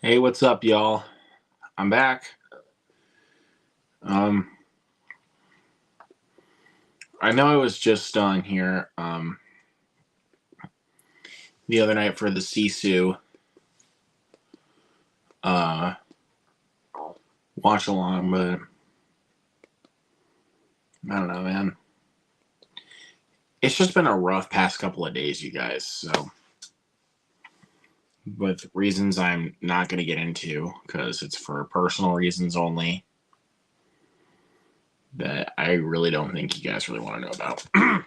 Hey, what's up, y'all? I'm back. Um, I know I was just on here the other night for the Sisu uh watch along, but I don't know, man. It's just been a rough past couple of days, you guys. So, with reasons I'm not going to get into because it's for personal reasons only that I really don't think you guys really want to know about. And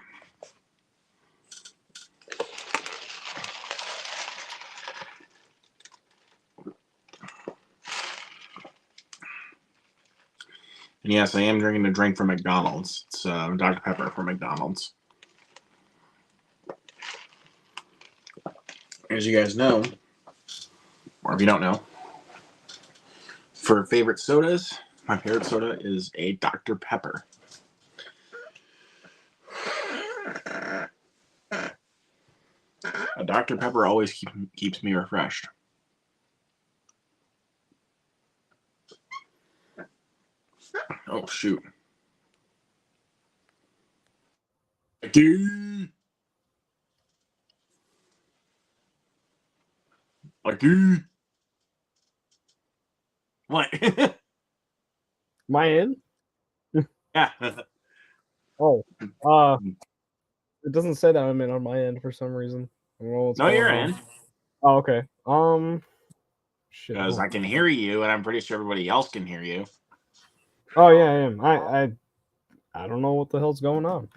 yes, I am drinking a drink from McDonald's. It's Dr. Pepper from McDonald's. As you guys know, or if you don't know, for favorite sodas, my favorite soda is a Dr. Pepper. A Dr. Pepper always keeps me refreshed. Oh, shoot. Dude. Dude. What? My end? Yeah. Oh, it doesn't say that I'm in on my end for some reason. I don't know what's No, going you're on. in. Oh, okay. Shit. Because I can hear you, and I'm pretty sure everybody else can hear you. Oh yeah, I am. I don't know what the hell's going on.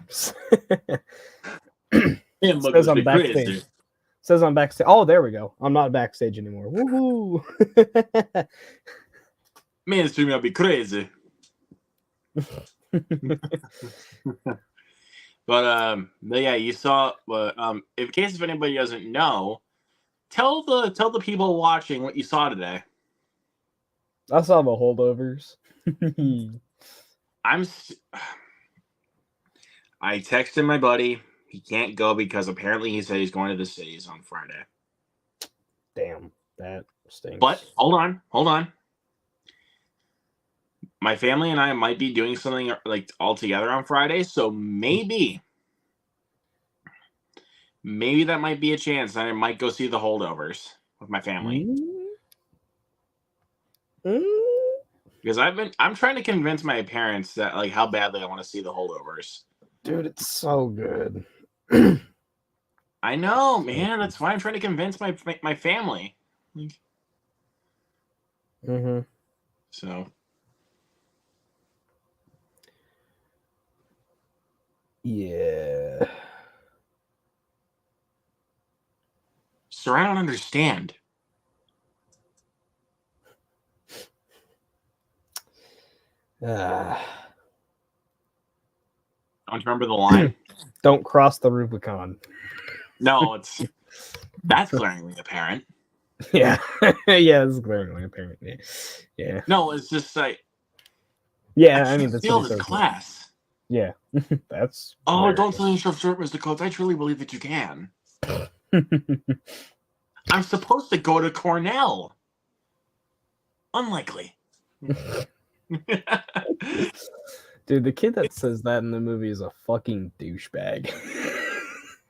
Yeah, Says I'm backstage. Says I'm backstage. Oh, there we go. I'm not backstage anymore. Woohoo! Man, it's gonna be crazy. But yeah, you saw. In case if anybody doesn't know, tell the people watching what you saw today. I saw the holdovers. I texted my buddy. He can't go because apparently he said he's going to the cities on Friday. Damn, that stinks. But hold on. My family and I might be doing something like all together on Friday, so maybe that might be a chance. I might go see the holdovers with my family. Because I'm trying to convince my parents that like how badly I want to see the holdovers. Dude, it's so good. I know, man. That's why I'm trying to convince my family. So yeah. So I don't understand. Don't you remember the line? Don't cross the Rubicon. No, that's glaringly apparent. Yeah, yeah, it's glaringly apparent. Yeah. No, it's just like yeah. I mean, that's steal this class. Yeah, that's. Don't sell yourself short, Mr. Coates. I truly believe that you can. I'm supposed to go to Cornell. Unlikely. Dude, the kid that says that in the movie is a fucking douchebag.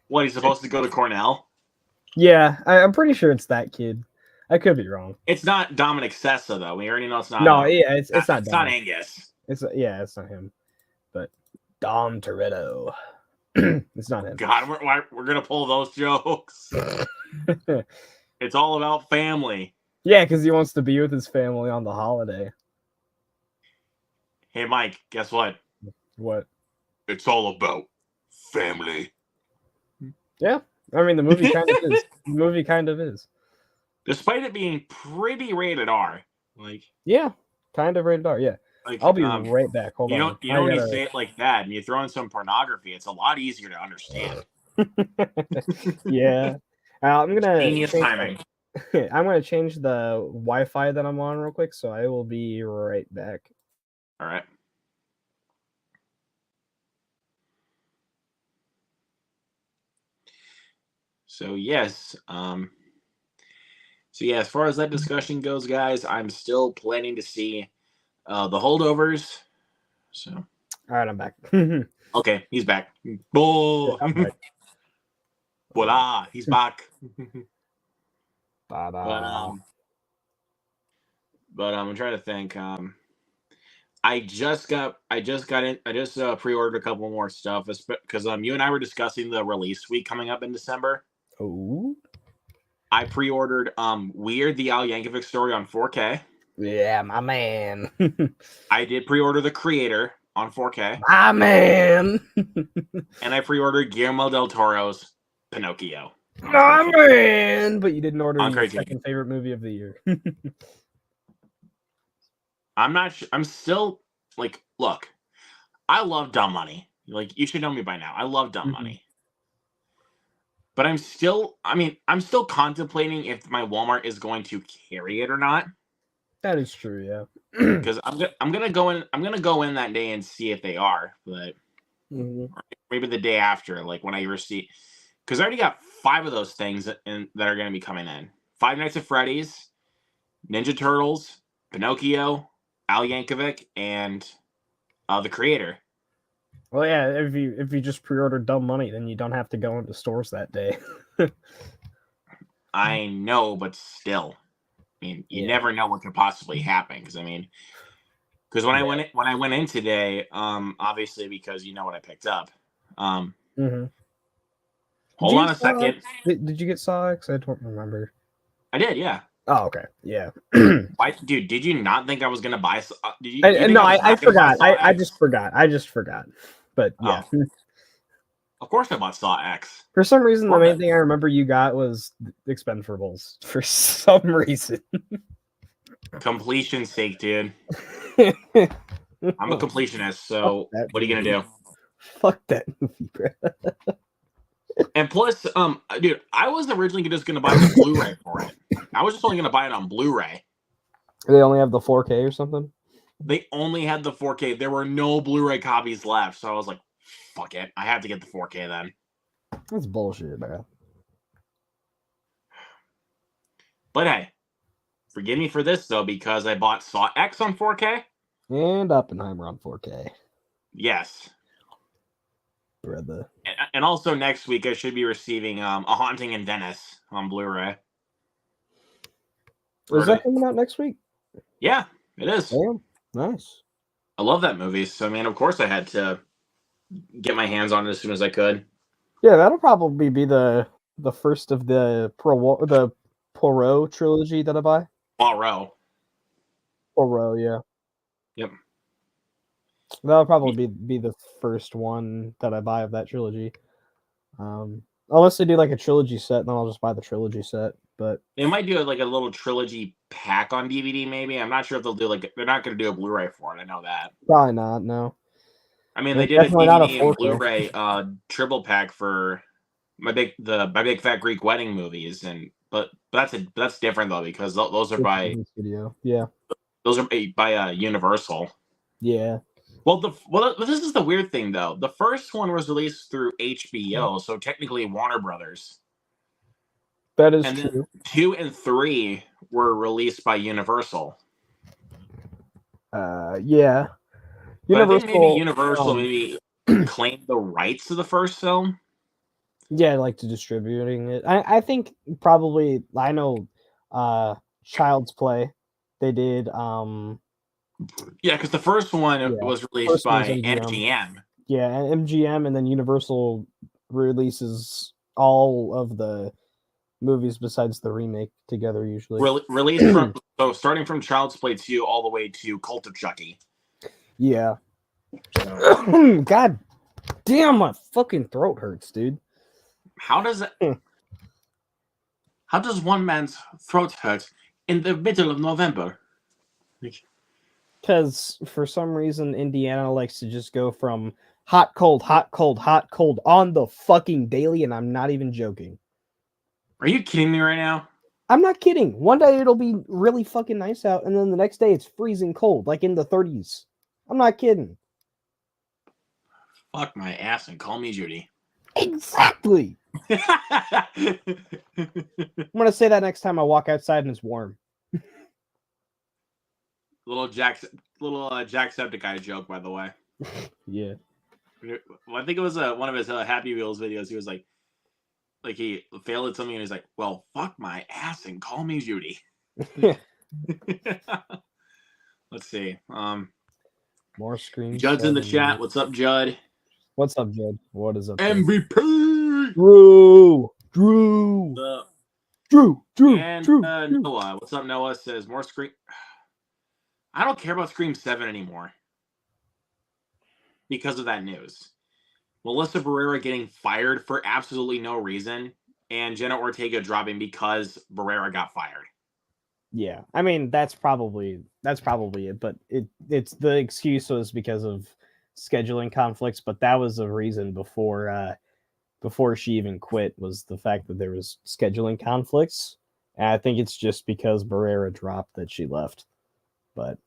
What, he's supposed to go to Cornell? Yeah, I'm pretty sure it's that kid. I could be wrong. It's not Dominic Sessa, though. We already know it's not. No, yeah, it's not. It's not Angus. It's not him. But Dom Toretto. It's not him. God, we're gonna pull those jokes. It's all about family. Yeah, because he wants to be with his family on the holiday. Hey, Mike, guess what? What? It's all about family. Yeah, I mean the movie kind of is. The movie kind of is. Despite it being pretty rated R, yeah, kind of rated R. Yeah, I'll be right back. Hold on. You don't need to say it like that, and you throw in some pornography. It's a lot easier to understand. Yeah, I'm gonna genius timing. I'm gonna change the Wi-Fi that I'm on real quick, so I will be right back. All right. So yes, So yeah, as far as that discussion goes, guys, I'm still planning to see the holdovers. So All right, I'm back. Yeah, okay, he's back. Oh, I'm back. voila, he's back. but Ta-da. I'm trying to think. I just pre-ordered a couple more stuff because you and I were discussing the release week coming up in December. Oh, I pre-ordered Weird the Al Yankovic story on 4K. yeah, my man. I did pre-order The Creator on 4K, My man. and I pre-ordered Guillermo del Toro's Pinocchio. My man. But you didn't order On your Crazy. second favorite movie of the year. I'm not. I'm still like, look, I love Dumb Money. Like, you should know me by now. I love Dumb Mhm. Money. But I'm still contemplating if my Walmart is going to carry it or not. That is true, yeah. Because I'm gonna go in that day and see if they are, but Mhm. maybe the day after, like when I receive, because I already got 5 of those things that are gonna be coming in: Five Nights at Freddy's, Ninja Turtles, Pinocchio, Al Yankovic, and The Creator. Well, yeah, if you just pre-order Dumb Money, then you don't have to go into stores that day. I know, but still, I mean, you Yeah. never know what could possibly happen. Because when I went in today, obviously because you know what I picked up. Mhm. Hold on a second. Did you get Saw X? I don't remember. I did, yeah. Oh, okay. Yeah. Why, dude? Did you not think I was gonna buy? Did you? You think No, was I not gonna buy forgot. Saw I X? just forgot. I just forgot. But yeah. Oh, of course I bought Saw X. For some reason, the Love main it. thing I remember you got was Expendables. For some reason. Completion's sake, dude. I'm I'm a completionist, so that what are you movie. gonna do? Fuck that movie, bro. And plus, dude, I was originally just gonna buy the Blu-ray for it. I was just only gonna buy it on Blu-ray. They only have the 4K or something? They only had the 4K. There were no Blu-ray copies left, so I was like, "Fuck it, I have to get the 4K then." That's bullshit, bro. But hey, forgive me for this though, because I bought Saw X on 4K. And Oppenheimer on 4K. Yes, Brother. and also next week I should be receiving A Haunting in Venice on Blu-ray. Is that coming out next week? Yeah, it is. Damn. Nice. I love that movie, so man, of course I had to get my hands on it as soon as I could. Yeah, that'll probably be the first of the Poirot trilogy that I buy. Poirot. Poirot, yeah. Yep. That'll probably be the first one that I buy of that trilogy. Unless they do like a trilogy set, then I'll just buy the trilogy set. But They might do like a little trilogy pack on DVD, maybe. I'm not sure if they'll do they're not going to do a Blu-ray for it. I know that. probably not. No. I mean, And they did a definitely not a DVD and 4K. Blu-ray triple pack for my big fat Greek wedding movies, but that's different though because those are by Studio. Yeah. those are by Universal. Yeah. Well, this is the weird thing though. The first one was released through HBO, so technically Warner Brothers. That is And true. then 2 and 3 were released by Universal. Yeah. But I think maybe Universal claimed the rights to the first film. Yeah, like to distributing it. I think probably I know Child's Play. They did Yeah, because the first one was released by MGM. Yeah, MGM, and then Universal releases all of the movies besides the remake together usually. Released from starting from Child's Play 2 all the way to Cult of Chucky. Yeah. God damn, my fucking throat hurts, dude. How does one man's throat hurt in the middle of November? Because for some reason Indiana likes to just go from hot, cold, hot, cold, hot, cold on the fucking daily, and I'm not even joking. Are you kidding me right now? I'm not kidding. One day it'll be really fucking nice out, and then the next day it's freezing cold, like in the 30s. I'm not kidding. Fuck my ass and call me Judy. Exactly. I'm gonna say that next time I walk outside and it's warm. little Jacksepticeye joke, by the way. Yeah. Well, I think it was one of his Happy Wheels videos. He was like he failed at something, and he's like, "Well, fuck my ass and call me Judy." Let's see. More Scream. Judd's in the 7. chat. What's up, Judd? What's up, Judd? What is up, Judd? MVP. Drew. And Noah. What's up, Noah? Says more Scream. I don't care about Scream 7 anymore because of that news. Melissa Barrera getting fired for absolutely no reason, and Jenna Ortega dropping because Barrera got fired. Yeah, I mean that's probably it, but it's the excuse was because of scheduling conflicts, but that was a reason before she even quit was the fact that there was scheduling conflicts. And I think it's just because Barrera dropped that she left. But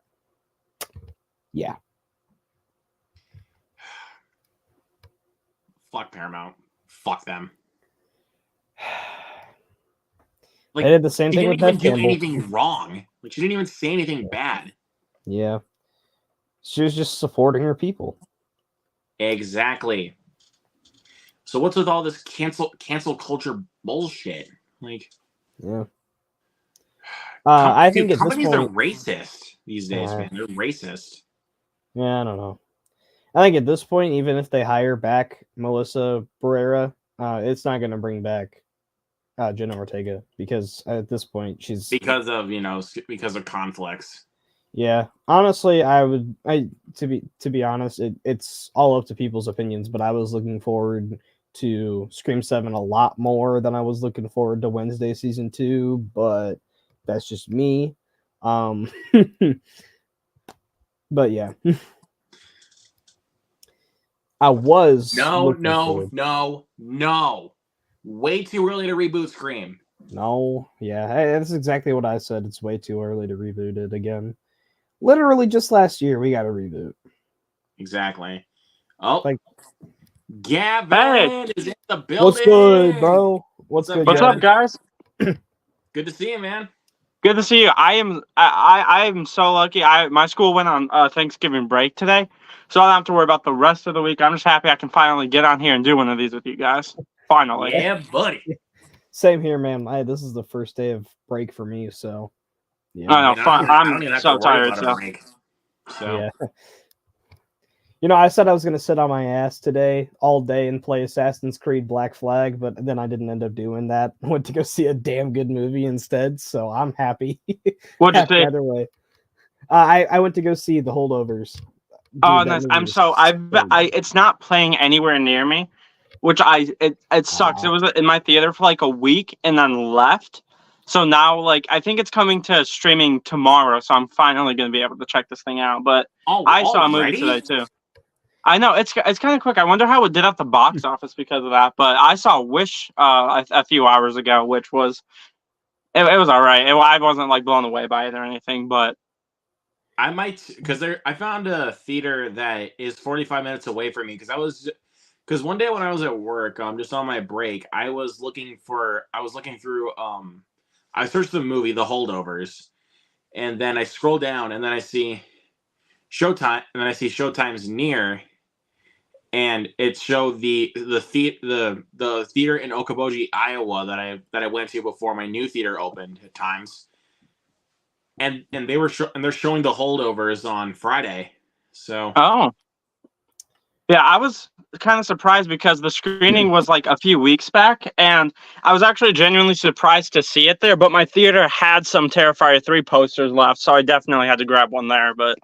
yeah. Fuck Paramount. Fuck them. Like, they did the same thing with Beth Campbell. Campbell. She didn't even do anything wrong. Like, she didn't even say anything bad. Yeah. She was just supporting her people. Exactly. So what's with all this cancel culture bullshit? Like, yeah. I think companies are racist these days, man. They're racist. Yeah, I don't know. I think at this point, even if they hire back Melissa Barrera, it's not going to bring back Jenna Ortega because at this point she's because of conflicts. Yeah, honestly, to be honest, it's all up to people's opinions. But I was looking forward to Scream 7 a lot more than I was looking forward to Wednesday season 2. But that's just me. But yeah. I was no. Way too early to reboot Scream. No, yeah, that's exactly what I said. It's way too early to reboot it again. Literally just last year, we got a reboot. Exactly. Oh, like Gavin is in the building. What's good, bro? What's good? What's up, guys? Good to see you, man. Good to see you. I am so lucky. My school went on Thanksgiving break today, so I don't have to worry about the rest of the week. I'm just happy I can finally get on here and do one of these with you guys. Finally. Yeah, buddy. Same here, man. This is the first day of break for me, so yeah. I know. I'm so tired. Yeah. I said I was gonna sit on my ass today all day and play Assassin's Creed Black Flag, but then I didn't end up doing that. I went to go see a damn good movie instead, so I'm happy. What'd you say? Either way, I went to go see The Holdovers. Dude, oh, nice. It's not playing anywhere near me, which it sucks. It was in my theater for like a week and then left. So now, I think it's coming to streaming tomorrow, so I'm finally going to be able to check this thing out. But I saw a movie today, too. I know, it's kind of quick. I wonder how it did at the box office because of that. But I saw Wish a few hours ago, which was... It was all right. I wasn't, blown away by it or anything, but... I might... Because I found a theater that is 45 minutes away from me, because one day when I was at work, just on my break, I was looking through... I searched the movie, The Holdovers, and then I scroll down, and then I see Showtime, and then I see Showtime's near, and it showed the theater in Okoboji, Iowa that I went to before my new theater opened at times, and they're showing The Holdovers on Friday, so. Oh. Yeah, I was kind of surprised because the screening was a few weeks back, and I was actually genuinely surprised to see it there, but my theater had some Terrifier 3 posters left, so I definitely had to grab one there, but...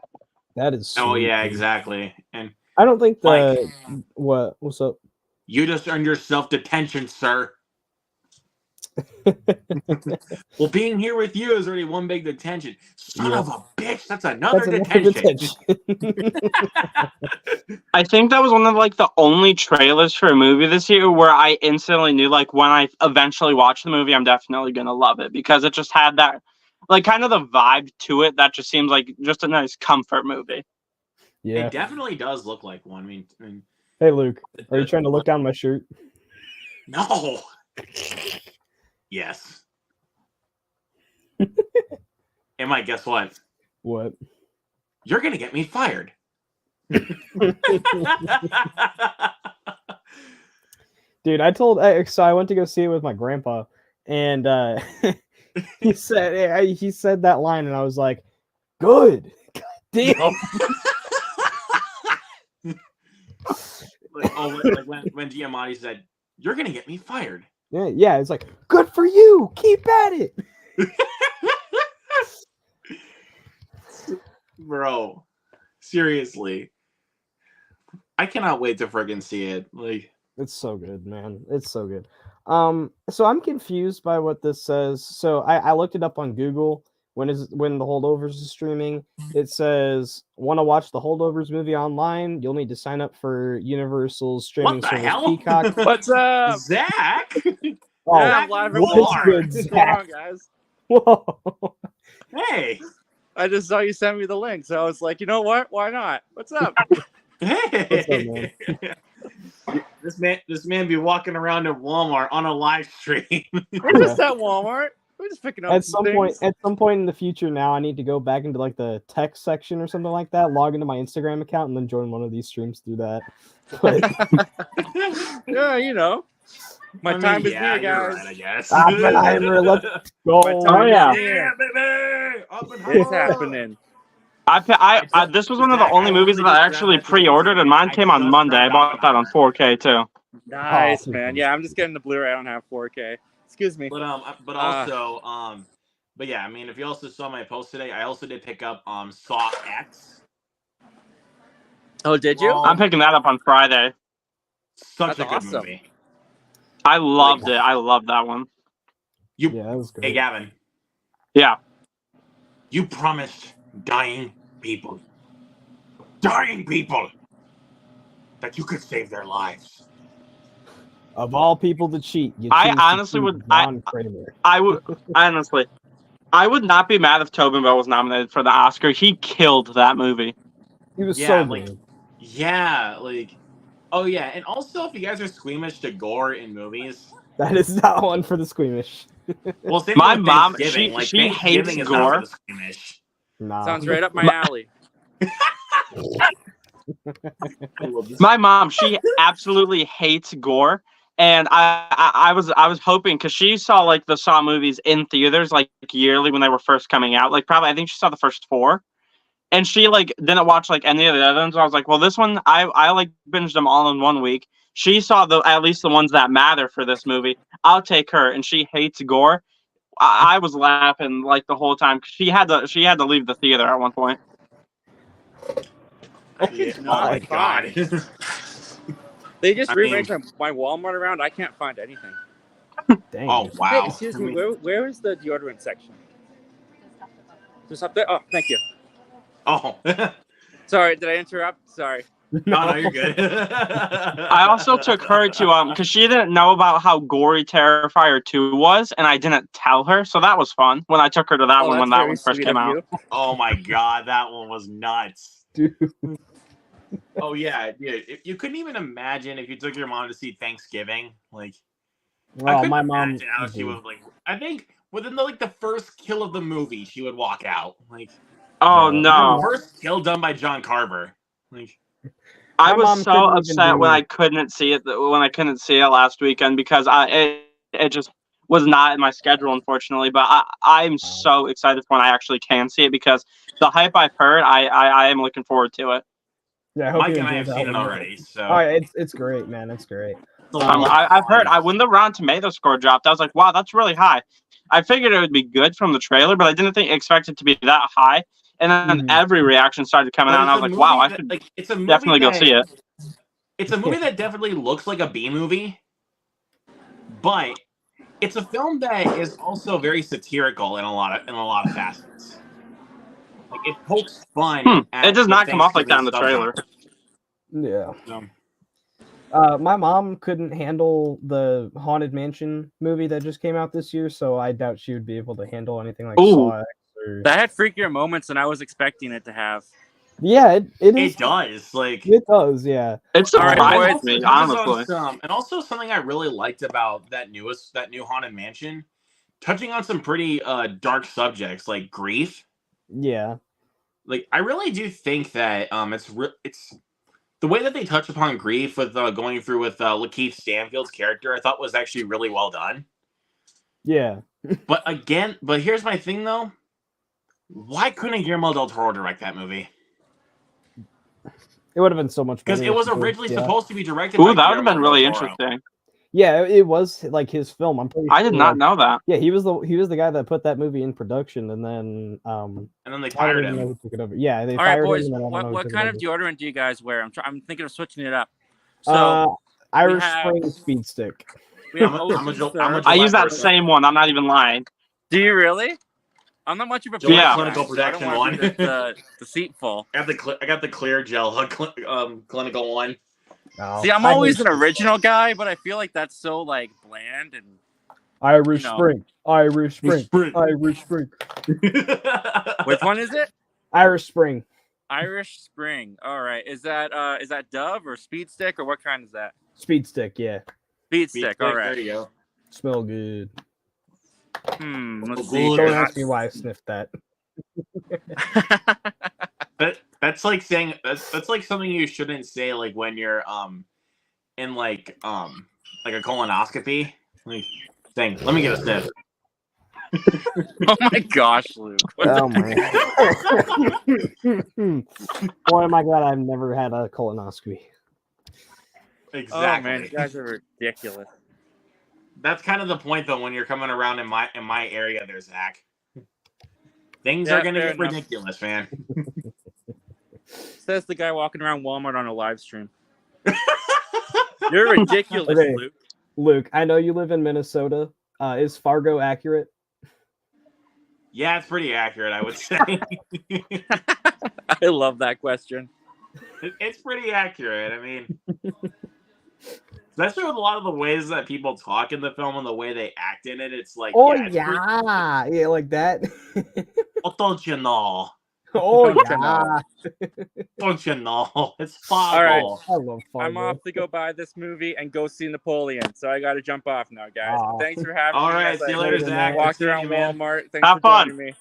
That is sweet, Oh, yeah, exactly. And I don't think what's up? You just earned yourself detention, sir. Well, being here with you is already one big detention. Son of a bitch, that's another detention. I think that was one of the only trailers for a movie this year where I instantly knew when I eventually watch the movie, I'm definitely gonna love it because it just had that kind of the vibe to it that just seems like just a nice comfort movie. Yeah, it definitely does look like one. I mean hey Luke, are you trying to look down my shirt? No. Yes. And Mike, guess what? What? You're gonna get me fired. Dude, so I went to go see it with my grandpa, and he said that line, and I was like, "Good, God damn." like when Giamatti said, "You're gonna get me fired." Yeah, it's like, "Good for you, keep at it." Bro, seriously, I cannot wait to friggin' see it. Like, It's so good, man. It's so good. So I'm confused by what this says. So I looked it up on Google. When the Holdovers is streaming, it says, want to watch the Holdovers movie online? You'll need to sign up for Universal's streaming what the service hell? Peacock. What's up? Zach? Oh, Yeah, I'm live What's everywhere. good, What's Zach? going on, guys? whoa. Hey, I just saw you send me the link, so I was like, you know what? Why not? What's up? hey! This man be walking around at Walmart on a live stream. We're just at Walmart. We're just picking up At some things. point in the future now, I need to go back into like the tech section or something like that, log into my Instagram account, and then join one of these streams through that. But Yeah, you know. My I mean, time is yeah, near, you're guys. right, I guess. Oppenheimer, let's go. My time Oh, yeah. is near. baby! Oppenheimer! It's happening. This was one of the only movies that I actually pre-ordered, and mine came on Monday. I bought that on 4K too. Nice, Oh, man. Yeah, I'm just getting the Blu-ray. I don't have 4K. Excuse me. But yeah, I mean, if you also saw my post today, I also did pick up Saw X. Oh, did you? Well, I'm picking that up on Friday. Such That's a good awesome. movie. I loved it. I loved that one. Yeah, that was great. Hey, Gavin, Yeah. you promised dying people that you could save their lives. Of all people to cheat, you I choose to honestly choose would- John Kramer. I would not be mad if Tobin Bell was nominated for the Oscar. He killed that movie. He was Yeah, so like- good. Yeah, like, oh yeah, and also if you guys are squeamish to gore in movies, That is not one for the squeamish. well, same My with mom, Thanksgiving. she Like, hates Thanksgiving is not gore. for the squeamish. Nah. Sounds right up my alley. My mom, she absolutely hates gore, and I was hoping because she saw like the Saw movies in theaters like yearly when they were first coming out. Like probably I think she saw the first 4, and she like didn't watch like any of the other ones. I was like, well, this one I like binged them all in one week. She saw at least the ones that matter for this movie. I'll take her, and she hates gore. I was laughing like the whole time because she had to leave the theater at one point. Yeah, Oh oh my god. They just I rearranged mean- my Walmart around. I can't find anything. Dang. Oh Hey, wow. excuse me. Where is the deodorant section? Just up there. Oh, thank you. Oh. Sorry, did I interrupt? Sorry. No, you're good. I also took her to because she didn't know about how gory Terrifier 2 was, and I didn't tell her, so that was fun when I took her to that Oh, one when that's that very one first sweet came of out. you. Oh my god, that one was nuts. Dude. Oh yeah, dude. You couldn't even imagine if you took your mom to see Thanksgiving. Like, I Well, couldn't my mom. imagine how she would like. I think within the first kill of the movie, she would walk out. Like, Oh No. no! first kill done by John Carver. Like, I My was mom so couldn't even upset when do- I couldn't see it last weekend because it just was not in my schedule, unfortunately. But I'm so excited for when I actually can see it because the hype I've heard, I am looking forward to it. Yeah, I hope Mike you and I enjoyed have that seen it one. already. So Oh, yeah, it's great, man. It's great. I've heard when the Rotten Tomato score dropped, I was like, wow, that's really high. I figured it would be good from the trailer, but I didn't expect it to be that high. And then Mhm. every reaction started coming But out, and I it's was a like, wow, movie I that- should like, it's a movie definitely go that- see it. It's a movie that definitely looks like a B movie, but it's a film that is also very satirical in a lot of facets. Like, it pokes fun. at It does the not come off like that in the Thanksgiving trailer. Yeah. subgenre. My mom couldn't handle the Haunted Mansion movie that just came out this year, so I doubt she would be able to handle anything like Ooh. Saw X or. That had freakier moments than I was expecting it to have. Yeah, it is. It does. Like It does. Yeah. It All right, surprised boys. me, it touches on honestly. some, and also something I really liked about that new Haunted Mansion, touching on some pretty dark subjects like grief. Yeah. Like I really do think that it's the way that they touch upon grief with going through with Lakeith Stanfield's character. I thought was actually really well done. Yeah. But here's my thing though. Why couldn't Guillermo del Toro direct that movie? It would have been so much better. Because it was if originally yeah. supposed to be directed Ooh, by that would have Guillermo been really del Toro. interesting. Yeah, it was like his film. I'm pretty I did sure, not like, know that. Yeah, he was the guy that put that movie in production, and then And then they I don't fired even know him. who took it over. Yeah, they All right, fired boys. him. And then I don't know who What took it kind of over. deodorant do you guys wear? I'm thinking of switching it up. So Irish have- Spring Speed Stick. we have I'm a Ocean Gillette Surf. I use that person. same one. I'm not even lying. Do you really? I'm not much of a Gillette Yeah. Clinical guy, so I don't Protection wanna be one. deceitful. I got the clear gel clinical one. Oh, See, I'm I always hate an original guy, but I feel like that's so like bland and Irish you know. Spring. Irish Spring. Spring. Irish Spring. which one is it? Irish Spring. Irish Spring. All right. Is that Dove or Speed Stick or what kind is that? Speed Stick. Yeah, Speed Stick. All There right. you go. smell good. Let's Oh, see. good. Don't They're ask me why I sniffed that. That's like saying that's like something you shouldn't say like when you're in like a colonoscopy. Like saying, let me get a sniff. Oh my gosh, Luke. What Oh the- my! Boy, my God, I've never had a colonoscopy. Exactly. Oh man, you guys are ridiculous. That's kind of the point though when you're coming around in my area there, Zach. Things Yeah, are gonna fair get enough. ridiculous, man. Says the guy walking around Walmart on a live stream. You're ridiculous, Okay. Luke. Luke, I know you live in Minnesota. Is Fargo accurate? Yeah, it's pretty accurate, I would say. I love that question. It's pretty accurate. I mean, especially with a lot of the ways that people talk in the film and the way they act in it, it's like, Oh it's yeah, like that. what don't you know? Oh Don't you yeah, Don't you know? It's Fargo. All right. I love Fargo. I'm off to go buy this movie and go see Napoleon. So I got to jump off now, guys. Aw. Thanks for having All me. right, as see you I later, Later, Zach. Walked Good seeing around you, man. Walmart. Thanks Have for fun. joining me.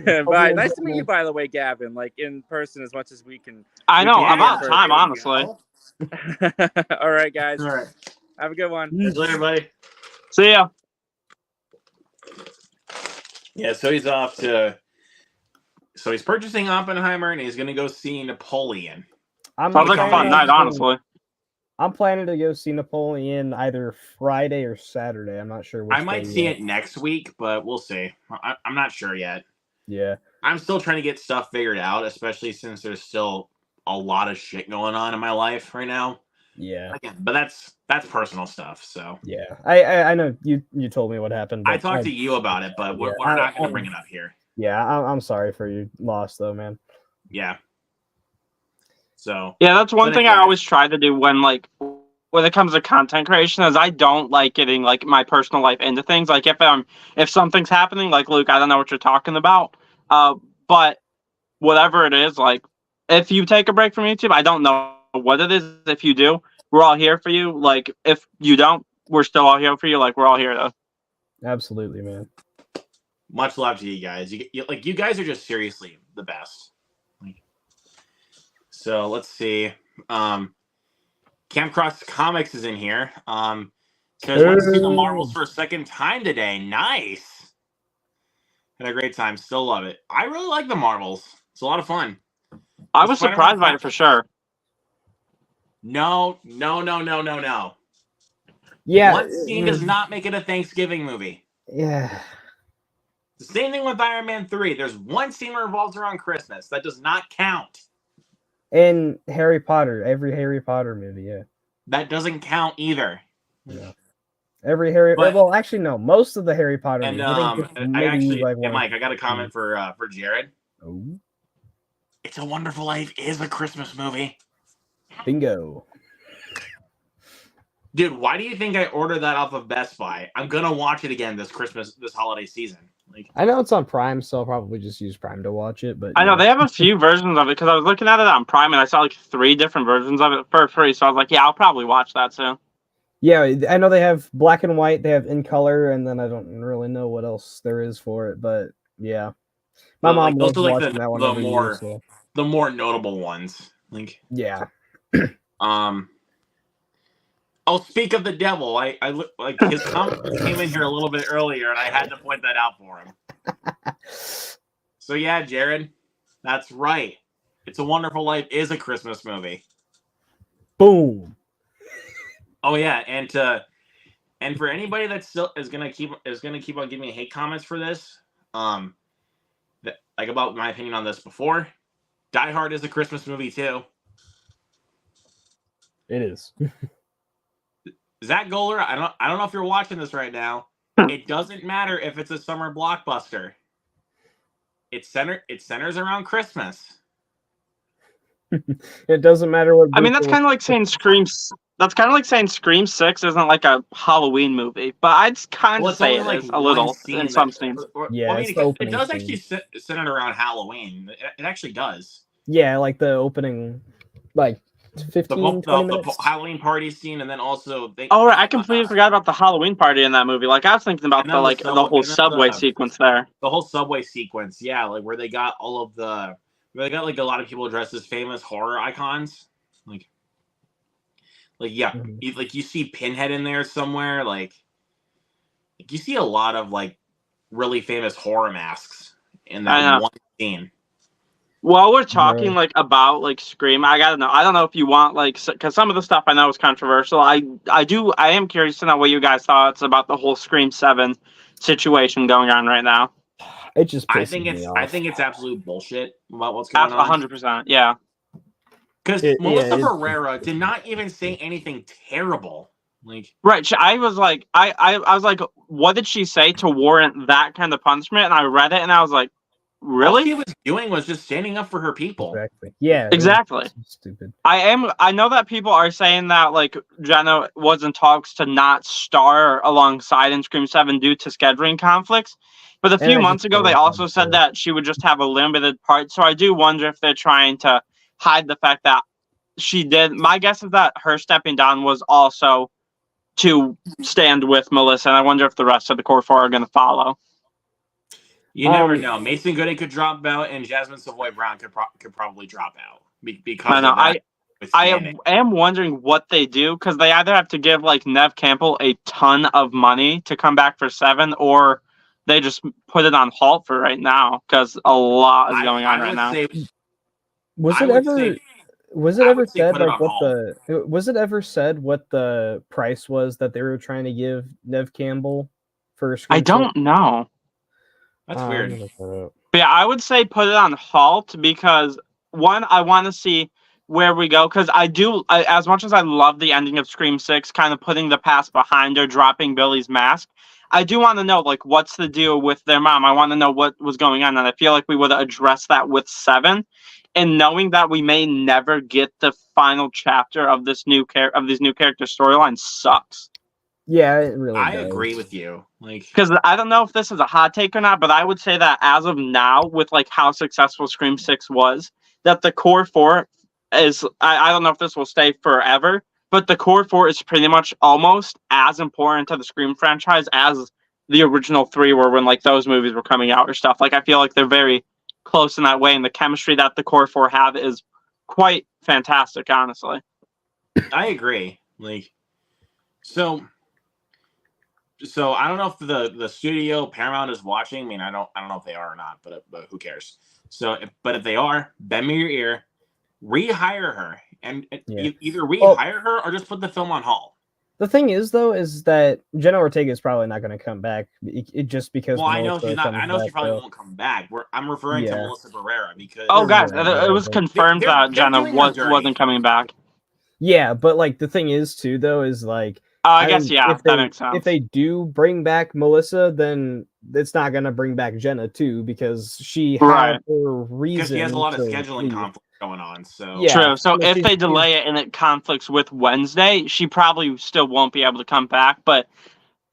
Hope Bye. you Nice to enjoy meet you, it. by the way, Gavin. Like in person as much as we can. I know. can About in time, person, honestly. All right, guys. All right. Have a good one. See you later, buddy. See ya. Yeah, so he's off to. So he's purchasing Oppenheimer and he's going to go see Napoleon. I'm Sounds like a fun planning night, to- honestly. I'm planning to go see Napoleon either Friday or Saturday. I'm not sure which I might day see yet. it next week, but we'll see. I'm not sure yet. Yeah. I'm still trying to get stuff figured out, especially since there's still a lot of shit going on in my life right now. Yeah. Again, but that's personal stuff. So Yeah. I know you told me what happened. I but talked to you about it, but we're Yeah, not going I- to bring it up here. Yeah, I'm sorry for your loss though, man. Yeah. So Yeah, that's one But thing anyway. I always try to do when it comes to content creation is I don't like getting like my personal life into things. Like if something's happening, like Luke, I don't know what you're talking about. But whatever it is, like if you take a break from YouTube, I don't know what it is. If you do, we're all here for you. Like if you don't, we're still all here for you. Like we're all here though. Absolutely, man. much love to you guys. You guys are just seriously the best. So let's see. Camp Cross Comics is in here. Says went to see the Marvels for a second time today. Nice. Had a great time. Still love it. I really like the Marvels. It's a lot of fun. I was Spider-Man surprised by it for sure. No. Yeah. One scene does not make it a Thanksgiving movie. Yeah. The same thing with Iron Man 3. There's one scene that revolves around Christmas. That does not count. And Harry Potter, every Harry Potter movie, yeah. That doesn't count either. Yeah. Every Harry But- well, actually no, most of the Harry Potter And movies. I think I maybe actually, like yeah, one. Mike, I got a comment for Jared. Oh, It's a Wonderful Life is a Christmas movie. bingo. Dude, why do you think I ordered that off of Best Buy? I'm gonna watch it again this holiday season. Like, I know it's on Prime, so I'll probably just use Prime to watch it. But I know yeah. they have a few versions of it because I was looking at it on Prime and I saw like 3 different versions of it for free. So I was like, yeah, I'll probably watch that soon. Yeah, I know they have black and white, they have in color, and then I don't really know what else there is for it. But yeah, my mom those loves are like watching that one every year. So. the more notable ones. Like, Yeah. Oh, speak of the devil, like his comment came in here a little bit earlier, and I had to point that out for him. So yeah, Jared, that's right. It's a Wonderful Life is a Christmas movie. Boom. Oh yeah, and for anybody that still is gonna keep on giving me hate comments for this, like about my opinion on this before, Die Hard is a Christmas movie too. It is. Zach Goller, I don't know if you're watching this right now. It doesn't matter if it's a summer blockbuster. It centers around Christmas. It doesn't matter what. I mean, that's kind of like saying Scream. That's kind of like saying Scream 6 isn't like a Halloween movie, but I'd kind of say it is a little in some scenes. Yeah, I mean, it does scene. actually center around Halloween. It actually does. Yeah, like the opening, like 15, 20 minutes. The Halloween party scene, and then also Oh, right, I completely forgot about the Halloween party in that movie. Like I was thinking about the whole subway sequence there. The whole subway sequence, yeah, like where they got all of they got like a lot of people dressed as famous horror icons, like yeah, Mm-hmm. you see Pinhead in there somewhere, like you see a lot of like really famous horror masks in that one scene. While we're talking like about like Scream, I gotta know. I don't know if you want like because some of the stuff I know is controversial. I am curious to know what you guys thoughts about the whole Scream 7 situation going on right now. It just I think it's absolute bullshit about what's going on. 100%, yeah. Because Melissa Barrera did not even say anything terrible. Like, right, I was like, I was like, what did she say to warrant that kind of punishment? And I read it, and I was like, really? All she was doing was just standing up for her people. Exactly. Yeah. Exactly. Stupid. I know that people are saying that like Jenna was in talks to not star alongside in Scream 7 due to scheduling conflicts. But a few months ago, they also said that she would just have a limited part. So I do wonder if they're trying to hide the fact that she did. My guess is that her stepping down was also to stand with Melissa. And I wonder if the rest of the core 4 are going to follow. You never know. Mason Gooding could drop out, and Jasmine Savoy Brown could probably drop out because I know. of that. I am wondering what they do because they either have to give like Nev Campbell a ton of money to come back for 7, or they just put it on halt for right now because a lot is going on right now. Was it ever said what the price was that they were trying to give Nev Campbell for Scream? I don't know. That's weird. But yeah, I would say put it on halt because one, I want to see where we go because as much as I love the ending of Scream 6, kind of putting the past behind her, dropping Billy's mask, I do want to know like what's the deal with their mom. I want to know what was going on, and I feel like we would address that with 7. And knowing that we may never get the final chapter of these new character storyline sucks. Yeah, it really I does. agree with you. Like, because I don't know if this is a hot take or not, but I would say that as of now, with like how successful Scream 6 was, that the core 4 is. I don't know if this will stay forever, but the core 4 is pretty much almost as important to the Scream franchise as the original 3 were when like those movies were coming out or stuff. Like I feel like they're very close in that way, and the chemistry that the core 4 have is quite fantastic, honestly. I agree. Like, so I don't know if the studio Paramount is watching. I mean, I don't know if they are or not, but who cares? But if they are, bend me your ear, rehire her, and either rehire her or just put the film on hold. The thing is, though, is that Jenna Ortega is probably not going to come back just because. Well, I know she's not. I know she probably won't come back. I'm referring to Melissa Barrera because. Oh, guys, it was confirmed that Jenna wasn't coming back. Yeah, but like the thing is, too, though, is like. I guess that makes sense. If they do bring back Melissa, then it's not going to bring back Jenna too because she had her reason. Because she has a lot of scheduling conflicts. going on. So Yeah. True. So Yeah, if they delay it and it conflicts with Wednesday, she probably still won't be able to come back. But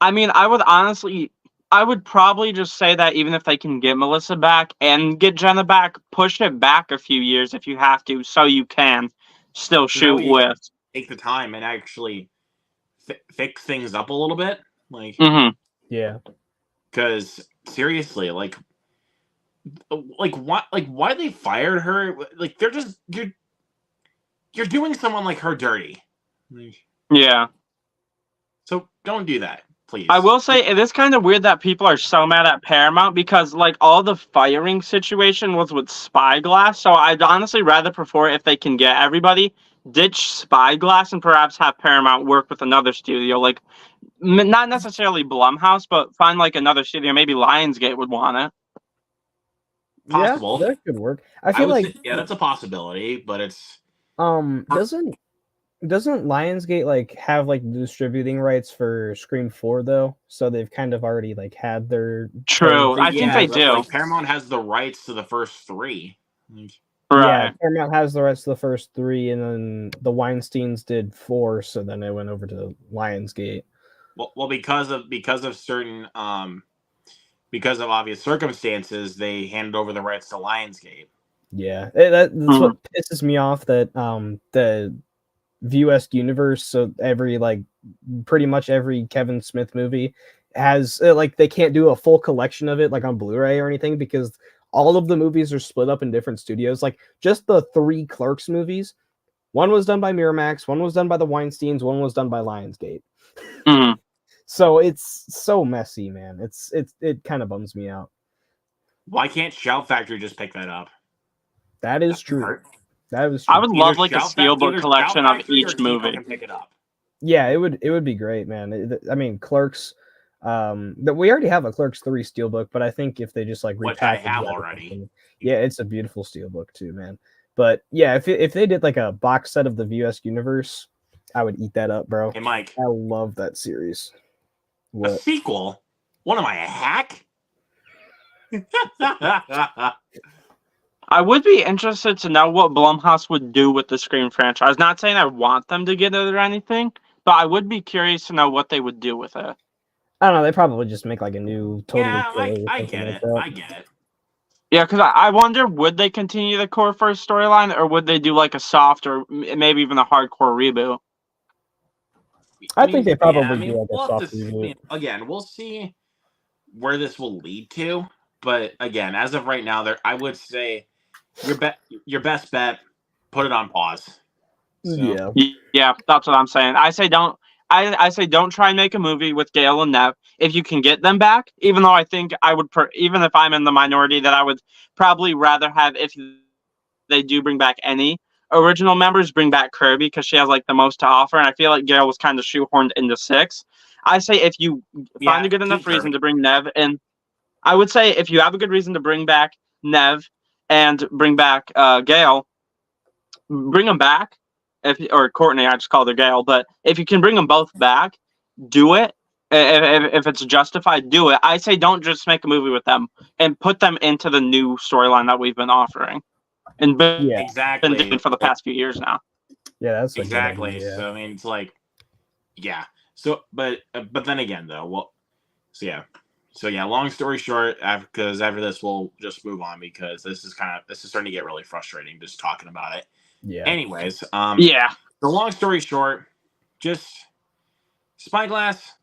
I mean, I would probably just say that even if they can get Melissa back and get Jenna back, push it back a few years if you have to, so you can still so that shoot way you can with. take the time and actually fix things up a little bit, like Hmm. yeah. because seriously, like why they fired her? Like they're just you're doing someone like her dirty. Like, Yeah. so don't do that, please. I will say it is kind of weird that people are so mad at Paramount because like all the firing situation was with Spyglass. So I'd honestly rather prefer if they can get everybody ditch Spyglass and perhaps have Paramount work with another studio, like not necessarily Blumhouse, but find like another studio. Maybe Lionsgate would want it. Possible. Yeah, that could work. I I feel would like say, yeah, that's a possibility, but it's doesn't Lionsgate like have like the distributing rights for Scream 4 though? So they've kind of already like had their True. I think they but, do. like Paramount has the rights to the first three. Like, Yeah, Right. Paramount has the rest of the first 3, and then the Weinsteins did 4, so then it went over to Lionsgate. well, because of certain because of obvious circumstances, they handed over the rights to Lionsgate. Yeah, that's what pisses me off, that the View-esque universe, so every like pretty much every Kevin Smith movie has like they can't do a full collection of it like on Blu-ray or anything because all of the movies are split up in different studios. Like just the 3 Clerks movies, one was done by Miramax, one was done by the Weinsteins, one was done by Lionsgate. Mhm. So it's so messy, man. It kind of bums me out. Why can't Shout Factory just pick that up? That is true. That was true. I would love Either like a Shout steelbook either collection Shout of Factory or each TiVo movie. can pick it up. Yeah, it would be great, man. I mean, Clerks. That we already have a Clerks 3 steelbook, but I think if they just like Which I repackage have that or already. something- yeah, it's a beautiful steelbook too, man. But yeah, if they did like a box set of the View-esque universe, I would eat that up, bro. Hey, Mike, I love that series. a What? sequel? What am I, a hack? I would be interested to know what Blumhouse would do with the Scream franchise. Not saying I want them to get it or anything, but I would be curious to know what they would do with it. I don't know. They probably just make like a new totally. Yeah, killer or I something get like it. that. I get it. Yeah, because I wonder, would they continue the core first storyline, or would they do like a soft or maybe even a hardcore reboot? I think they probably I mean, do like a we'll have soft to see. reboot. Again, we'll see where this will lead to. But again, as of right now, I would say your best bet, put it on pause. So, Yeah. Yeah, that's what I'm saying. I say don't. I say don't try and make a movie with Gail and Nev if you can get them back. Even though I think I would, even if I'm in the minority, that I would probably rather have, if they do bring back any original members, bring back Kirby because she has like the most to offer, and I feel like Gail was kind of shoehorned into 6. I say if you find a good enough reason to bring Nev in, I would say if you have a good reason to bring back Nev and bring back Gail, bring them back. Or Courtney, I just called her Gail, but if you can bring them both back, do it. If it's justified, do it. I say don't just make a movie with them and put them into the new storyline that we've been offering and been exactly doing for the past few years now. Yeah, that's exactly. Yeah. So I mean, it's like, yeah. So, but then again, though, well, so yeah. Long story short, because after this, we'll just move on because this is starting to get really frustrating just talking about it. Yeah. Anyways, Yeah. So long story short, just Spyglass,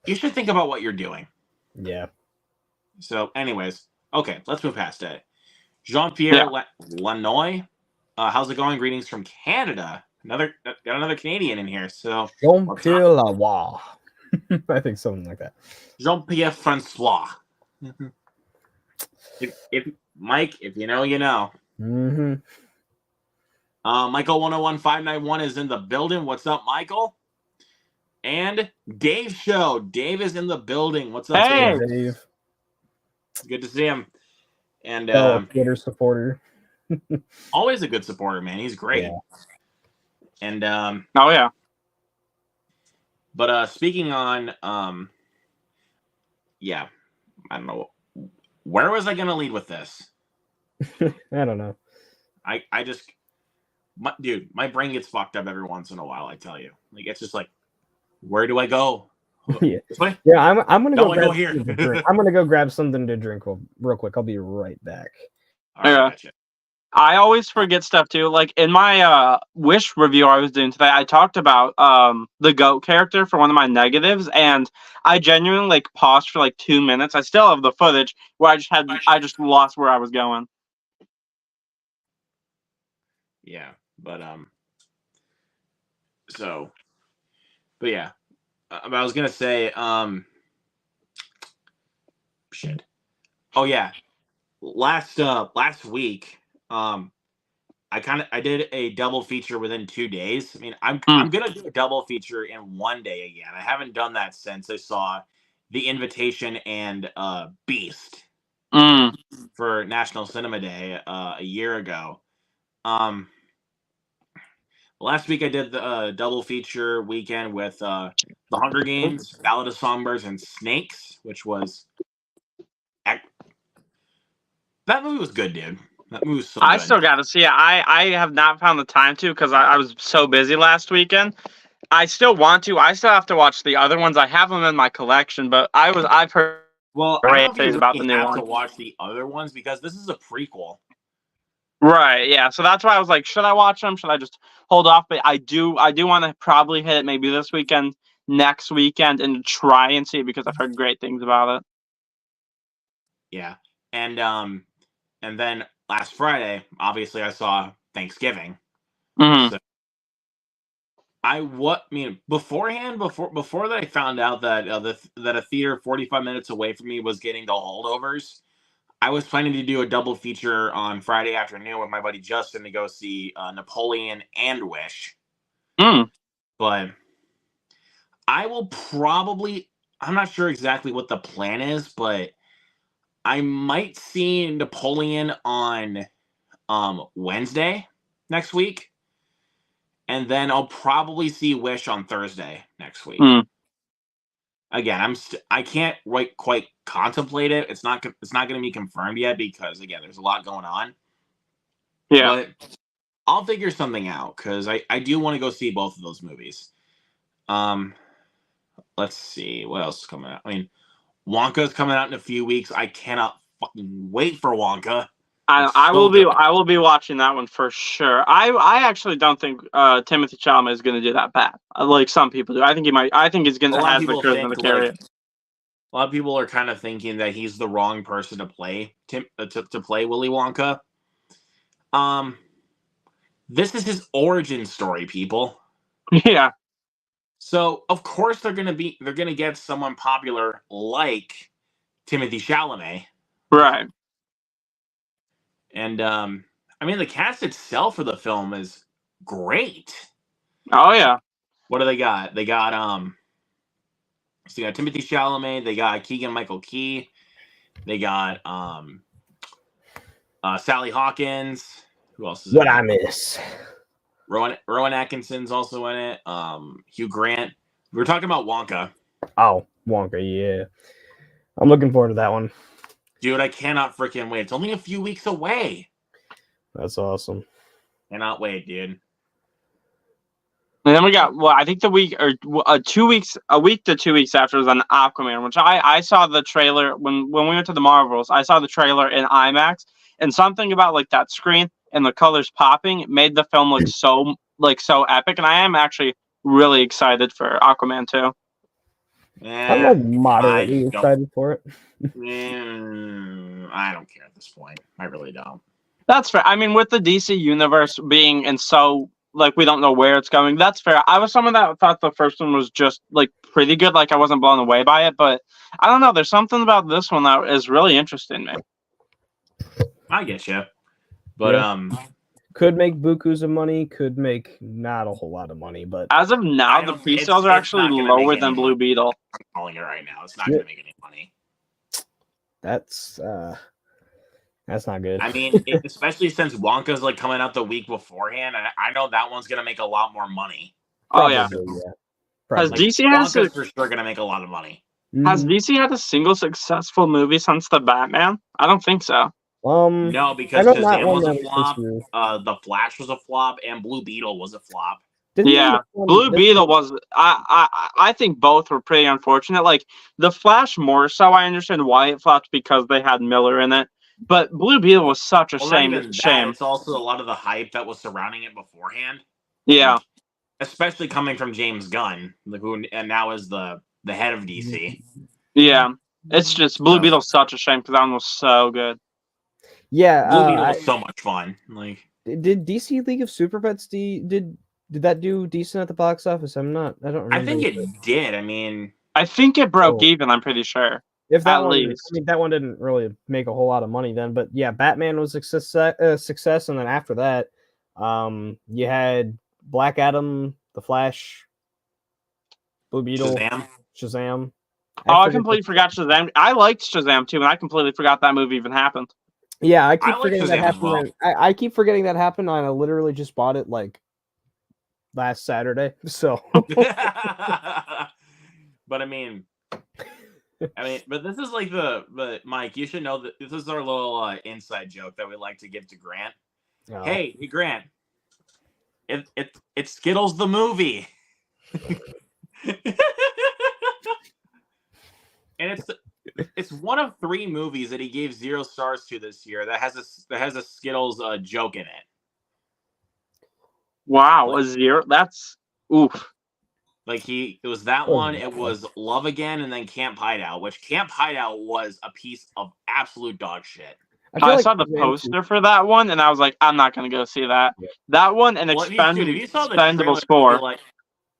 you should think about what you're doing. Yeah. So, anyways, okay, let's move past it. Jean-Pierre Lanoy, how's it going? Greetings from Canada. Got another Canadian in here. So Jean-Pierre Lanoy. I think something like that. Jean-Pierre Francois. if Mike, if you know, you know. Mm-hmm. Michael 101591 is in the building. What's up, Michael? And Dave Show. Dave is in the building. What's up, Hey, Dave? Good to see him. And Twitter supporter. always a good supporter, man. He's great. Yeah. And oh yeah. But speaking on yeah, I don't know. Where was I gonna lead with this? I don't know. I just, dude, my brain gets fucked up every once in a while. I tell you, like it's just like, where do I go? Yeah. This way? Yeah, I'm gonna No, go I grab go here. something to drink. I'm gonna go grab something to drink real quick. I'll be right back. All right, Yeah. gotcha. I always forget stuff too. Like in my Wish review I was doing today, I talked about the goat character for one of my negatives, and I genuinely like paused for like 2 minutes. I still have the footage where I just lost where I was going. Yeah, but so, but yeah, I was gonna say shit. Oh yeah, last week I did a double feature within 2 days. I mean, I'm gonna do a double feature in one day again. I haven't done that since I saw The Invitation and Beast Mm. for National Cinema Day a year ago. Last week I did the double feature weekend with The Hunger Games, Ballad of Songbirds, and Snakes, which was that movie was good, dude. That movie was so I good. still got to see it. I have not found the time to because I was so busy last weekend. I still want to. I still have to watch the other ones. I have them in my collection, but I've heard Well, I great don't know if things you about the really new have one. to watch the other ones because this is a prequel. Right, yeah. So that's why I was like, should I watch them? Should I just hold off? But I do want to probably hit it maybe this weekend, next weekend, and try and see it because I've heard great things about it. Yeah, and then last Friday, obviously, I saw Thanksgiving. Mhm. So beforehand, before that, I found out that that a theater 45 minutes away from me was getting the holdovers. I was planning to do a double feature on Friday afternoon with my buddy Justin to go see Napoleon and Wish. Mm. But I will probably, I'm not sure exactly what the plan is, but I might see Napoleon on Wednesday next week. And then I'll probably see Wish on Thursday next week. Mm. Again, I can't quite contemplate it. It's not going to be confirmed yet because again, there's a lot going on. Yeah. But I'll figure something out because I do want to go see both of those movies. Let's see what else is coming out. I mean, Wonka's coming out in a few weeks. I cannot fucking wait for Wonka. I will be watching that one for sure. I actually don't think Timothy Chalamet is going to do that bad. Like some people do. I think he might. I think he's going to have the charisma to carry it. A lot of people are kind of thinking that he's the wrong person to play to play Willy Wonka. This is his origin story, people. Yeah. So of course they're gonna get someone popular like Timothy Chalamet. Right. And I mean the cast itself for the film is great. Oh yeah. What do they got? They got so you got Timothy Chalamet, they got Keegan-Michael Key, they got Sally Hawkins. Who else is What in it? I miss? Rowan Atkinson's also in it. Hugh Grant. We were talking about Wonka. Oh, Wonka, yeah. I'm looking forward to that one. Dude, I cannot freaking wait. It's only a few weeks away. That's awesome. Cannot wait, dude. And then we got I think the week or 2 weeks, a week to 2 weeks after was on Aquaman, which I saw the trailer when we went to the Marvels. I saw the trailer in IMAX, and something about like that screen and the colors popping made the film look so epic. And I am actually really excited for Aquaman too. I'm like moderately excited for it. I don't care at this point. I really don't. That's fair. I mean, with the DC universe being and so like we don't know where it's going, that's fair. I was someone that thought the first one was just like pretty good. Like I wasn't blown away by it, but I don't know. There's something about this one that is really interesting me. I get you, but yeah. Could make bukus of money. Could make not a whole lot of money, but as of now, the pre-sales are actually lower than Blue Beetle. I'm calling it right now. It's not going to make any money. That's not good. I mean, especially since Wonka's like coming out the week beforehand, I know that one's going to make a lot more money. Probably, yeah. Has like, DC Wonka's for sure going to make a lot of money. Has DC had a single successful movie since the Batman? I don't think so. No, I because know that Shazam one was a that was flop. this year. The Flash was a flop, and Blue Beetle was a flop. Didn't they Yeah, make one- Blue didn't Beetle was. I think both were pretty unfortunate. Like the Flash more so. I understand why it flopped because they had Miller in it, but Blue Beetle was such a Well, not shame. even that. Shame. It's also a lot of the hype that was surrounding it beforehand. Yeah. Like, especially coming from James Gunn, who and now is the head of DC. Yeah. It's just Blue So- Beetle's such a shame because that one was so good. Yeah, Blue Beetle was so much fun. Like, did DC League of Super Pets did that do decent at the box office? I don't remember. I think it did. I mean, I think it broke Oh. even. I'm pretty sure. If that at one, least. I mean, that one didn't really make a whole lot of money then, but yeah, Batman was a success, and then after that, you had Black Adam, The Flash, Blue Beetle, Shazam. Oh, I forget completely forgot Shazam. I liked Shazam too, and I completely forgot that movie even happened. Yeah, I keep I like forgetting that Shazam as happened. well. I keep forgetting that happened, and I literally just bought it like last Saturday. So But I mean, but this is like but Mike, you should know that this is our little inside joke that we like to give to Grant. oh. Hey, Grant, it's Skittles the movie, and it's one of 3 movies that he gave 0 stars to this year that has a Skittles joke in it. Wow, a 0. That's oof. Like it was that Oh, one. no. It was Love Again, and then Camp Hideout, which Camp Hideout was a piece of absolute dog shit. feel I like saw the Shazam poster for that one, and I was like, I'm not gonna go see that. Yeah. That one and Well, dude, if you saw the trailer, Expendables 4. like,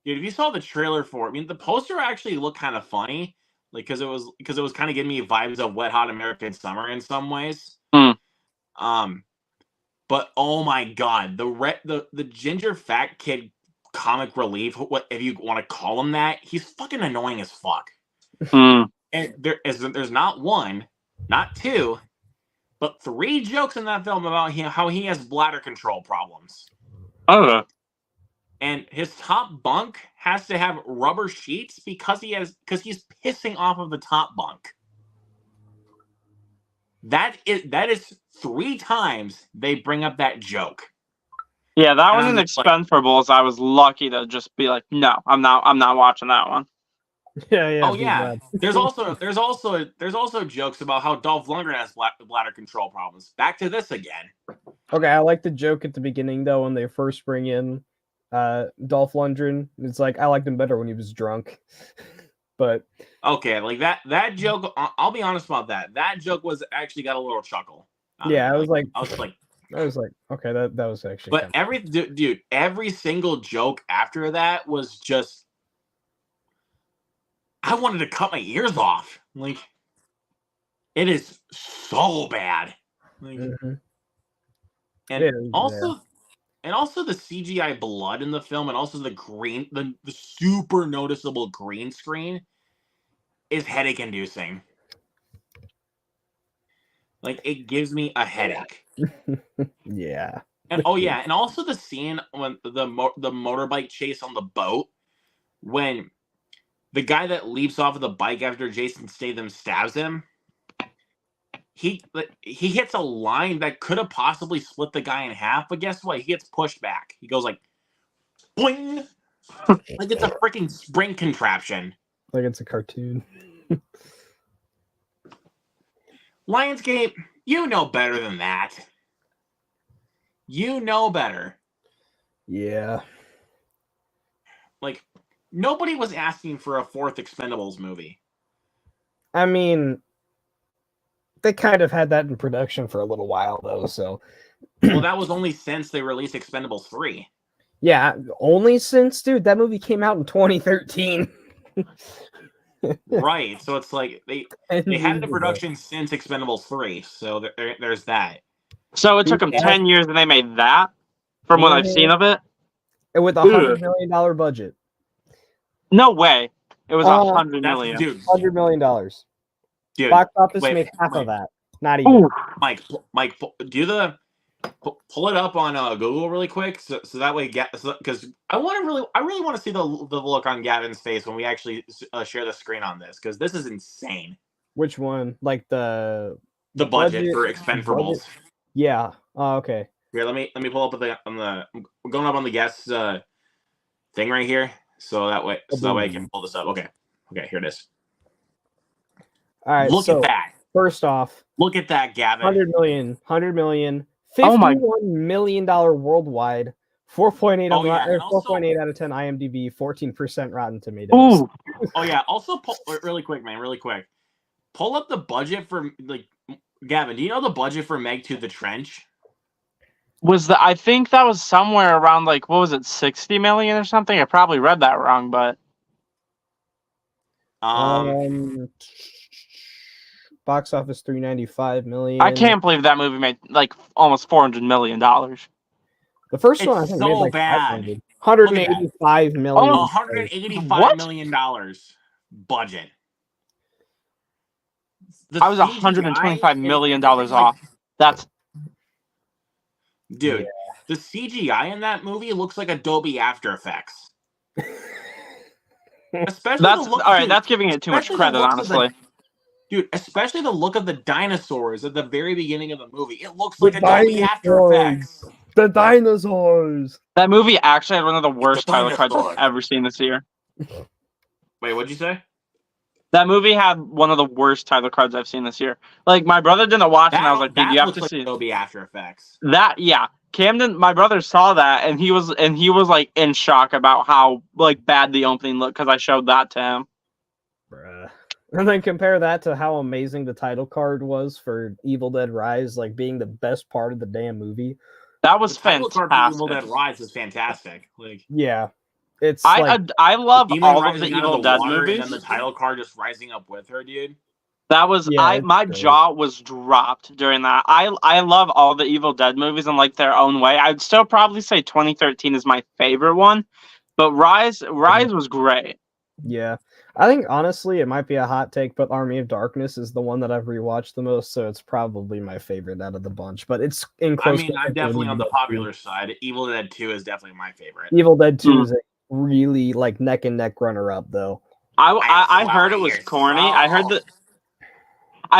dude, if you saw the trailer for it, I mean, the poster actually looked kind of funny, like because it was kind of giving me vibes of Wet Hot American Summer in some ways. But oh my god, the ginger fat kid comic relief, what if you want to call him that, he's fucking annoying as fuck. Mm. And there's not 1, not 2, but 3 jokes in that film about how he has bladder control problems. Oh, And his top bunk has to have rubber sheets because he's pissing off of the top bunk. That is 3 times they bring up that joke. yeah, that one I'm in just like- Expendables. I was lucky to just be like, no, I'm not watching that one. Yeah. Oh big yeah. bad. There's also jokes about how Dolph Lundgren has bladder control problems. Back to this again. Okay, I like the joke at the beginning though when they first bring in Dolph Lundgren. It's like I liked him better when he was drunk. But Okay, like that joke. I'll be honest about that. That joke was actually got a little chuckle. yeah, I was like, okay, that was actually. but every single joke after that was just. I wanted to cut my ears off. Like, it is so bad. Like, Mhm. and It is, also the CGI blood in the film, and also the super noticeable green screen is headache inducing. Like, it gives me a headache. Yeah. And and also the scene when the motorbike chase on the boat, when the guy that leaps off of the bike after Jason Statham stabs him, he hits a line that could have possibly split the guy in half, but guess what? He gets pushed back. He goes like, boing! Like it's a freaking spring contraption. Like it's a cartoon. Lionsgate, you know better than that. You know better. Yeah. Like, nobody was asking for a 4th Expendables movie. I mean, they kind of had that in production for a little while though, so Well, that was only since they released Expendables 3. yeah, only since dude, that movie came out in 2013. Right, so it's like they had it in years ago. production since Expendables 3, so there's that. So it took them 10 years and they made that, from what I've seen of it. And with a $100 million budget. No way. It was $100 That's, million. dude, $100 million. dude, Box office wait, made half wait. of that. Not even. Ooh. Mike, pull it up on Google really quick, so that way because I really want to see the look on Gavin's face when we actually share the screen on this, because this is insane. Which one? Like the The budget for Budget- Expendables. Yeah. Oh, okay. Here, let me pull up I'm going up on the guest thing right here, so that way I can pull this up. Okay, here it is. All right. Look so at that. First off, Look at that, Gavin. 100 million, Oh my- $51 million worldwide, 4.8 Oh, yeah, and also- 4.8 out of 10 IMDb, 14% Rotten Tomatoes. Ooh, Oh yeah. Also, really quick, man. Really quick. Pull up the budget for Gavin. Do you know the budget for Meg 2: The Trench? I think that was somewhere around like, what was it, 60 million or something? I probably read that wrong, but Box office 395 million. I can't believe that movie made like almost $400 million. The first one I It's think so made like bad. 185 million. Oh, $185 million budget. I was $125 million off. That's Dude, the CGI in that movie looks like Adobe After Effects. Especially all the look, right. dude, That's giving it too much especially the credit, looks of the- honestly. Dude, especially the look of the dinosaurs at the very beginning of the movie. It looks The like Adobe After dinosaurs. Effects. The dinosaurs. That movie actually had one of the worst The title cards dinosaur. I've ever seen this year. Wait, what'd you say? That movie had one of the worst title cards I've seen this year. Like, my brother didn't watch it, and I was like, dude, that you have looks to like see it. Adobe After Effects. That. Yeah, Camden, my brother saw that, and he was like in shock about how like bad the opening looked because I showed that to him. Bruh. And then compare that to how amazing the title card was for Evil Dead Rise, like being the best part of the damn movie. That was The title card for fantastic. Evil Dead Rise is fantastic. Like Yeah. It's like, I love Demon all of rising the out Evil the Dead water movies. and then the title card just rising up with her, dude. That was Yeah, it's my great. jaw was dropped during that. I love all the Evil Dead movies in like their own way. I'd still probably say 2013 is my favorite one, but Rise was great. yeah. I think honestly it might be a hot take, but Army of Darkness is the one that I've rewatched the most, so it's probably my favorite out of the bunch. But it's in I close. mean, I'm company definitely with on the Evil Dead popular side. Evil Dead 2 is definitely my favorite. 2. Evil Dead 2 is a really like neck and neck runner up though. I heard it was corny. I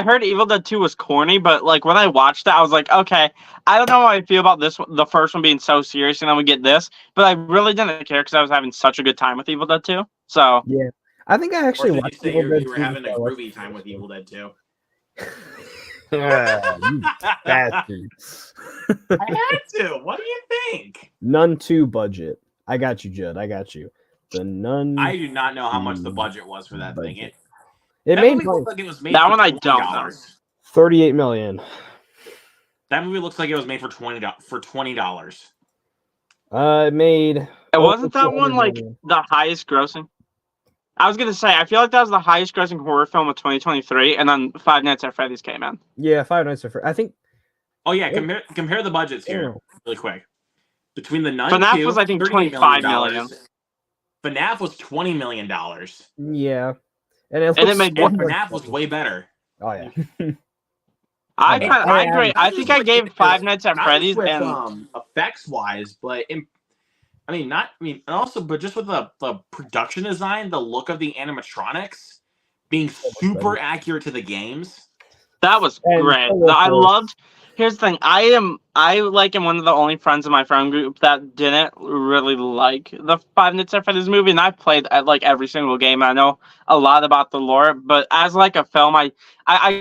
heard Evil Dead 2 was corny, but like when I watched it, I was like, okay, I don't know how I feel about this one, the first one being so serious, and then we get this, but I really didn't care because I was having such a good time with Evil Dead 2. So Yeah. I think I Or actually did you watched say Evil Dead you were 2 having a before I watched groovy time with Evil Dead 2? You bastard. I had to. What do you think? Nun 2 budget. I got you, Judd. I got you. The Nun. I do not know how much the budget was for that thing. It That made movie looked like it was made That for one I don't $20. know. 38 million. That movie looks like it was made for $20. It made. it wasn't that 200 one like million. the highest grossing. I was gonna say I feel like that was the highest grossing horror film of 2023, and then Five Nights at Freddy's came in. Yeah, Five Nights at Freddy's. I think. Oh yeah, compare the budgets here really quick. Between the Nun FNAF 2, was, I think, $38 $25 million. FNAF was $20 million. Yeah, and it And it looks made so what? much FNAF was better. way better. Oh yeah. I Yeah. agree. I think I gave Five Nights at Not Freddy's just with, and effects wise, but and also, but just with the production design, the look of the animatronics being super accurate to the games. that was And great. colorful. I loved. Here's the thing. I am one of the only friends in my friend group that didn't really like the Five Nights at Freddy's movie, and I played at like every single game. I know a lot about the lore, but as like a film, I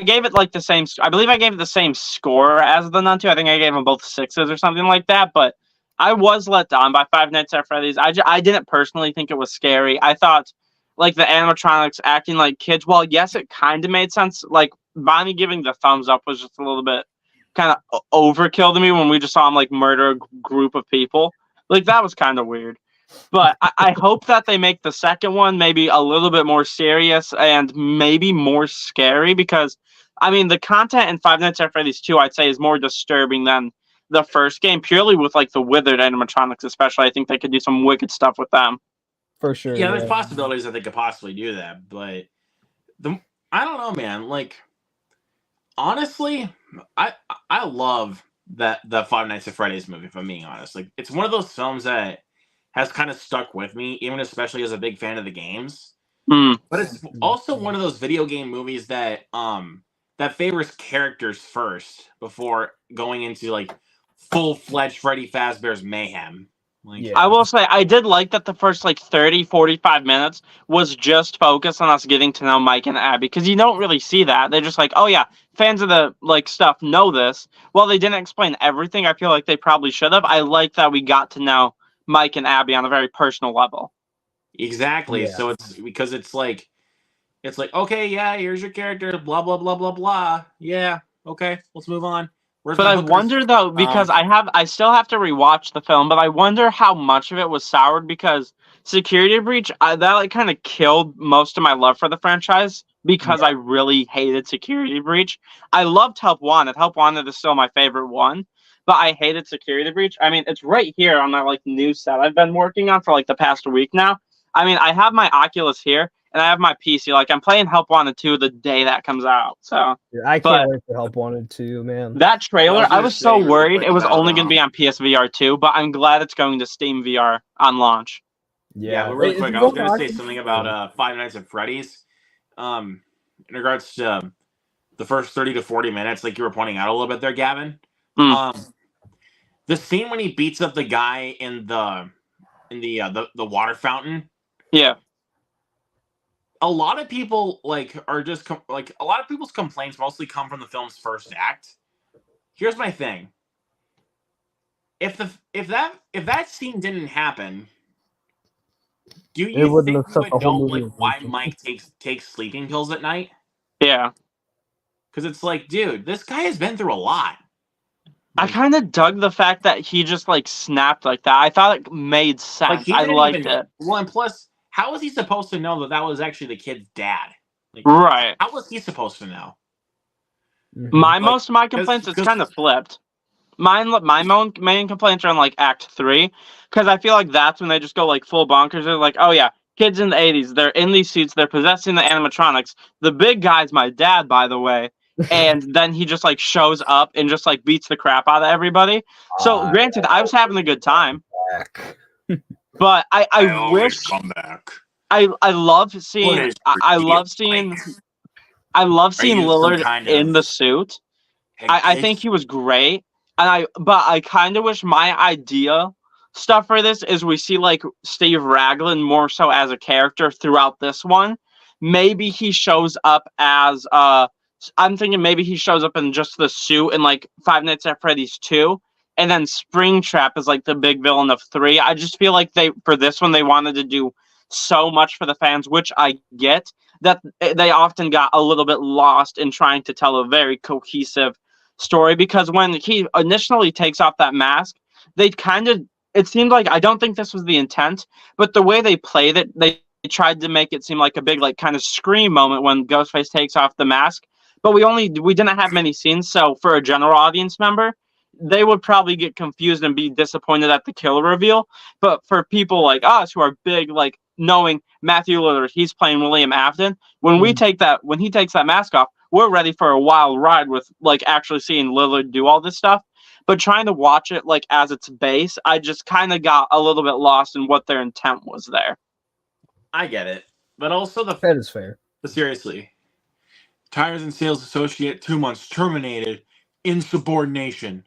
gave it like the same. I believe I gave it the same score as the Nun 2. I think I gave them both 6s or something like that. But I was let down by Five Nights at Freddy's. I didn't personally think it was scary. I thought like the animatronics acting like kids. Well, yes, it kind of made sense. Like Bonnie giving the thumbs up was just a little bit kind of overkill to me when we just saw him like murder a group of people. Like that was kind of weird. But I hope that they make the second one maybe a little bit more serious and maybe more scary, because I mean the content in Five Nights at Freddy's 2 I'd say is more disturbing than the first game, purely with like the withered animatronics especially. I think they could do some wicked stuff with them. For sure. Yeah, there's possibilities that they could possibly do that, but I don't know, man. Like honestly, I love the Five Nights at Freddy's movie, if I'm being honest. Like it's one of those films that has kind of stuck with me, even especially as a big fan of the games. Mm. But it's also one of those video game movies that that favors characters first before going into like full-fledged Freddy Fazbear's mayhem. Like, Yeah. I will say I did like that the first like 30, 45 minutes was just focused on us getting to know Mike and Abby, because you don't really see that. They're just like, oh yeah, fans of the like stuff know this. Well, they didn't explain everything. I feel like they probably should have. I like that we got to know Mike and Abby on a very personal level. exactly. Yeah. So it's because it's like okay, yeah, here's your character, blah blah blah blah blah. Yeah, okay, let's move on. Where's But my I hookers? wonder though, because I still have to rewatch the film, but I wonder how much of it was soured because Security Breach, that like kind of killed most of my love for the franchise because I really hated Security Breach. I loved Help Wanted. Help Wanted is still my favorite one, but I hated Security Breach. I mean, it's right here on my like new set I've been working on for like the past week now. I mean, I have my Oculus here and I have my PC. Like I'm playing Help Wanted 2 the day that comes out. So I but- can't wait for Help Wanted to, man. that trailer, I was so really worried quick it was about, only going to be on PSVR 2, but I'm glad it's going to Steam VR on launch. Yeah, but really Is quick, it I was going going to to say something about Five Nights at Freddy's. In regards to the first 30 to 40 minutes, like you were pointing out a little bit there, Gavin. The scene when he beats up the guy in the water fountain. Yeah. A lot of people are just a lot of people's complaints mostly come from the film's first act. Here's my thing. If that scene didn't happen, do you think you would know like why Mike takes sleeping pills at night? Yeah. Because it's like, dude, this guy has been through a lot. I kind of dug the fact that he just like snapped like that. I thought it made sense. I liked it. Well, and plus, how was he supposed to know that was actually the kid's dad? Like, Right. how was he supposed to know? Most of my complaints, it's kind of flipped. My main complaints are on like Act 3, because I feel like that's when they just go like full bonkers. They're like, oh yeah, kids in the 80s, they're in these suits, they're possessing the animatronics. The big guy's my dad, by the way. And then he just like shows up and just like beats the crap out of everybody. So granted, I was having a good time. But I wish come back. I love seeing Lillard in the suit. I think he was great. But I kind of wish my idea stuff for this is we see like Steve Raglan more so as a character throughout this one. Maybe he shows up as I'm thinking maybe he shows up in just the suit in like Five Nights at Freddy's 2, and then Springtrap is like the big villain of 3. I just feel like for this one they wanted to do so much for the fans, which I get, that they often got a little bit lost in trying to tell a very cohesive story, because when he initially takes off that mask, it seemed like, I don't think this was the intent, but the way they played it, they tried to make it seem like a big like kind of scream moment when Ghostface takes off the mask. But we didn't have many scenes, so for a general audience member, they would probably get confused and be disappointed at the kill reveal. But for people like us who are big, like knowing Matthew Lillard, he's playing William Afton, when he takes that mask off, we're ready for a wild ride with like actually seeing Lillard do all this stuff. But trying to watch it like as its base, I just kind of got a little bit lost in what their intent was there. I get it, but also that is fair. But seriously, Tires and Sales Associate 2 months terminated, insubordination.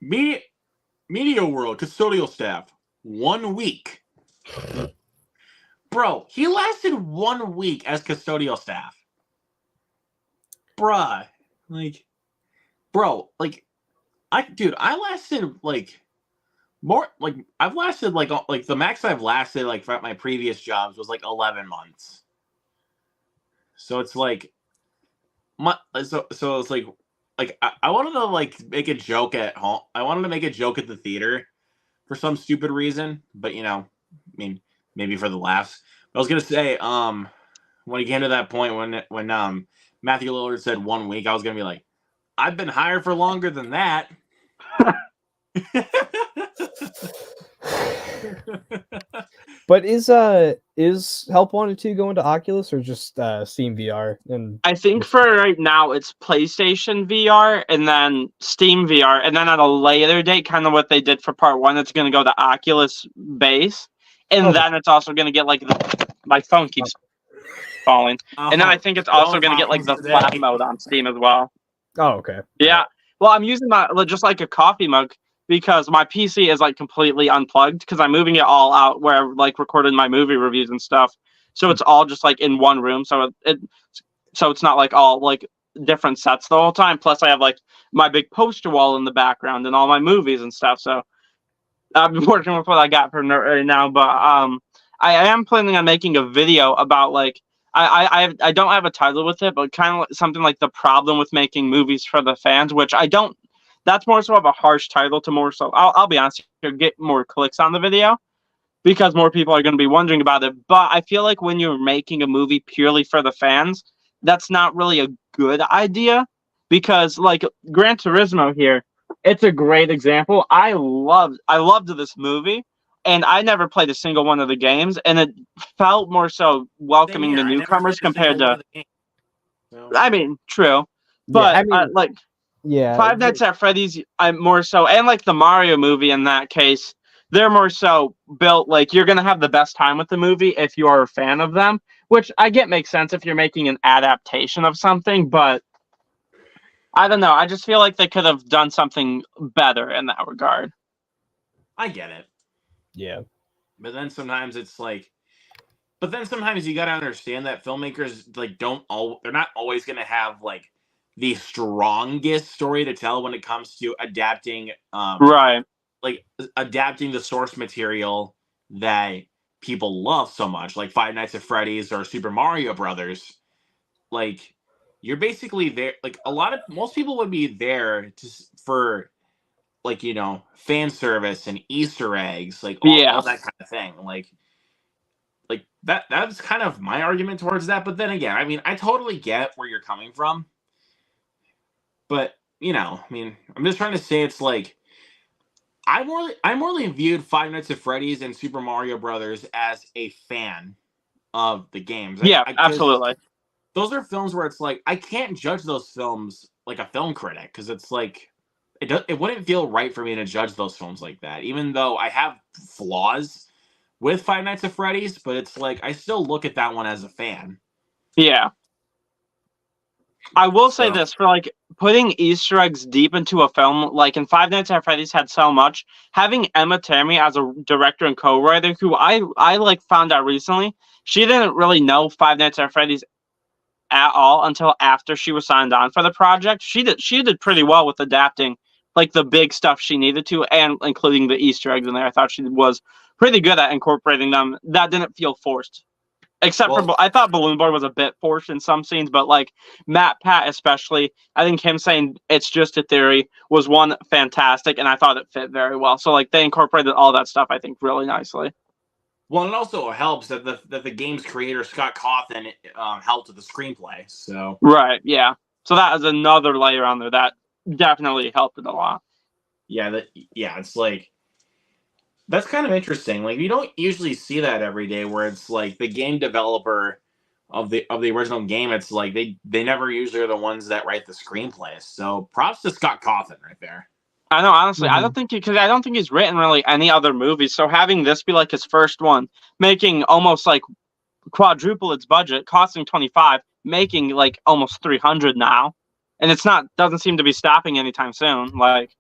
Media World custodial staff 1 week. Bro, he lasted 1 week as custodial staff. Bruh, I lasted like more, like I've lasted like the max I've lasted like at my previous jobs was like 11 months. So it's like, so it's like I wanted to like make a joke at home. I wanted to make a joke at the theater for some stupid reason, but I mean, maybe for the laughs. But I was gonna say, when he came to that point when Matthew Lillard said 1 week, I was gonna be like, I've been hired for longer than that. But is Help Wanted 2 going to Oculus or just Steam VR? And I think for right now it's PlayStation VR and then Steam VR, and then at a later date, kind of what they did for part 1, it's going to go to Oculus base, and then it's also going to get like my phone keeps. falling. And then I think it's also going to get like the today. flat mode on Steam as well. Oh, okay. Yeah. Well, I'm using my just like a coffee mug because my PC is like completely unplugged because I'm moving it all out where I like recorded my movie reviews and stuff. So it's all just like in one room. So it's not like all like different sets the whole time. Plus I have like my big poster wall in the background and all my movies and stuff. So I've been working with what I got for right now, but I am planning on making a video about like I don't have a title with it, but kind of something like the problem with making movies for the fans, which I don't. That's more so of a harsh title to more so. I'll be honest, here, get more clicks on the video because more people are going to be wondering about it. But I feel like when you're making a movie purely for the fans, that's not really a good idea because like Gran Turismo here, it's a great example. I loved this movie. And I never played a single one of the games, and it felt more so welcoming to newcomers compared to. So. I mean, true, but Yeah, I mean, like yeah, Five Nights at Freddy's, I'm more so, and like the Mario movie in that case, they're more so built like you're gonna have the best time with the movie if you are a fan of them, which I get makes sense if you're making an adaptation of something, but I don't know. I just feel like they could have done something better in that regard. I get it. yeah. But then sometimes it's like, but then sometimes you got to understand that filmmakers like they're not always going to have like the strongest story to tell when it comes to adapting, Right. like adapting the source material that people love so much, like Five Nights at Freddy's or Super Mario Brothers. Like you're basically there. Like most people would be there for like, you know, fan service and Easter eggs, like all that kind of thing. Like that's kind of my argument towards that. But then again, I mean, I totally get where you're coming from. But, you know, I mean, I'm just trying to say it's like I more viewed Five Nights at Freddy's and Super Mario Brothers as a fan of the games. Yeah, absolutely. Those are films where it's like I can't judge those films like a film critic because it's like it wouldn't feel right for me to judge those films like that, even though I have flaws with Five Nights at Freddy's, but it's like I still look at that one as a fan. Yeah. I will say this, for like putting Easter eggs deep into a film, like in Five Nights at Freddy's had so much, having Emma Tammy as a director and co-writer, who I like found out recently, she didn't really know Five Nights at Freddy's at all until after she was signed on for the project. She did pretty well with adapting like the big stuff she needed to, and including the Easter eggs in there. I thought she was pretty good at incorporating them. That didn't feel forced. Except for, I thought Balloon Boy was a bit forced in some scenes, but like Matt Pat especially, I think him saying it's just a theory was one fantastic, and I thought it fit very well. So like they incorporated all that stuff, I think, really nicely. Well, it also helps that the game's creator Scott Cawthon helped with the screenplay. So right, yeah. So that is another layer on there that definitely helped it a lot. Yeah, it's like that's kind of interesting. Like you don't usually see that every day, where it's like the game developer of the original game. It's like they never usually are the ones that write the screenplays. So props to Scott Cawthon right there. I know, honestly, I don't think he's written really any other movies. So having this be like his first one, making almost like quadruple its budget, costing 25, making like almost 300 now, and doesn't seem to be stopping anytime soon. Like,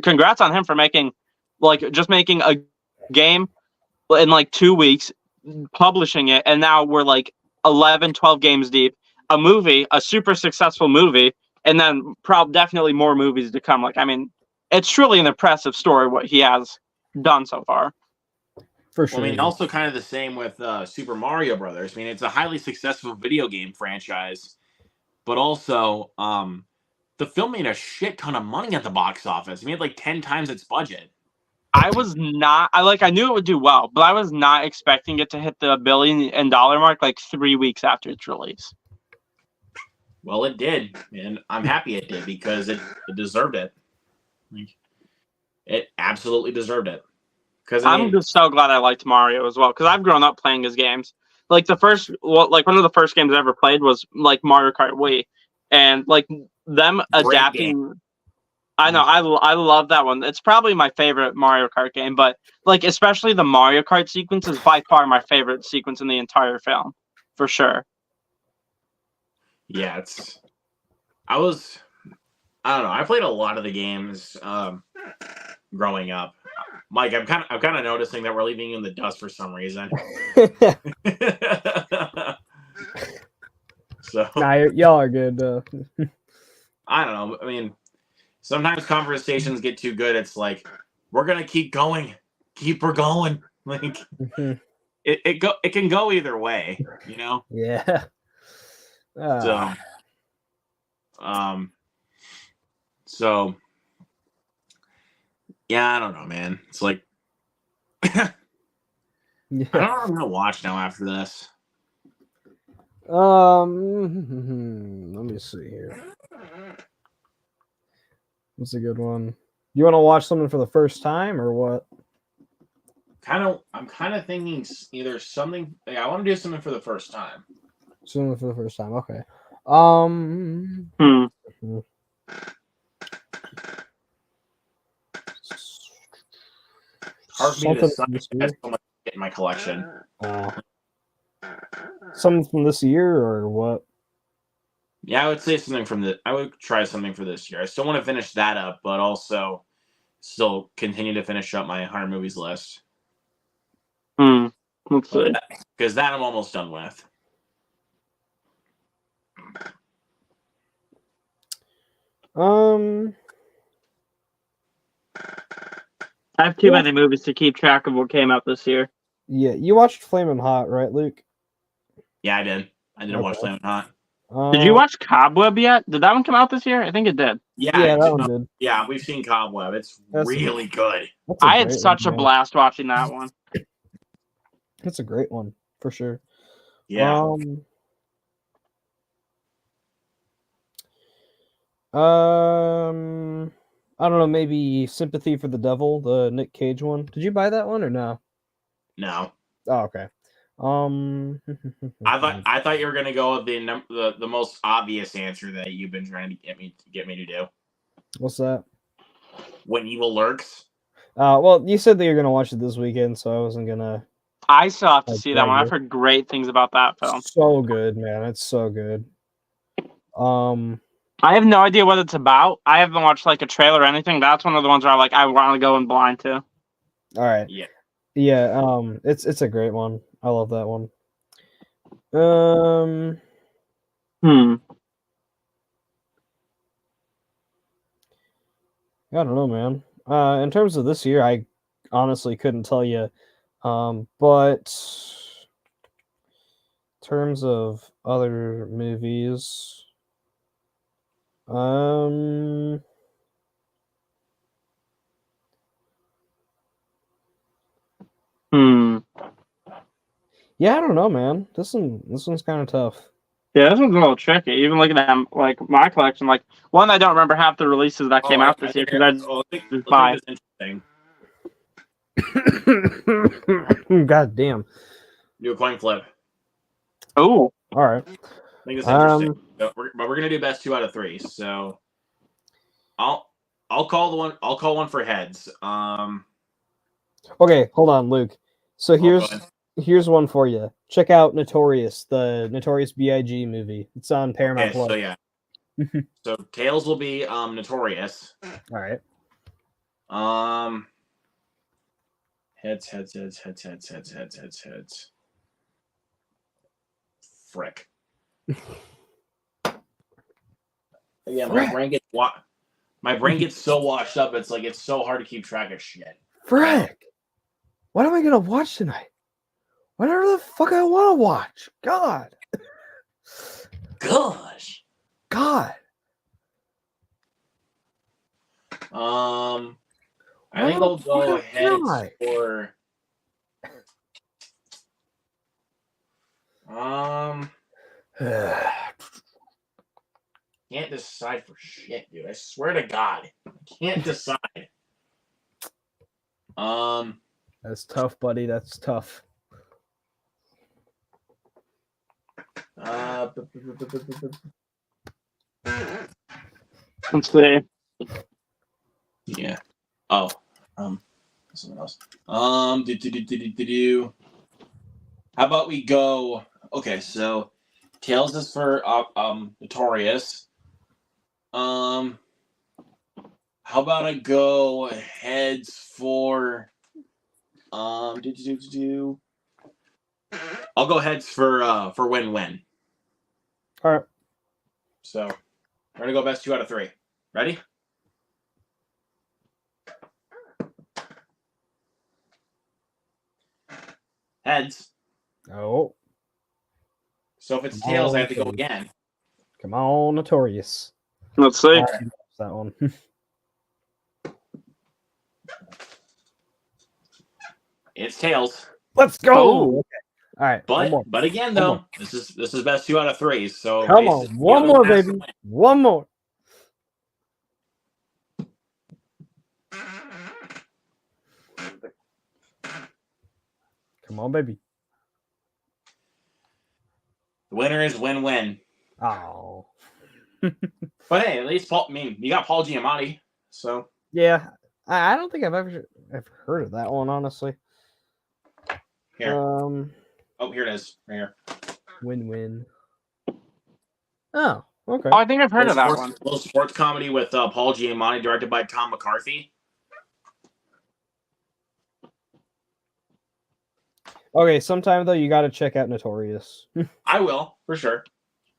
congrats on him for making a game in like 2 weeks, publishing it, and now we're like 11, 12 games deep. A movie, a super successful movie, and then definitely more movies to come. Like, I mean, it's truly an impressive story what he has done so far. For sure. Well, I mean, also kind of the same with Super Mario Brothers. I mean, it's a highly successful video game franchise, but also the film made a shit ton of money at the box office. It made like 10 times its budget. I knew it would do well, but I was not expecting it to hit the $1 billion mark like 3 weeks after its release. Well, it did, and I'm happy it did because it deserved it. It absolutely deserved it. Because I'm just so glad I liked Mario as well, because I've grown up playing his games. Like one of the first games I ever played was like Mario Kart Wii, and like them adapting. Game. I know, I love that one. It's probably my favorite Mario Kart game, but like especially the Mario Kart sequence is by far my favorite sequence in the entire film, for sure. Yeah, I don't know. I played a lot of the games growing up. Mike, I'm kind of noticing that we're leaving you in the dust for some reason. So Nah, y'all are good. I don't know. I mean, sometimes conversations get too good. It's like we're gonna keep going, keep her going. Like it can go either way, you know. Yeah. So, so yeah, I don't know, man. It's like I don't know what I'm gonna watch now after this. Let me see here. What's a good one? You want to watch something for the first time or what? I'm kind of thinking either something. I want to do something for the first time. Something for the first time. Okay. Hard for me to decide. I so much in my collection. Something from this year or what? Yeah, I would say something from I would try something for this year. I still want to finish that up, but also still continue to finish up my 100 movies list. Let's see. Because that I'm almost done with. I have too many movies to keep track of what came out this year. Yeah, you watched Flamin' Hot, right, Luke? Yeah, I did. I didn't watch Flamin' Hot. Did you watch Cobweb yet? Did that one come out this year? I think it did. Yeah, that one did. Yeah, we've seen Cobweb. It's really good. I had such a blast watching that one. That's a great one for sure. Yeah. I don't know, maybe Sympathy for the Devil, the Nick Cage one. Did you buy that one or no? No. Oh, okay. I thought you were gonna go with the most obvious answer that you've been trying to get me to do. What's that? When Evil Lurks. Well, you said that you're gonna watch it this weekend, so I wasn't gonna. I still have to see that one. I've heard great things about that film. So good, man. It's so good. I have no idea what it's about. I haven't watched like a trailer or anything. That's one of the ones where I want to go in blind to. All right. Yeah. Yeah. It's a great one. I love that one. I don't know, man. In terms of this year, I honestly couldn't tell you. But in terms of other movies, yeah, I don't know, man. This one's kind of tough. Yeah, this one's a little tricky. Even looking at like my collection, like one I don't remember half the releases that came out this year because I just buy. Interesting. God damn. Do a coin flip. Oh, all right. I think it's interesting. But we're gonna do best 2 out of 3. So I'll call one for heads. Okay, hold on, Luke. So here's one for you. Check out Notorious, the Notorious B.I.G. movie. It's on Paramount Plus. So yeah. So Tails will be Notorious. All right. Heads. Frick. Yeah, my brain gets so washed up. It's like it's so hard to keep track of shit. Frick. What am I gonna watch tonight? Whatever the fuck I want to watch. God. Gosh. God. I think I'll go ahead for. Can't decide for shit, dude. I swear to God, I can't decide. That's tough, buddy. That's tough. Let's see. Yeah. Oh. Something else. How about we go? Okay, so Tails is for Notorious. How about I go heads for I'll go heads for win-win. All right. So we're gonna go best 2 out of 3. Ready? Heads. Oh, So if it's tails, I have to go again. come on, Notorious. Let's see. All right, that's that one. It's tails. Let's go. Oh. Okay. All right. one more. But again One though, more. this is best 2 out of 3. So Come on, basically, one the other more, has to baby. win. One more. Come on, baby. The winner is win-win. Oh. But hey, at least you got Paul Giamatti. So Yeah. I don't think I've ever heard of that one, honestly. here. Um, Oh, here it is. Right here. win-win. Oh, okay. Oh, I think I've heard of that Sports- one. Little sports comedy with Paul Giamatti, directed by Tom McCarthy. Okay, sometime though you got to check out Notorious. I will for sure.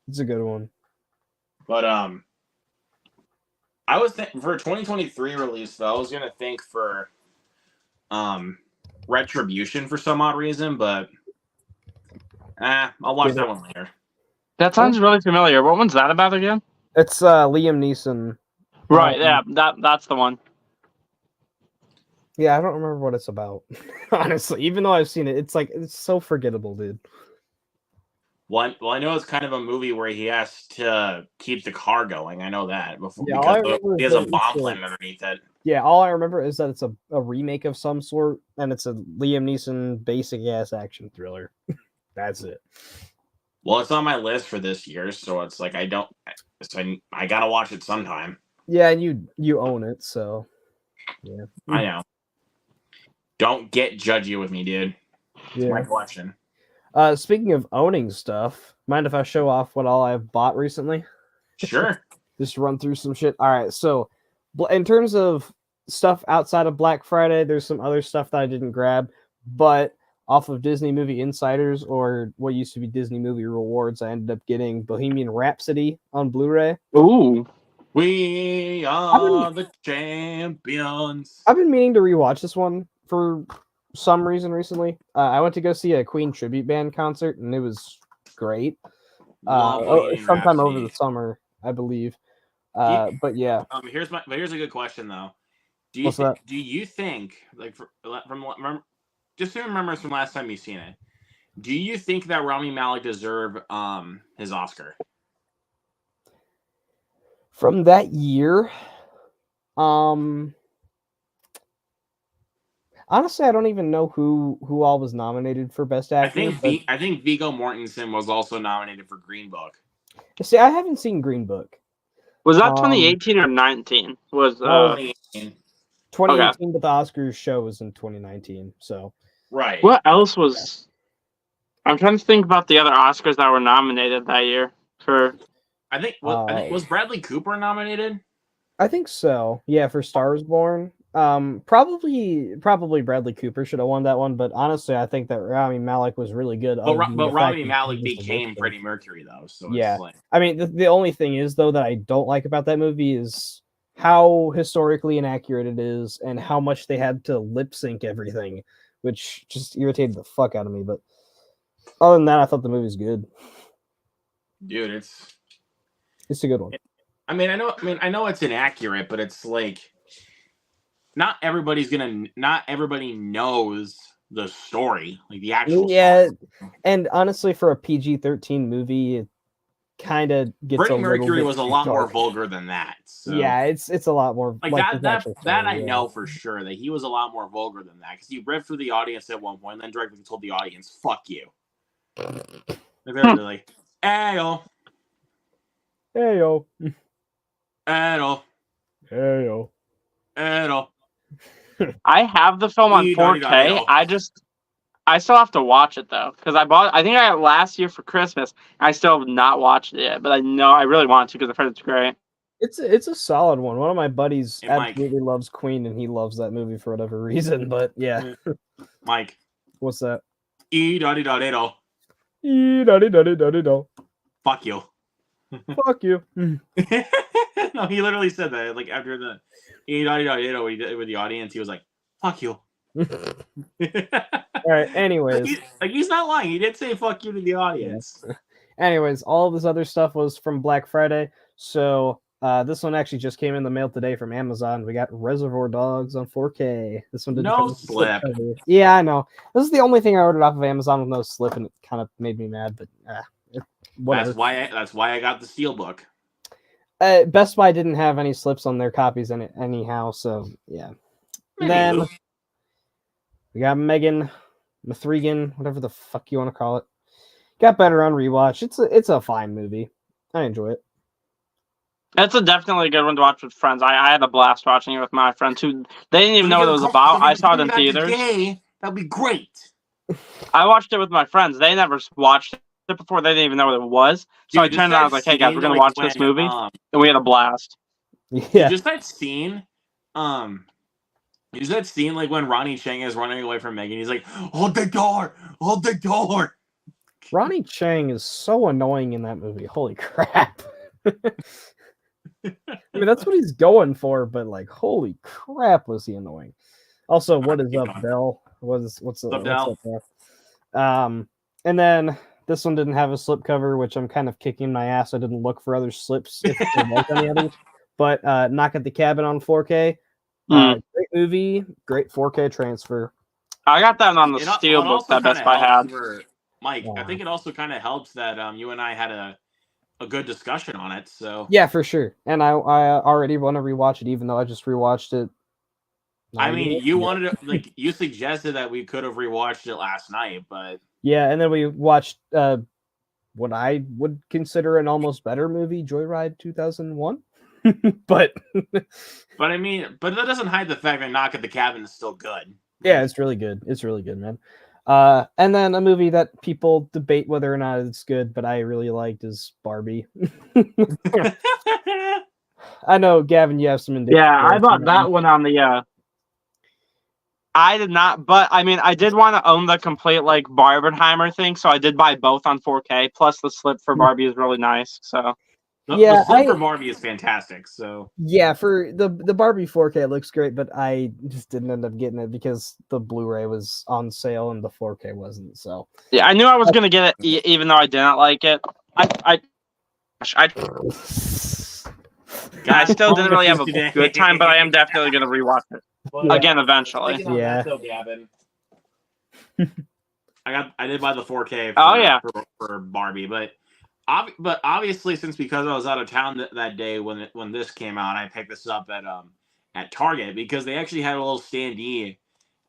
It's a good one. But I was for a 2023 release though. I was gonna think for Retribution for some odd reason, but I'll watch that one later. That sounds really familiar. What one's that about again? It's Liam Neeson. Right, yeah, that's the one. Yeah, I don't remember what it's about. Honestly, even though I've seen it, it's so forgettable, dude. Well, I know it's kind of a movie where he has to keep the car going. I know that before Yeah, all I because remember he is has a that bomb it's planted underneath it. Yeah, all I remember is that it's a remake of some sort, and it's a Liam Neeson basic ass action thriller. That's it. Well, it's on my list for this year, so it's like I gotta watch it sometime. Yeah, and you own it, so yeah. I know. Don't get judgy with me, dude. It's my Yeah. collection. Speaking of owning stuff, mind if I show off what all I've bought recently? Sure. Just run through some shit. All right, so in terms of stuff outside of Black Friday, there's some other stuff that I didn't grab, but off of Disney Movie Insiders, or what used to be Disney Movie Rewards, I ended up getting Bohemian Rhapsody on Blu-ray. Ooh. We are the champions. I've been meaning to rewatch this one for some reason recently. I went to go see a Queen tribute band concert, and it was great. Sometime over the summer, I believe. But yeah. Here's a good question though. Do you think like from just to remember from last time you've seen it, do you think that Rami Malek deserved his Oscar? From that year, honestly, I don't even know who all was nominated for Best Actor. I think Viggo Mortensen was also nominated for Green Book. See, I haven't seen Green Book. Was that 2018 or 19? Was 2018. 2018, Okay. but the Oscars show was in 2019. So Right. What else was? I'm trying to think about the other Oscars that were nominated that year for. I think was Bradley Cooper nominated? I think so. Yeah, for Stars Born. Probably Bradley Cooper should have won that one, but honestly, I think that Rami Malek was really good. But Rami Malek became Freddie Mercury though, so yeah. It's like... I mean, the only thing is though that I don't like about that movie is how historically inaccurate it is, and how much they had to lip sync everything, which just irritated the fuck out of me. But other than that, I thought the movie's good. Dude, It's a good one. I mean, I know it's inaccurate, but it's like not everybody knows the story, like the actual story. And honestly, for a PG-13 movie, it kind of gets Freddie a little Mercury bit was a too lot more dark. vulgar than that. So. Yeah, it's a lot more like that I know for sure that he was a lot more vulgar than that, because he ripped for the audience at one point and then directly told the audience, "Fuck you." Like they're like, "Ayo, Heyo, ayo, heyo." ayo." I have the film on You 4K. don't know. I still have to watch it though, because I think I got it last year for Christmas. And I still have not watched it yet, but I know I really want to because I've heard it's great. It's a solid one. One of my buddies Hey, Mike. absolutely loves Queen, and he loves that movie for whatever reason. But yeah, Mike. what's that? E-da-di-da-di-do. E-da-di-da-di-da-di-do. Fuck you. Fuck you. No, he literally said that. Like after the E-da-di-da-di-do what he did with the audience, he was like, fuck you. All right. Anyways, he's not lying. He did say fuck you to the audience. anyways, all of this other stuff was from Black Friday. So this one actually just came in the mail today from Amazon. We got Reservoir Dogs on 4K. This one didn't No come with a slip. cover. Yeah, I know. This is the only thing I ordered off of Amazon with no slip, and it kind of made me mad. But whatever. That's why I got the Steelbook. Best Buy didn't have any slips on their copies in it anyhow. So yeah. Then we got Megan Mathregan, whatever the fuck you want to call it. Got better on rewatch. It's a fine movie. I enjoy it. It's definitely a good one to watch with friends. I had a blast watching it with my friends who they didn't even know what it was about. I saw it in theaters. That'd be great. I watched it with my friends. They never watched it before. They didn't even know what it was. So I turned around. I was like, "Hey guys, we're gonna watch this movie," and we had a blast. Yeah. Just that scene. Is that scene like when Ronnie Chang is running away from Megan? He's like, "Hold the door! Hold the door!" Ronnie Chang is so annoying in that movie. Holy crap. I mean, that's what he's going for, but like, holy crap, was he annoying. Also, what is up, Bell? What's up, Del? And then this one didn't have a slip cover, which I'm kind of kicking my ass. I didn't look for other slips if there was any others. But Knock at the Cabin on 4K. Great movie, great 4K transfer. I got that on the Steelbook that Best Buy had. Mike, I think it also kind of helps that you and I had a good discussion on it. So yeah, for sure. And I already want to rewatch it, even though I just rewatched it. I mean, you wanted to, like, you suggested that we could have rewatched it last night, but yeah, and then we watched what I would consider an almost better movie, Joyride 2001. but I mean, but that doesn't hide the fact that Knock at the Cabin is still good. Yeah, it's really good. It's really good, man. And then a movie that people debate whether or not it's good, but I really liked is Barbie. I know, Gavin, you have some. Yeah, I bought that one on the. I did not, but I mean, I did want to own the complete like Barbenheimer thing, so I did buy both on 4K. Plus, the slip for Barbie is really nice. So. The slip for Barbie is fantastic. So yeah, for the Barbie 4K looks great, but I just didn't end up getting it because the Blu-ray was on sale and the 4K wasn't. So yeah, I knew I was gonna get it even though I didn't like it. I still didn't really have a good time, but I am definitely gonna rewatch it again eventually. Yeah. I did buy the 4K. For Barbie, but obviously, because I was out of town that day when this came out, I picked this up at Target because they actually had a little standee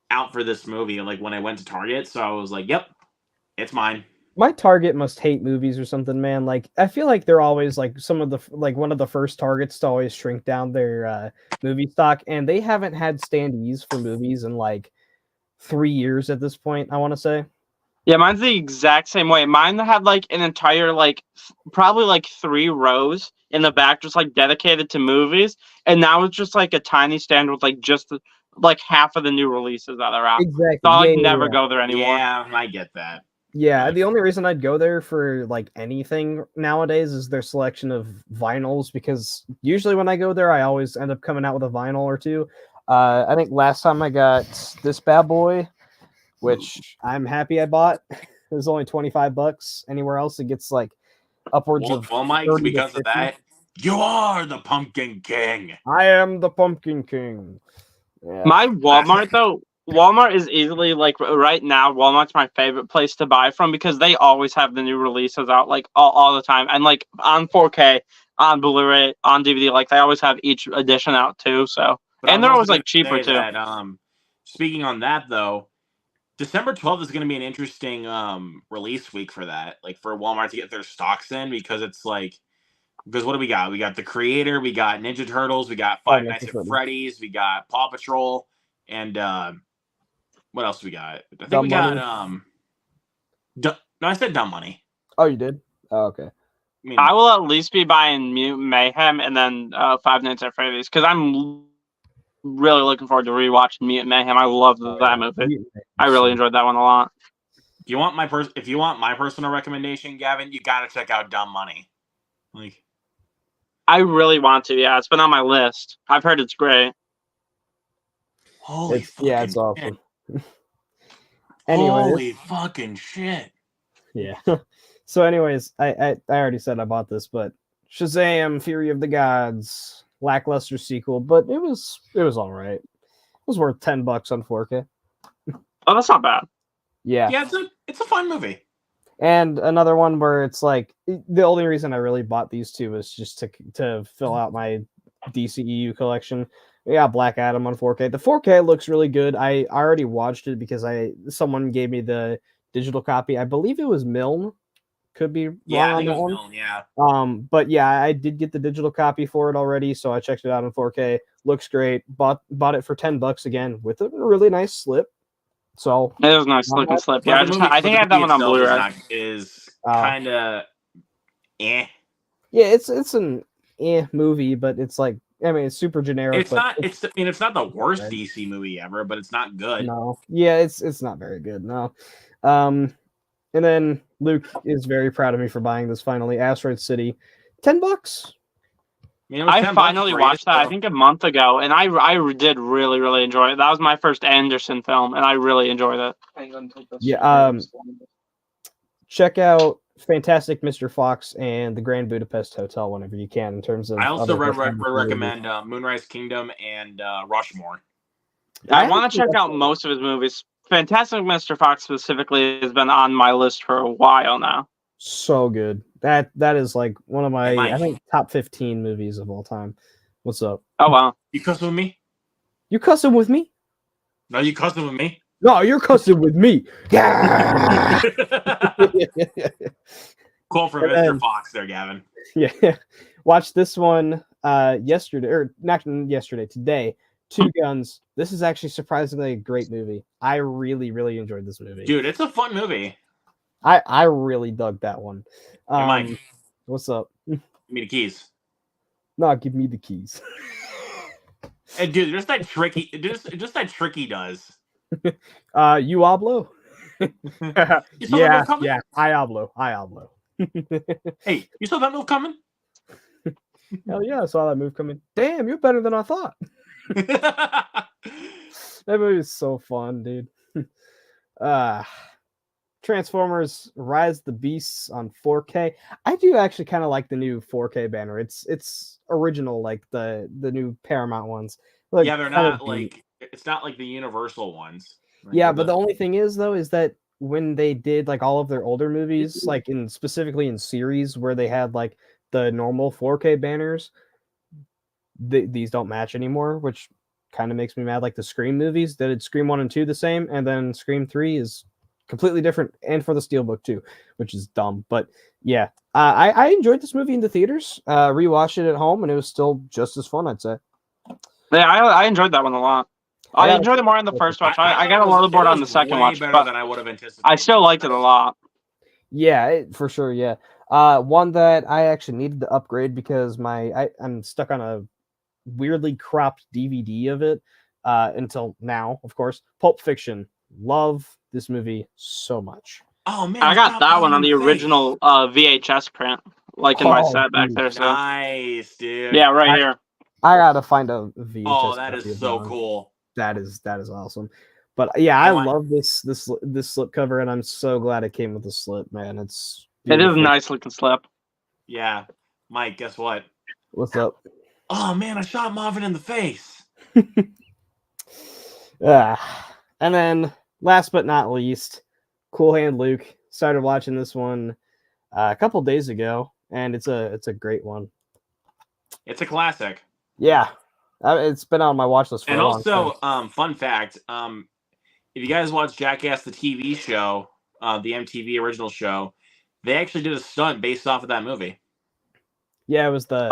out for this movie. Like when I went to Target, so I was like, "Yep, it's mine." My Target must hate movies or something, man. Like I feel like they're always like one of the first Targets to always shrink down their movie stock, and they haven't had standees for movies in like 3 years at this point, I want to say. Yeah, mine's the exact same way. Mine had like an entire probably like 3 rows in the back just like dedicated to movies, and now it's just like a tiny stand with like just like half of the new releases that are out. Exactly. So I'll never go there anymore. Yeah, I get that. Yeah, the only reason I'd go there for like anything nowadays is their selection of vinyls, because usually when I go there, I always end up coming out with a vinyl or two. I think last time I got this bad boy, which I'm happy I bought. It was only $25. Anywhere else, it gets like upwards of. Well, Mike, because of that, you are the Pumpkin King. I am the Pumpkin King. Yeah. My Walmart though. Walmart is easily like right now. Walmart's my favorite place to buy from because they always have the new releases out like all the time, and like on 4K, on Blu-ray, on DVD. Like they always have each edition out too. So and they're always like cheaper too. Speaking on that though, December 12th is going to be an interesting release week for that. Like for Walmart to get their stocks in because it's like because what do we got? We got The Creator, we got Ninja Turtles, we got Five Nights at Freddy's, we got Paw Patrol, and what else we got? I think Dumb we got Money. no, I said Dumb Money. Oh, you did? Oh, okay. I mean, I will at least be buying Mutant Mayhem and then Five Nights at Freddy's because I'm really looking forward to rewatching Mutant Mayhem. I love that movie. I really enjoyed that one a lot. if you want my personal recommendation, Gavin, you got to check out Dumb Money. Like, I really want to. Yeah, it's been on my list. I've heard it's great. holy It's fucking awesome. shit. Anyways, Holy fucking shit. yeah. So, anyways, I already said I bought this, but Shazam: Fury of the Gods, lackluster sequel, but it was all right. It was worth $10 on 4K. Oh, that's not bad. Yeah. Yeah, it's a fun movie. And another one where it's like the only reason I really bought these two was just to fill out my DCEU collection. We got Black Adam on 4K. The 4K looks really good. I already watched it because someone gave me the digital copy. I believe it was Milne. Could be wrong Yeah, I on think it that was one. Milne, yeah. But yeah, I did get the digital copy for it already, so I checked it out on 4K. Looks great. Bought it for $10 again with a really nice slip. So It was nice looking slip. Yeah, I think I had that one on Blu-ray. Is kind of eh. Yeah, it's an movie, but it's like it's super generic. It's not. It's not the worst DC movie ever, but it's not good. No, yeah, it's not very good. No, and then Luke is very proud of me for buying this finally. Asteroid City, $10. I finally watched that, I think a month ago, and I did really, really enjoy it. That was my first Anderson film, and I really enjoyed it. Yeah, check out Fantastic Mr. Fox and the Grand Budapest Hotel whenever you can. In terms of, I also recommend Moonrise Kingdom and Rushmore. I want to check out most of his movies. Fantastic Mr. Fox specifically has been on my list for a while now. So good. That is like one of my I think top 15 movies of all time. What's up? Oh wow. You cussing with me? You cussing with me? No, you cussing with me? No, you're cussing with me. Yeah. Cool for Mr. Fox there, Gavin. Yeah. Watch this one yesterday, or not yesterday, today. Two Guns. This is actually surprisingly a great movie. I really, really enjoyed this movie. Dude, it's a fun movie. I really dug that one. Hey, Mike. What's up? Give me the keys. No, give me the keys. And dude, just that tricky he does. You hablo? You saw that move coming? Yeah, I hablo. Hey, you saw that move coming? Hell yeah, I saw that move coming. Damn, you're better than I thought. That movie is so fun, dude. Transformers Rise of the Beasts on 4K. I do actually kind of like the new 4K banner. It's original, like the new Paramount ones. Like, yeah, they're not like it's not like the Universal ones. Like, yeah, but the only thing is though is that when they did like all of their older movies, like specifically in series where they had like the normal 4K banners, these don't match anymore, which kind of makes me mad. Like the Scream movies, that did Scream 1 and 2 the same, and then Scream 3 is completely different, and for the Steelbook too, which is dumb. But yeah, I enjoyed this movie in the theaters. Rewatched it at home, and it was still just as fun, I'd say. Yeah, I enjoyed that one a lot. I enjoyed it more on the first watch. I got a little bored on the second watch, better but than I would have anticipated. I still liked it a lot. Yeah, for sure. Yeah, one that I actually needed to upgrade because I'm stuck on a weirdly cropped DVD of it until now, of course. Pulp Fiction. Love this movie so much. Oh man, I got that one on the original VHS print, like in my set back there. So nice, dude. Yeah, right here. I gotta find a VHS. Oh, that is so cool. That is awesome. But yeah, I love this slip cover, and I'm so glad it came with the slip, man. It is a nice looking slip. Yeah, Mike, guess what? What's up? Oh man, I shot Marvin in the face. And then last but not least, Cool Hand Luke. Started watching this one a couple days ago, and it's a great one. It's a classic. Yeah, it's been on my watch list for a long time. And also, fun fact: if you guys watch Jackass the TV show, the MTV original show, they actually did a stunt based off of that movie. Yeah, it was the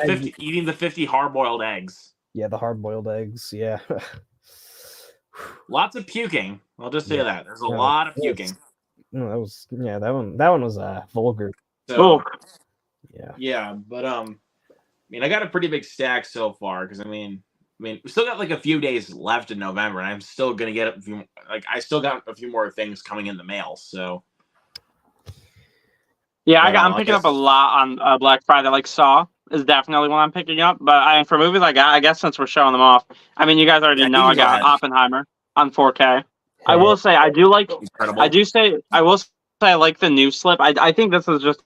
50 eating the 50 hard-boiled eggs. Yeah, the hard-boiled eggs. Yeah. Lots of puking. I'll just say Yeah. that. There's a No, lot of yes. puking. No, that one was vulgar. So, Yeah. yeah, but I mean, I got a pretty big stack so far because I mean, we still got like a few days left in November, and I'm still gonna get a few. Like, I still got a few more things coming in the mail. So, Yeah, but, I'm I picking up a guess- lot on Black Friday. Like Saw is definitely one I'm picking up. But for movies, I guess since we're showing them off, I mean, you guys already Yeah, know you I can go got ahead. Oppenheimer on 4K. I will say I do like. Incredible. I will say I like the new slip. I think this is just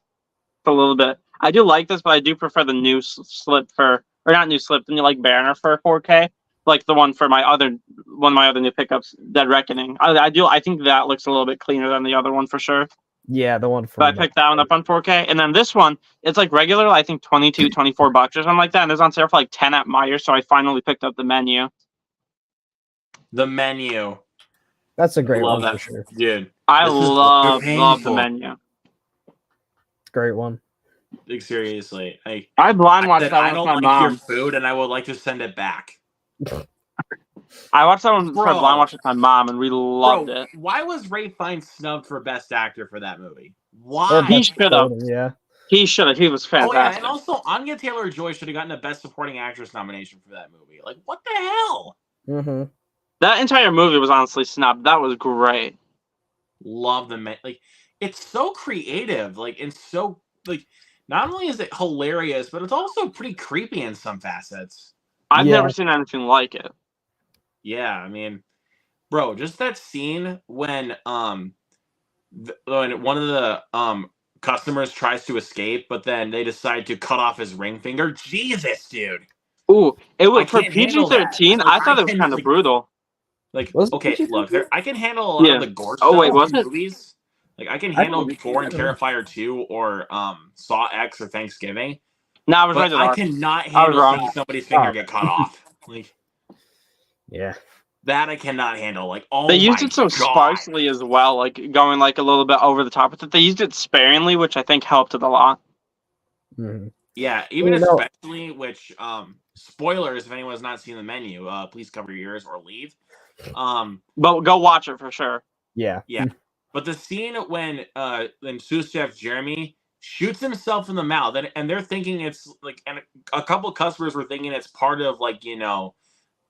a little bit. I do like this, but I do prefer the new slip or not new slip, the new like banner for 4K, like the one for one of my other new pickups, Dead Reckoning. I think that looks a little bit cleaner than the other one for sure. Yeah, the one from. But I picked that one up on 4K, and then this one, it's like regular, I think $22, $24 or something like that, and it's on sale for like 10 at Meijer. So I finally picked up the Menu. The Menu. That's a great Love one that, for sure. dude. I This is love the painful. Menu. Great one. Like, seriously, I blind I watched said, that I one don't with my like your mom. food, and I would like to send it back. I watched that one for Bro. blind watch with my mom, and we loved Bro, it. why was Ray Fiennes snubbed for Best Actor for that movie? Why? Or He Best should have. Supporting, Yeah. He should have. He was Oh yeah, fantastic. and also Anya Taylor-Joy should have gotten a Best Supporting Actress nomination for that movie. Like, what the hell? Mm-hmm. That entire movie was honestly snubbed. That was great. Love the like. It's so creative, like, and so like. Not only is it hilarious, but it's also pretty creepy in some facets. I've Yeah. never seen anything like it. Yeah, I mean, bro, just that scene when when one of the customers tries to escape, but then they decide to cut off his ring finger. Jesus, dude. Ooh, it was I for can't handle that. PG-13. Like, I thought I it was can, kind of like- brutal. Like, Was it okay, PG-13? look, I can handle a lot Yeah. of the gore Oh, stuff wait, was in it? movies. Like, I can I handle don't- Gore and I don't know. Terrifier 2 or Saw X or Thanksgiving. No, I was But rated I R. cannot was handle wrong. seeing somebody's finger Oh. get cut off. Like, Yeah. that I cannot handle. Like, oh They used my it so God. sparsely as well, like going like a little bit over the top with it. They used it sparingly, which I think helped it a lot. Mm-hmm. Yeah, even You know- especially, which spoilers if anyone's not seen the Menu, please cover your ears or leave. But go watch it for sure. Yeah. But the scene when sous chef Jeremy shoots himself in the mouth, and they're thinking it's like, and a couple customers were thinking it's part of, like, you know,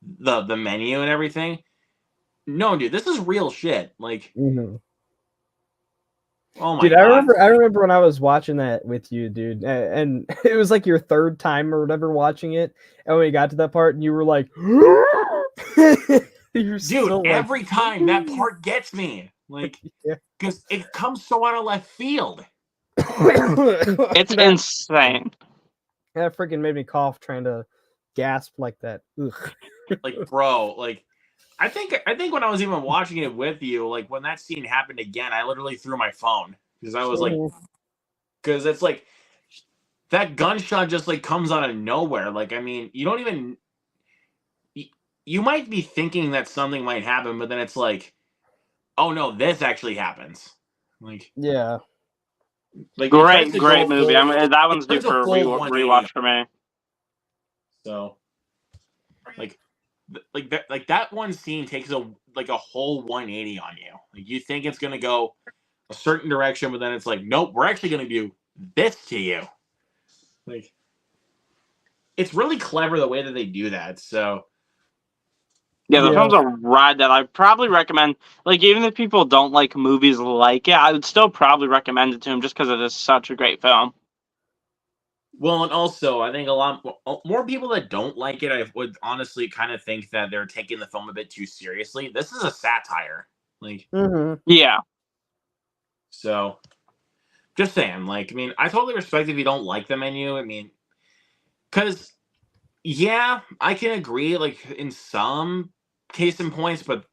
the menu and everything. No, dude, this is real shit. Like, Mm-hmm. oh my Dude, God. I remember when I was watching that with you, dude, and it was like your third time or whatever watching it, and when we got to that part, and you were like, you're Dude, still like, every time that part gets me. Like, Yeah. because it comes so out of left field. It's that, insane. that freaking made me cough trying to gasp like that. Ugh. Like, bro, like, I think when I was even watching it with you, like, when that scene happened again, I literally threw my phone because I was like, because it's like that gunshot just like comes out of nowhere. Like, I mean, you don't even, you might be thinking that something might happen, but then it's like, oh no, this actually happens. Like, Yeah. like, it tries Great, to great go movie. full- I mean, that one's it due tries a for a full 180. rewatch for me. So, like that one scene takes a whole 180 on you. Like, you think it's gonna go a certain direction, but then it's like, nope, we're actually gonna do this to you. Like, it's really clever the way that they do that. So, Yeah, the Yeah. film's a ride that I probably recommend. Like, even if people don't like movies like it, I would still probably recommend it to them just because it is such a great film. well, and also I think a lot more people that don't like it, I would honestly kind of think that they're taking the film a bit too seriously. This is a satire. Like, Mm-hmm. Yeah. so, just saying, like, I mean, I totally respect if you don't like the Menu. I mean, because, yeah, I can agree, like, in some case and points, but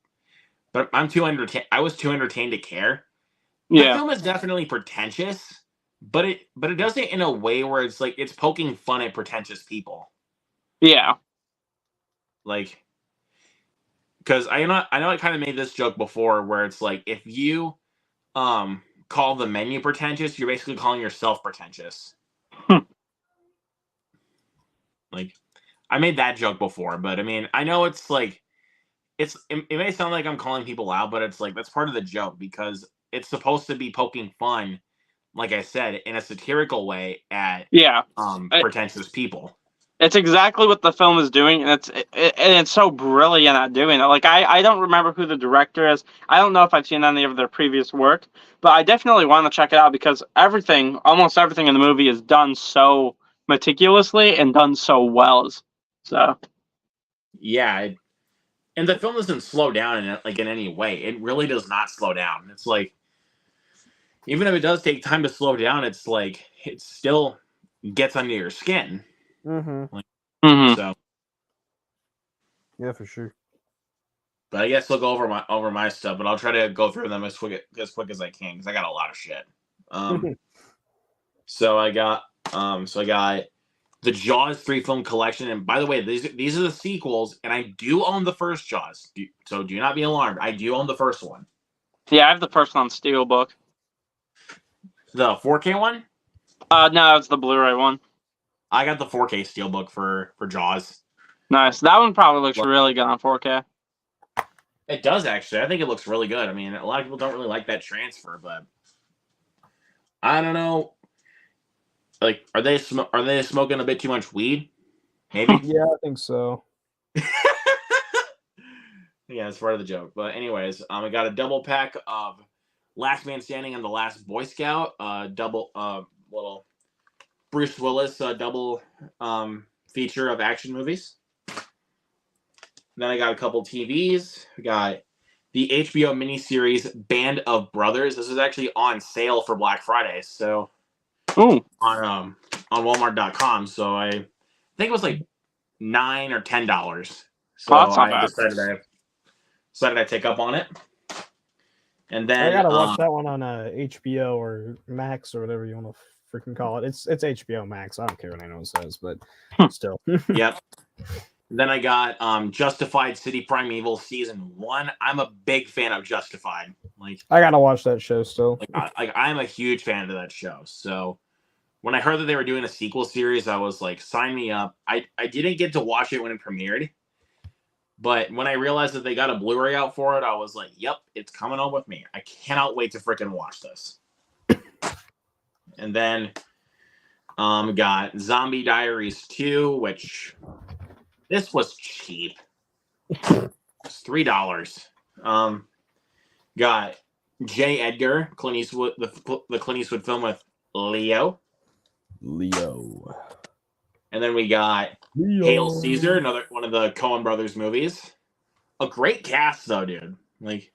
I'm too entertained. I was too entertained to care. The Yeah. film is definitely pretentious, but it does it in a way where it's like it's poking fun at pretentious people. Yeah. Like, because I know I kind of made this joke before, where it's like, if you call the Menu pretentious, you're basically calling yourself pretentious. Like, I made that joke before, but I mean, I know it's like, it may sound like I'm calling people out, but it's like that's part of the joke because it's supposed to be poking fun, like I said, in a satirical way at Yeah. pretentious people. It's exactly what the film is doing, and it's so brilliant at doing it. Like I don't remember who the director is. I don't know if I've seen any of their previous work, but I definitely want to check it out because almost everything in the movie is done so meticulously and done so well. So Yeah, and the film doesn't slow down in any way. It really does not slow down. It's like even if it does take time to slow down, it's like it still gets under your skin. So yeah, for sure. But I guess I'll go over my stuff, but I'll try to go through them as quick as I can because I got a lot of shit. So I got the Jaws 3 film collection, and by the way, these are the sequels, and I do own the first Jaws, so do not be alarmed. I do own the first one. yeah, I have the first one on Steelbook. The 4K one? No, it's the Blu-ray one. I got the 4K Steelbook for Jaws. Nice. That one probably looks really good on 4K. It does actually. I think it looks really good. I mean, a lot of people don't really like that transfer, but I don't know. Like, are they smoking a bit too much weed? Maybe. Yeah, I think so. Yeah, it's part of the joke. But anyways, I got a double pack of Last Man Standing and The Last Boy Scout. Double little Bruce Willis double feature of action movies. Then I got a couple TVs. We got the HBO miniseries Band of Brothers. This is actually on sale for Black Friday, so on Walmart.com. So I think it was like $9 or $10. So I decided I'd take up on it. And then I gotta watch that one on HBO or Max or whatever you want to freaking call it. It's HBO Max. I don't care what anyone says, but still. Yep. Then I got Justified City Primeval Season 1. I'm a big fan of Justified. Like I gotta watch that show still. I'm a huge fan of that show. So when I heard that they were doing a sequel series, I was like, sign me up. I didn't get to watch it when it premiered. But when I realized that they got a Blu-ray out for it, I was like, yep, it's coming on with me. I cannot wait to freaking watch this. And then got Zombie Diaries 2, which this was cheap. It's $3. Got J. Edgar, Clint Eastwood, the Clint Eastwood film with Leo. And then we got Hail Caesar, another one of the Coen Brothers movies. A great cast, though, dude. Like,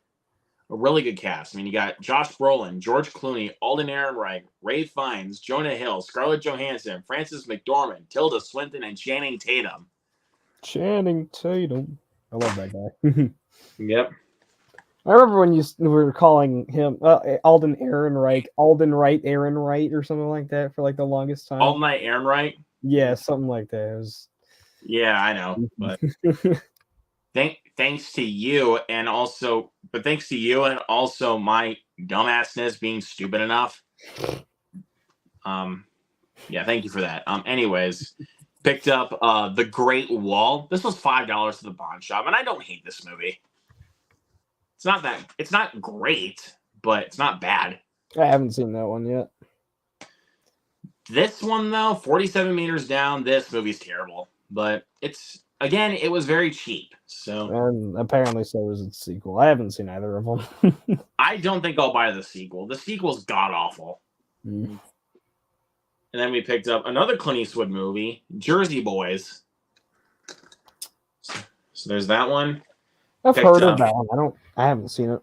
a really good cast. I mean, you got Josh Brolin, George Clooney, Alden Ehrenreich, Ray Fiennes, Jonah Hill, Scarlett Johansson, Frances McDormand, Tilda Swinton, and Channing Tatum. Channing Tatum. I love that guy. Yep. I remember when you were calling him Alden Ehrenreich, Alden Wright Ehrenreich or something like that for like the longest time. Alden Ehrenreich? Yeah, something like that. It was... Yeah, I know. But thanks to you and also my dumbassness being stupid enough. Yeah, thank you for that. Anyways, picked up The Great Wall. This was $5 to the pawn shop, and I don't hate this movie. It's not great, but it's not bad. I haven't seen that one yet. This one though, 47 meters down, this movie's terrible. But it was very cheap. So and apparently so is its sequel. I haven't seen either of them. I don't think I'll buy the sequel. The sequel's god awful. And then we picked up another Clint Eastwood movie, Jersey Boys. So there's that one. I've heard of that one. I haven't seen it.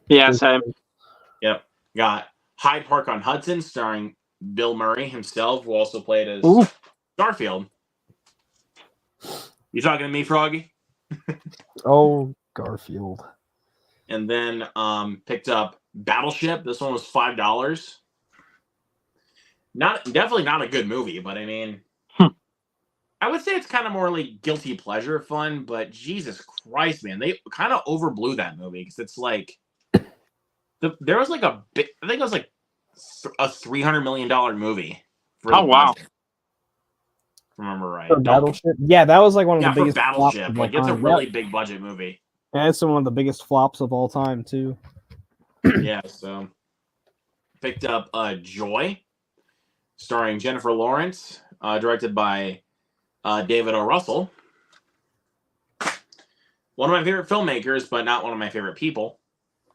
Yeah, same. Yep. Got Hyde Park on Hudson, starring Bill Murray himself, who also played as Garfield. You talking to me, Froggy? Oh, Garfield. And then picked up Battleship. This one was $5. Definitely not a good movie, but I mean, I would say it's kind of more like guilty pleasure fun. But Jesus Christ, man, they kind of overblew that movie because it's like there was like I think it was like a $300 million movie. Oh wow! Remember right? For Battleship? Yeah, that was like one of the biggest. For Battleship, like it's a really big budget movie. And it's one of the biggest flops of all time too. Yeah, so picked up Joy, starring Jennifer Lawrence, directed by David O. Russell. One of my favorite filmmakers, but not one of my favorite people.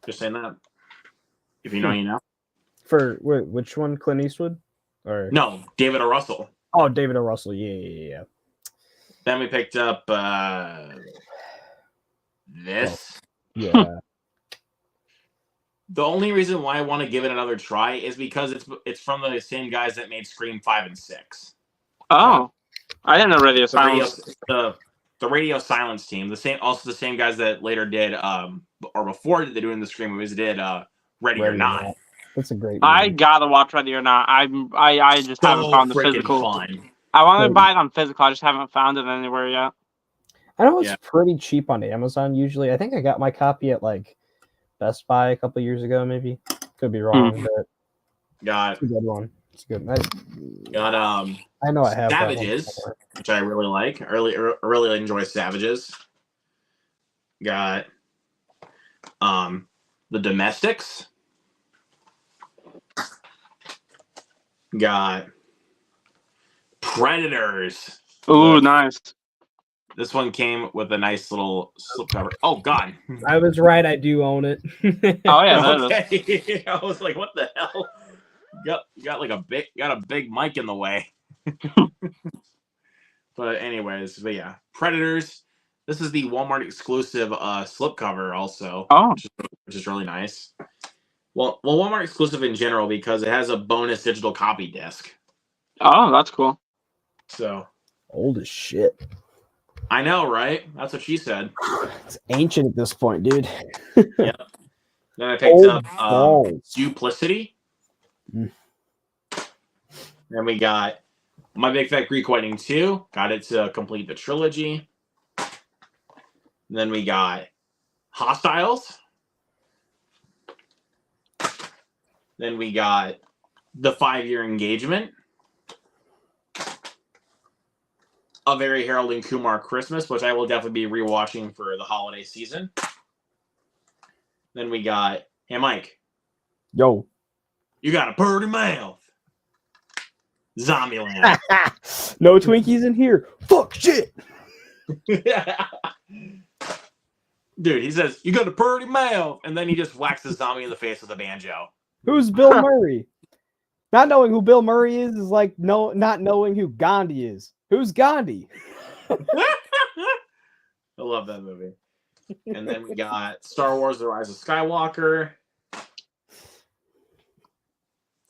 Just saying that. If you know, you know. For which one, Clint Eastwood? Or No, David O. Russell. Oh, David O. Russell. Yeah. Then we picked up this. Yeah. The only reason why I want to give it another try is because it's from the same guys that made Scream 5 and 6. Oh, I didn't know Radio The radio, Silence. the Radio Silence team, the same guys that later did or before they doing the Scream movies did Ready or Not. That's a great movie. I gotta watch Ready or Not. I just haven't found the freaking physical. fun. I want to buy it on physical. I just haven't found it anywhere yet. I know it's Yeah. pretty cheap on Amazon usually. I think I got my copy at like Best Buy a couple years ago, maybe. Could be wrong, but Got it's a good one. It's a good. got I know I have that one Savages, somewhere. which I really like. I really enjoy Savages. Got The Domestics. Got Predators. Ooh, nice. This one came with a nice little slipcover. Oh God! I was right. I do own it. Oh yeah, that is. Okay, I was like, what the hell? You got like a big mic in the way. But anyways, yeah, Predators. This is the Walmart exclusive slipcover also. Oh, which is really nice. Well, Walmart exclusive in general because it has a bonus digital copy disc. oh, that's cool. So Old as shit. I know, right? That's what she said. It's ancient at this point, dude. Then I picked Old up balls. Duplicity. Mm. Then we got My Big Fat Greek Wedding 2. Got it to complete the trilogy. Then we got Hostiles. Then we got The 5-Year Engagement. A Very Harold and Kumar Christmas, which I will definitely be rewatching for the holiday season. Then we got, hey Mike, Yo. you got a purty mouth. Zombieland. No Twinkies in here. Fuck shit. Dude, he says, you got a purty mouth. And then he just whacks the zombie in the face with a banjo. Who's Bill Murray? Not knowing who Bill Murray is like not knowing who Gandhi is. Who's Gandhi? I love that movie. And then we got Star Wars The Rise of Skywalker.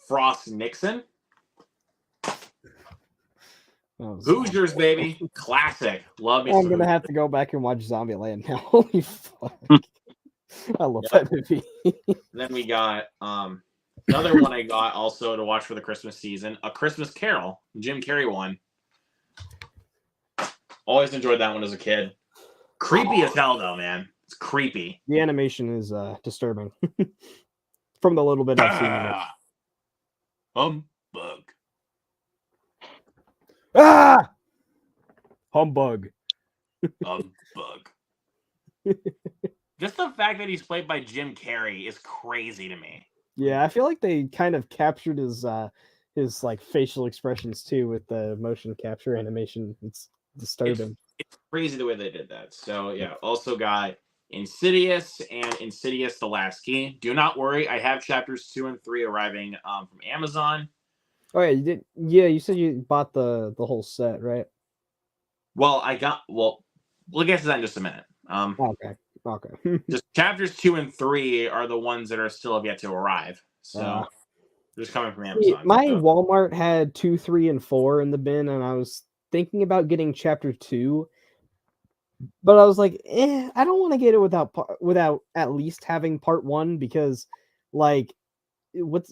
Frost Nixon. Hoosiers, baby. Classic. Love me I'm some gonna have to go back and watch Zombieland now. Holy fuck. I love that movie. Then we got another one I got also to watch for the Christmas season, A Christmas Carol, Jim Carrey one. Always enjoyed that one as a kid. Creepy as hell though, man. It's creepy. The animation is disturbing. From the little bit I've seen of it. Humbug. Ah! Humbug. Humbug. Just the fact that he's played by Jim Carrey is crazy to me. Yeah, I feel like they kind of captured his like facial expressions too with the motion capture animation. It's disturbing. It's crazy the way they did that. So yeah, also got Insidious and Insidious: The Last Key. Do not worry, I have chapters 2 and 3 arriving from Amazon. Oh yeah, you did. Yeah, you said you bought the whole set, right? Well, we'll get to that in just a minute. Okay. Just chapters 2 and 3 are the ones that are still have yet to arrive. So they're just coming from Amazon. My Walmart had 2, 3, and 4 in the bin, and I was thinking about getting chapter 2, but I was like, I don't want to get it without at least having part 1 because, like, what's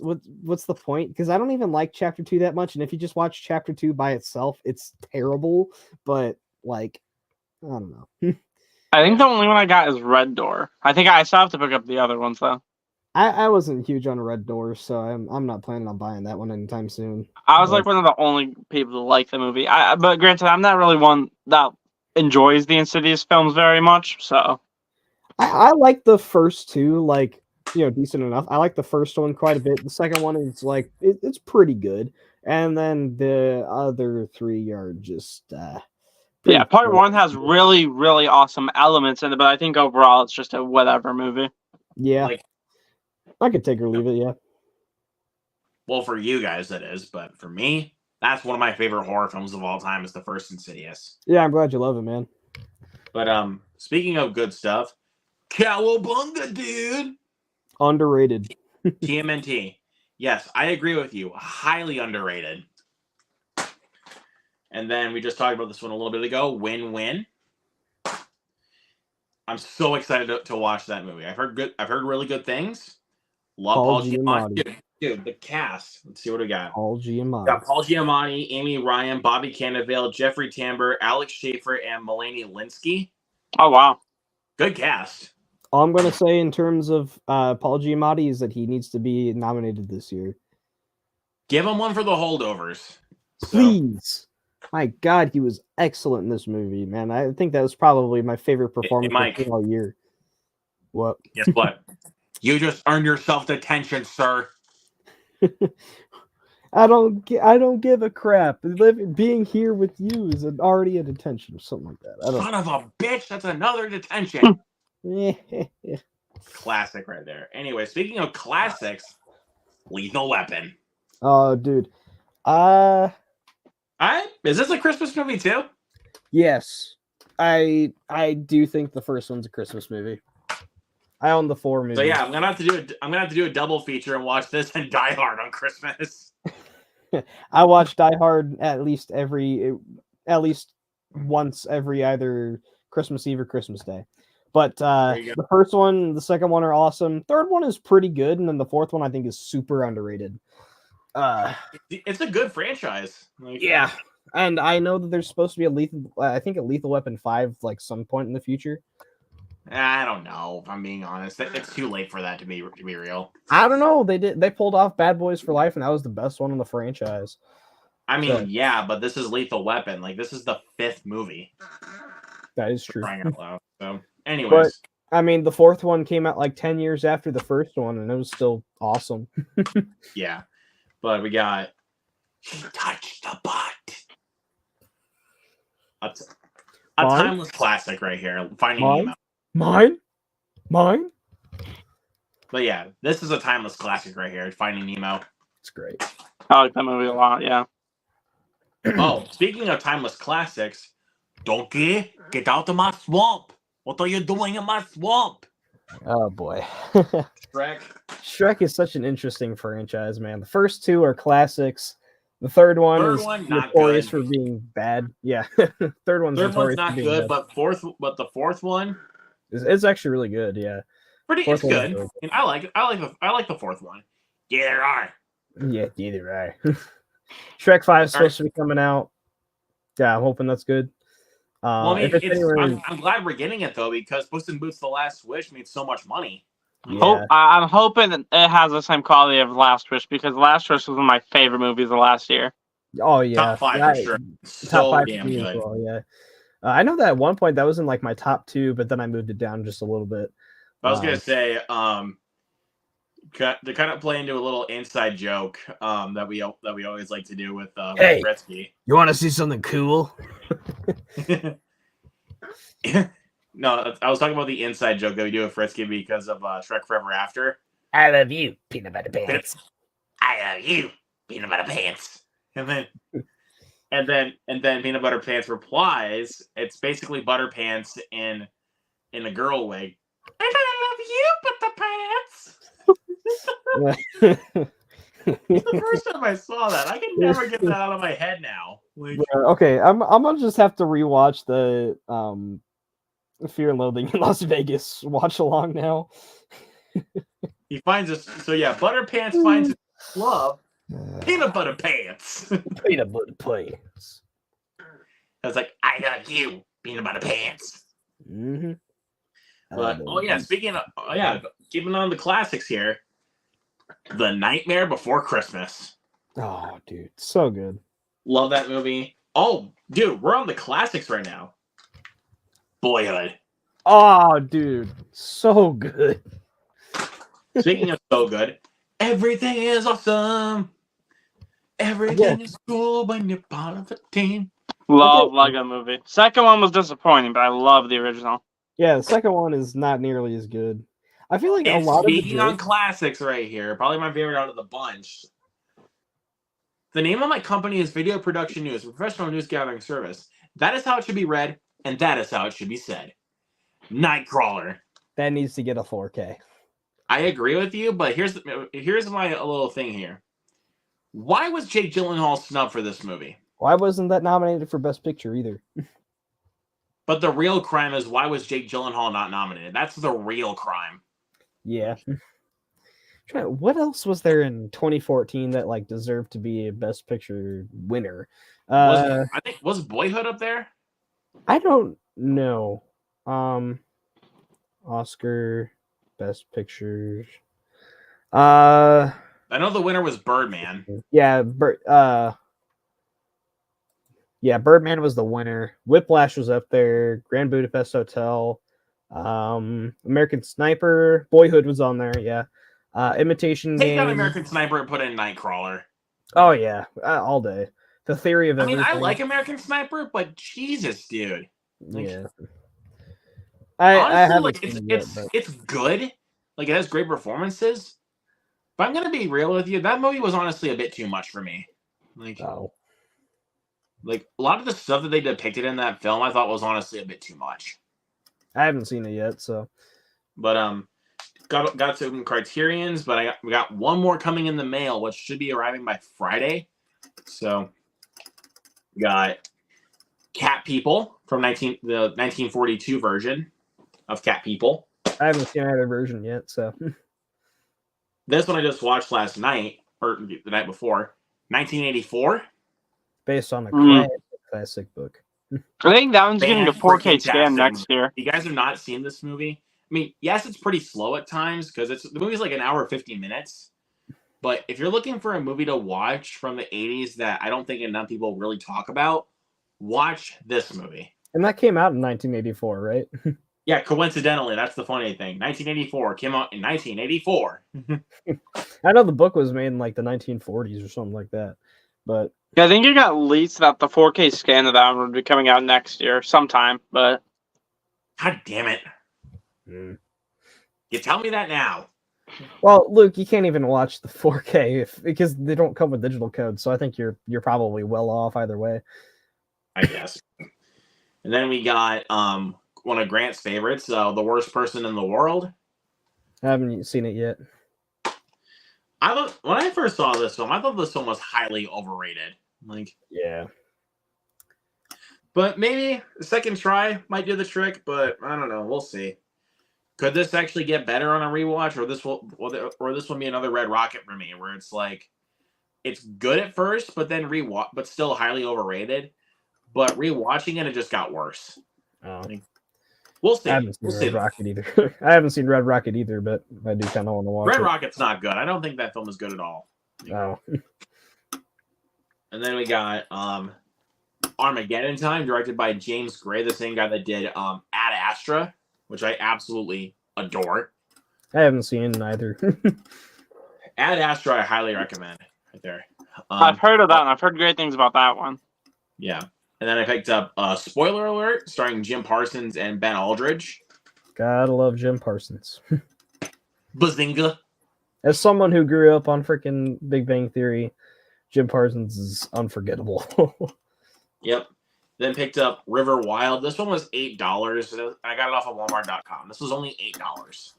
the point? Because I don't even like chapter 2 that much, and if you just watch chapter 2 by itself, it's terrible. But like, I don't know. I think the only one I got is Red Door. I think I still have to pick up the other ones though. I wasn't huge on Red Doors, so I'm not planning on buying that one anytime soon. I was like one of the only people to like the movie. But granted, I'm not really one that enjoys the Insidious films very much. So I like the first two, like, decent enough. I like the first one quite a bit. The second one is like it's pretty good, and then the other three are just Yeah, pretty part good. one has really, really awesome elements in it, but I think overall it's just a whatever movie. Yeah, Like, I could take or leave it. Yeah, well, for you guys that is, but for me, that's one of my favorite horror films of all time. Is the first Insidious. yeah. I'm glad you love it, man. But speaking of good stuff, Cowabunga, dude. Underrated. TMNT. Yes, I agree with you. Highly underrated. And then we just talked about this one a little bit ago. Win-Win. I'm so excited to watch that movie. I've heard really good things. Love Paul Giamatti. Dude, the cast. Let's see what we got. Paul Giamatti. Got Paul Giamatti, Amy Ryan, Bobby Cannavale, Jeffrey Tambor, Alex Schaefer, and Melanie Linsky. Oh wow. Good cast. All I'm gonna say in terms of Paul Giamatti is that he needs to be nominated this year. Give him one for the holdovers. Please. My God, he was excellent in this movie, man. I think that was probably my favorite performance Mike. all year. What? Guess what? You just earned yourself detention, sir. I don't give a crap. Being here with you is already a detention or something like that. Son of a bitch, that's another detention. Yeah. Classic right there. Anyway, speaking of classics, Lethal Weapon. Oh, dude. Is this a Christmas movie too? Yes. I do think the first one's a Christmas movie. I own the 4 movies. So yeah, I'm gonna have to do a double feature and watch this and Die Hard on Christmas. I watch Die Hard at least once every either Christmas Eve or Christmas Day. But the first one, the second one are awesome. Third one is pretty good, and then the fourth one I think is super underrated. It's a good franchise. Yeah, and I know that there's supposed to be a Lethal Weapon 5 like some point in the future. I don't know. If I'm being honest, it's too late for that to be real. I don't know. They pulled off Bad Boys for Life, and that was the best one in the franchise. I mean, yeah, but this is Lethal Weapon. Like, this is the 5th movie. That is true. So, anyways. But, I mean, the fourth one came out like 10 years after the first one, and it was still awesome. Yeah. But we got He Touched the Butt. A timeless classic right here. Finding Nemo. Mine? But yeah, this is a timeless classic right here. Finding Nemo. It's great. I like that movie a lot, yeah. Oh, speaking of timeless classics, Donkey, get out of my swamp. What are you doing in my swamp? Oh boy. Shrek is such an interesting franchise, man. The first 2 are classics. The third one is notorious for being bad. Yeah. Third one's not good, but the fourth one it's actually really good, yeah. It's good. Really and I like the fourth one. Yeah, there are. Yeah, either right. Shrek 5 is supposed to be coming out. Yeah, I'm hoping that's good. Well, I mean, I'm glad we're getting it though, because Puss in Boots: The Last Wish made so much money. Yeah. I'm hoping that it has the same quality of Last Wish, because Last Wish was one of my favorite movies of last year. Oh yeah, top 5 for sure. Top 5 damn good. Well, yeah. I know that at one point that was in like my top 2, but then I moved it down just a little bit. I was gonna say, to kind of play into a little inside joke that we always like to do with hey, Gretzky. You want to see something cool? No, I was talking about the inside joke that we do with Fritzky because of Shrek Forever After. I love you, peanut butter pants. I love you, peanut butter pants. And then peanut butter pants replies, it's basically butter pants in a girl wig. And I love you, butter pants. The first time I saw that, I can never get that out of my head now. Like, okay, I'm gonna just have to rewatch the Fear and Loathing in Las Vegas watch along now. He finds us. So yeah, butter pants finds his love. Peanut butter pants. Peanut butter pants. I was like, I love you, peanut butter pants. Mm-hmm. But speaking of keeping on the classics here, The Nightmare Before Christmas. Oh, dude, so good. Love that movie. Oh, dude, we're on the classics right now. Boyhood. Oh, dude, so good. Speaking of so good, everything is awesome. Everything is cool when you're part of a team. Love Lego Movie. Second one was disappointing, but I love the original. Yeah, the second one is not nearly as good. I feel like And a lot of the speaking on jokes. classics right here, probably my favorite out of the bunch. The name of my company is Video Production News, a professional news gathering service. That is how it should be read, and that is how it should be said. Nightcrawler. That needs to get a 4K. I agree with you, but here's my little thing here. Why was Jake Gyllenhaal snubbed for this movie? Why wasn't that nominated for Best Picture either? But the real crime is, why was Jake Gyllenhaal not nominated? That's the real crime. Yeah. What else was there in 2014 that like deserved to be a Best Picture winner? Was Boyhood up there? I don't know. Oscar Best Pictures. I know the winner was Birdman. Yeah, Birdman was the winner. Whiplash was up there. Grand Budapest Hotel. American Sniper. Boyhood was on there. Yeah. Imitation Take out Game. American Sniper and put in Nightcrawler. Oh yeah, all day. The Theory of Everything. I like American Sniper, but Jesus, dude. Yeah. Honestly, it's good. Like, it has great performances. But I'm gonna be real with you. That movie was honestly a bit too much for me. Like a lot of the stuff that they depicted in that film, I thought was honestly a bit too much. I haven't seen it yet, so. But got some Criterions, but we got one more coming in the mail, which should be arriving by Friday. So we got Cat People from the 1942 version of Cat People. I haven't seen either version yet, so. This one I just watched last night, or the night before. 1984. Based on a classic book. I think that one's getting a 4K scan next year. You guys have not seen this movie? I mean, yes, it's pretty slow at times because the movie's like an hour 50 minutes. But if you're looking for a movie to watch from the 80s that I don't think enough people really talk about, watch this movie. And that came out in 1984, right? Yeah, coincidentally, that's the funny thing. 1984 came out in 1984. I know the book was made in like the 1940s or something like that, but yeah, I think it got leaked that the 4K scan of that one would be coming out next year sometime. But God damn it! You tell me that now. Well, Luke, you can't even watch the 4K because they don't come with digital codes. So I think you're probably well off either way. I guess. And then we got one of Grant's favorites, The Worst Person in the World. I haven't seen it yet. When I first saw this film, I thought this film was highly overrated. Yeah. But maybe the second try might do the trick, but I don't know. We'll see. Could this actually get better on a rewatch, or this will be another Red Rocket for me, where it's like it's good at first, but then but still highly overrated. But rewatching it just got worse. Oh. We'll see. I haven't seen Red Rocket either. I haven't seen Red Rocket either, but I do kind of want to watch it. Red Rocket's not good. I don't think that film is good at all. Oh. And then we got Armageddon Time, directed by James Gray, the same guy that did Ad Astra, which I absolutely adore. I haven't seen either. Ad Astra, I highly recommend. Right there. I've heard of that, and I've heard great things about that one. Yeah. And then I picked up Spoiler Alert, starring Jim Parsons and Ben Aldridge. Gotta love Jim Parsons. Bazinga. As someone who grew up on freaking Big Bang Theory, Jim Parsons is unforgettable. Yep. Then picked up River Wild. This one was $8. I got it off of Walmart.com. This was only $8.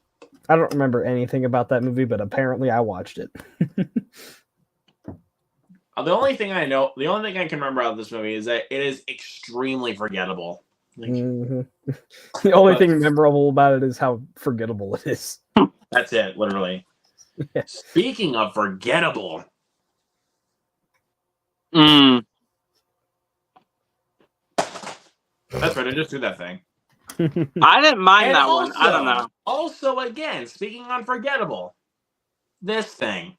I don't remember anything about that movie, but apparently I watched it. The only thing I can remember about this movie is that it is extremely forgettable. The only thing memorable about it is how forgettable it is. That's it, literally. Yeah. Speaking of forgettable. Mm. That's right, I just threw that thing. I didn't mind that one. I don't know. Also, again, speaking unforgettable, this thing.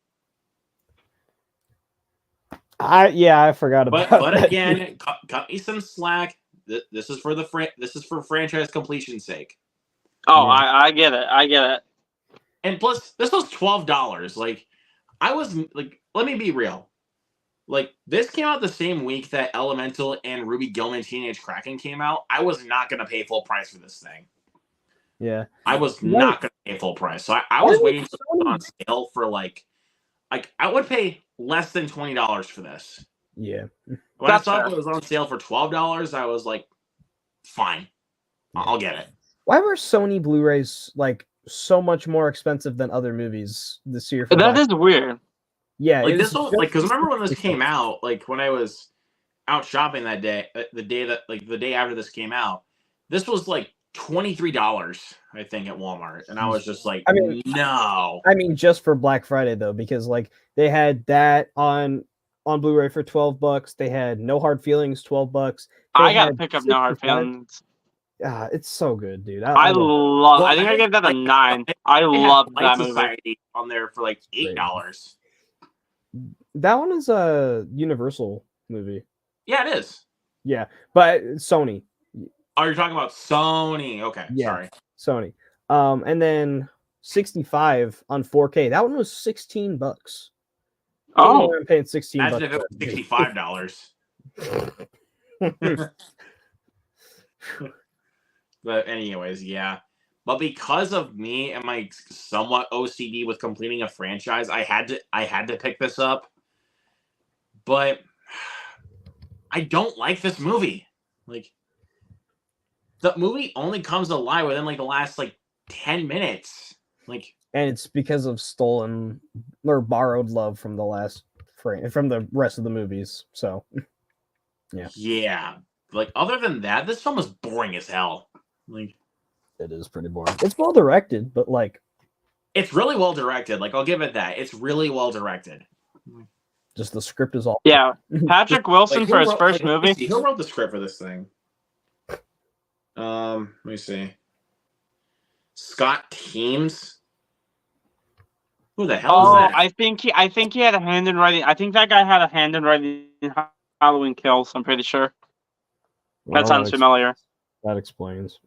I forgot about that. But again, cut me some slack. This is for franchise completion's sake. Oh, Yeah. I get it. I get it. And plus, this was $12. Like, I was like, let me be real. Like, this came out the same week that Elemental and Ruby Gilman Teenage Kraken came out. I was not going to pay full price for this thing. Yeah. I was Why- not going to pay full price. So I why was was waiting to Sony- put on sale for like I would pay less than $20 for this. Yeah. When That's I saw fair. it was on sale for $12, I was like, fine, I'll get it. Why were Sony Blu-rays like so much more expensive than other movies this year? For That Black- is weird. yeah. Like it this was was like, because just- remember when this came out, like when I was out shopping that day, the day after this came out, this was like $23, I think, at Walmart, and I was just like, I mean- no. I mean, just for Black Friday though, because like they had that on Blu-ray for $12. They had No Hard Feelings, $12. I They gotta had pick up No Hard 65. Feelings. It's so good, dude. I love love. Well, I think I gave that a 9. I They had love Light that movie. Society on there for like $8. that one is a Universal movie. Yeah, it is. Yeah, but Sony. Oh, you're talking about Sony. Okay, Yeah. sorry. Sony. And then 65 on 4K. That one was $16. Oh, I'm paying 16 Imagine bucks. if it was $65. But anyways, yeah. But because of me and my somewhat OCD with completing a franchise, I had to pick this up. But I don't like this movie. Like, the movie only comes alive within like the last like 10 minutes. Like, And it's because of stolen or borrowed love from the last frame from the rest of the movies. So yeah. Like, other than that, this film is boring as hell. Like, it is pretty boring. It's well directed, but like it's really well directed. Like, I'll give it that. It's really well directed. just the script is all yeah. Patrick Wilson Like, for who his wrote- first like, let me movie. see, who wrote the script for this thing? Let me see. Scott Teems. Who the hell Oh, is that? I think he had a hand in writing. I think that guy had a hand in writing Halloween Kills. I'm pretty sure. Well, That sounds familiar. That explains.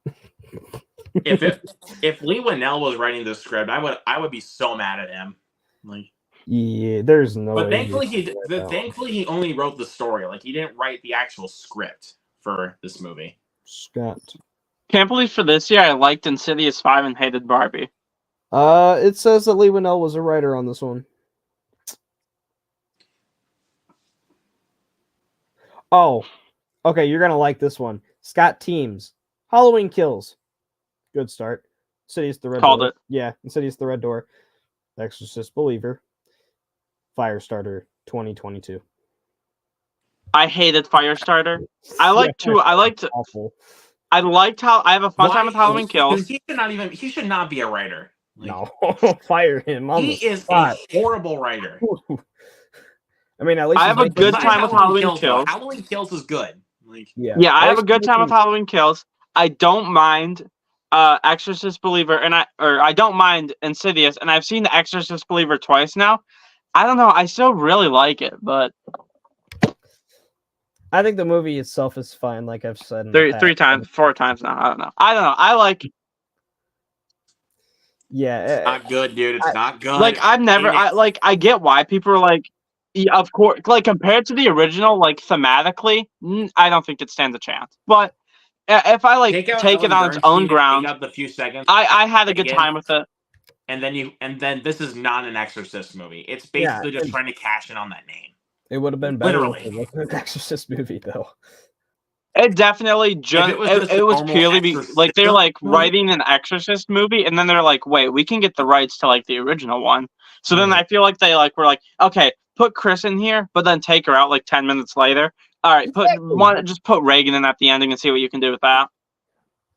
If Lee Winnell was writing the script, I would be so mad at him. Like, Yeah, there's no but way thankfully he only wrote the story. Like, he didn't write the actual script for this movie. Scott. Can't believe for this year I liked Insidious 5 and hated Barbie. It says that Lee Winnell was a writer on this one. Oh, okay. You're gonna like this one. Scott Teems, Halloween Kills. Good start. Insidious the Red Called Door. it. Yeah, Insidious the Red Door. Exorcist Believer. Firestarter 2022. I hated Firestarter. I liked Yeah, to. I liked. awful. I liked how I have a fun time with Why- Halloween Kills. He should not be a writer. Like, No, fire him. On he the is spot. a horrible writer. I mean, at least I he's have a making- good Besides time with Halloween though. Kills. Halloween Kills is good. Like, Yeah, Yeah, I at have a least good he's time with making- Halloween Kills. I don't mind Exorcist Believer, and I don't mind Insidious, and I've seen the Exorcist Believer twice now. I don't know. I still really like it, but I think the movie itself is fine, like I've said. In the three past. times, 4 times now. I don't know. I like Yeah, it's not good, dude. It's not good. like I've never Hate it. I get why people are like, yeah, of course, like compared to the original, like thematically, I don't think it stands a chance. But if I like Take out take it Ellen on its Bernstein own and ground, Take out the few seconds, I had a good again. time with it. and then this is not an Exorcist movie. It's Yeah, basically just and- trying to cash in on that name. it would have been better if Literally. it wasn't an Exorcist movie, though. It definitely just it was just it a was normal purely like they're Exorcist like movie? writing an Exorcist movie, and then they're like, wait, we can get the rights to like the original one. So then Right. I feel like they like were like, okay, put Chris in here, but then take her out like 10 minutes later. All right, just put Reagan in at the ending and see what you can do with that.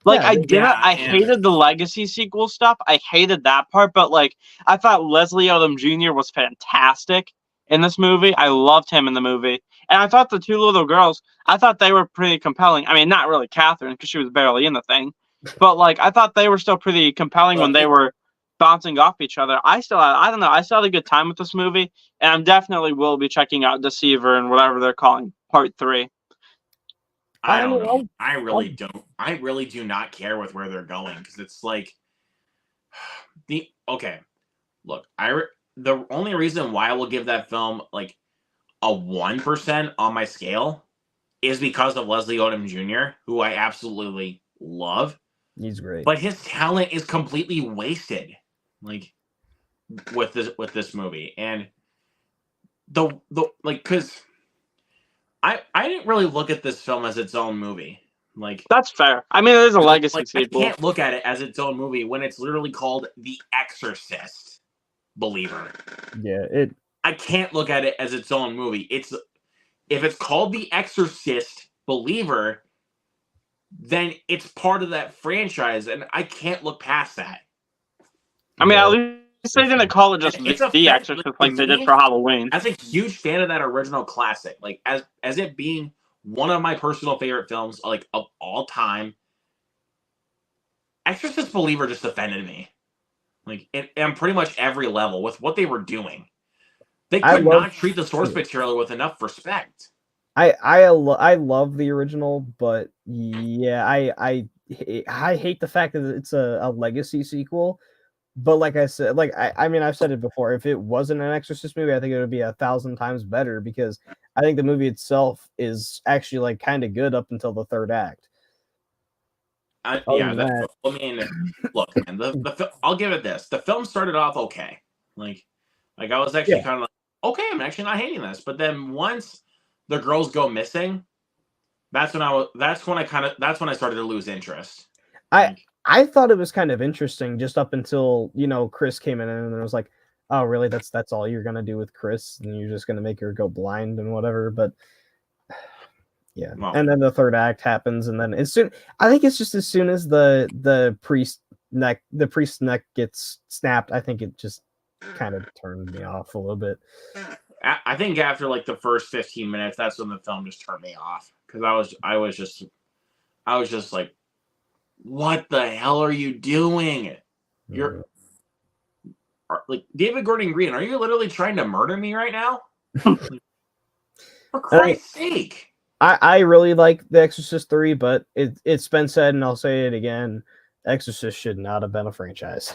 Like Yeah, I they- didn't, yeah, I and- hated the legacy sequel stuff. I hated that part, but like I thought Leslie Odom Jr. was fantastic in this movie. I loved him in the movie, and I thought the 2 little girls, I thought they were pretty compelling. I mean, not really Catherine because she was barely in the thing, but like I thought they were still pretty compelling when they were bouncing off each other. I don't know. I still had a good time with this movie, and I definitely will be checking out Deceiver and whatever they're calling Part 3. I don't mean, know. I really don't. I really do not care with where they're going because it's like Look, the only reason why I will give that film like a 1% on my scale is because of Leslie Odom Jr., who I absolutely love. He's great. But his talent is completely wasted, like with this movie. And the like, because I didn't really look at this film as its own movie. Like, That's fair. I mean, it is a legacy I sequel. can't look at it as its own movie when it's literally called The Exorcist Believer. Yeah, I can't look at it as its own movie. If it's called The Exorcist Believer, then it's part of that franchise, and I can't look past that. I mean, at least they didn't call it just The Exorcist like they did for Halloween. As a huge fan of that original classic, like as it being one of my personal favorite films, like of all time, Exorcist Believer just offended me, like in pretty much every level with what they were doing. They could not treat the source material with enough respect. I love the original, but yeah, I hate the fact that it's a legacy sequel. But like I said, like I mean, I've said it before. If it wasn't an Exorcist movie, I think it would be 1,000 times better because I think the movie itself is actually like kind of good up until the third act. I mean, look, man, I'll give it this. The film started off okay. Like I was actually kind of like, okay, I'm actually not hating this. But then once the girls go missing, that's when I started to lose interest. I thought it was kind of interesting just up until, Chris came in and it was like, oh, really? That's all you're going to do with Chris? And you're just going to make her go blind and whatever. But yeah. Well, and then the third act happens. And then I think it's just as soon as the priest neck gets snapped, I think it just kind of turned me off a little bit. I think after like the first 15 minutes, that's when the film just turned me off. Because I was just like, what the hell are you doing? You're like David Gordon Green. Are you literally trying to murder me right now? For Christ's sake. I really like The Exorcist 3, but it's been said, and I'll say it again, Exorcist should not have been a franchise.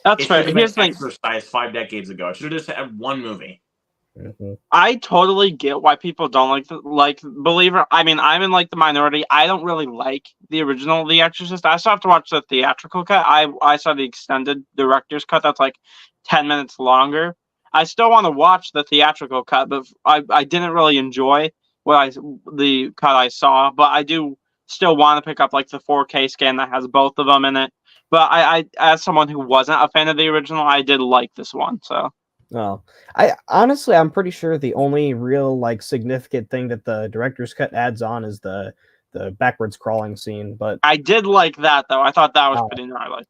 That's fair. Here's the exercise 5 decades ago. It should have just had one movie. Mm-hmm. I totally get why people don't like Believer. I mean, I'm in like the minority. I don't really like the original The Exorcist. I still have to watch the theatrical cut. I saw the extended director's cut that's like 10 minutes longer. I still want to watch the theatrical cut, but I didn't really enjoy the cut I saw. But I do still want to pick up like the 4K scan that has both of them in it. But I as someone who wasn't a fan of the original, I did like this one. So. No, I'm pretty sure the only real like significant thing that the director's cut adds on is the backwards crawling scene. But I did like that though. I thought that was pretty gnarly.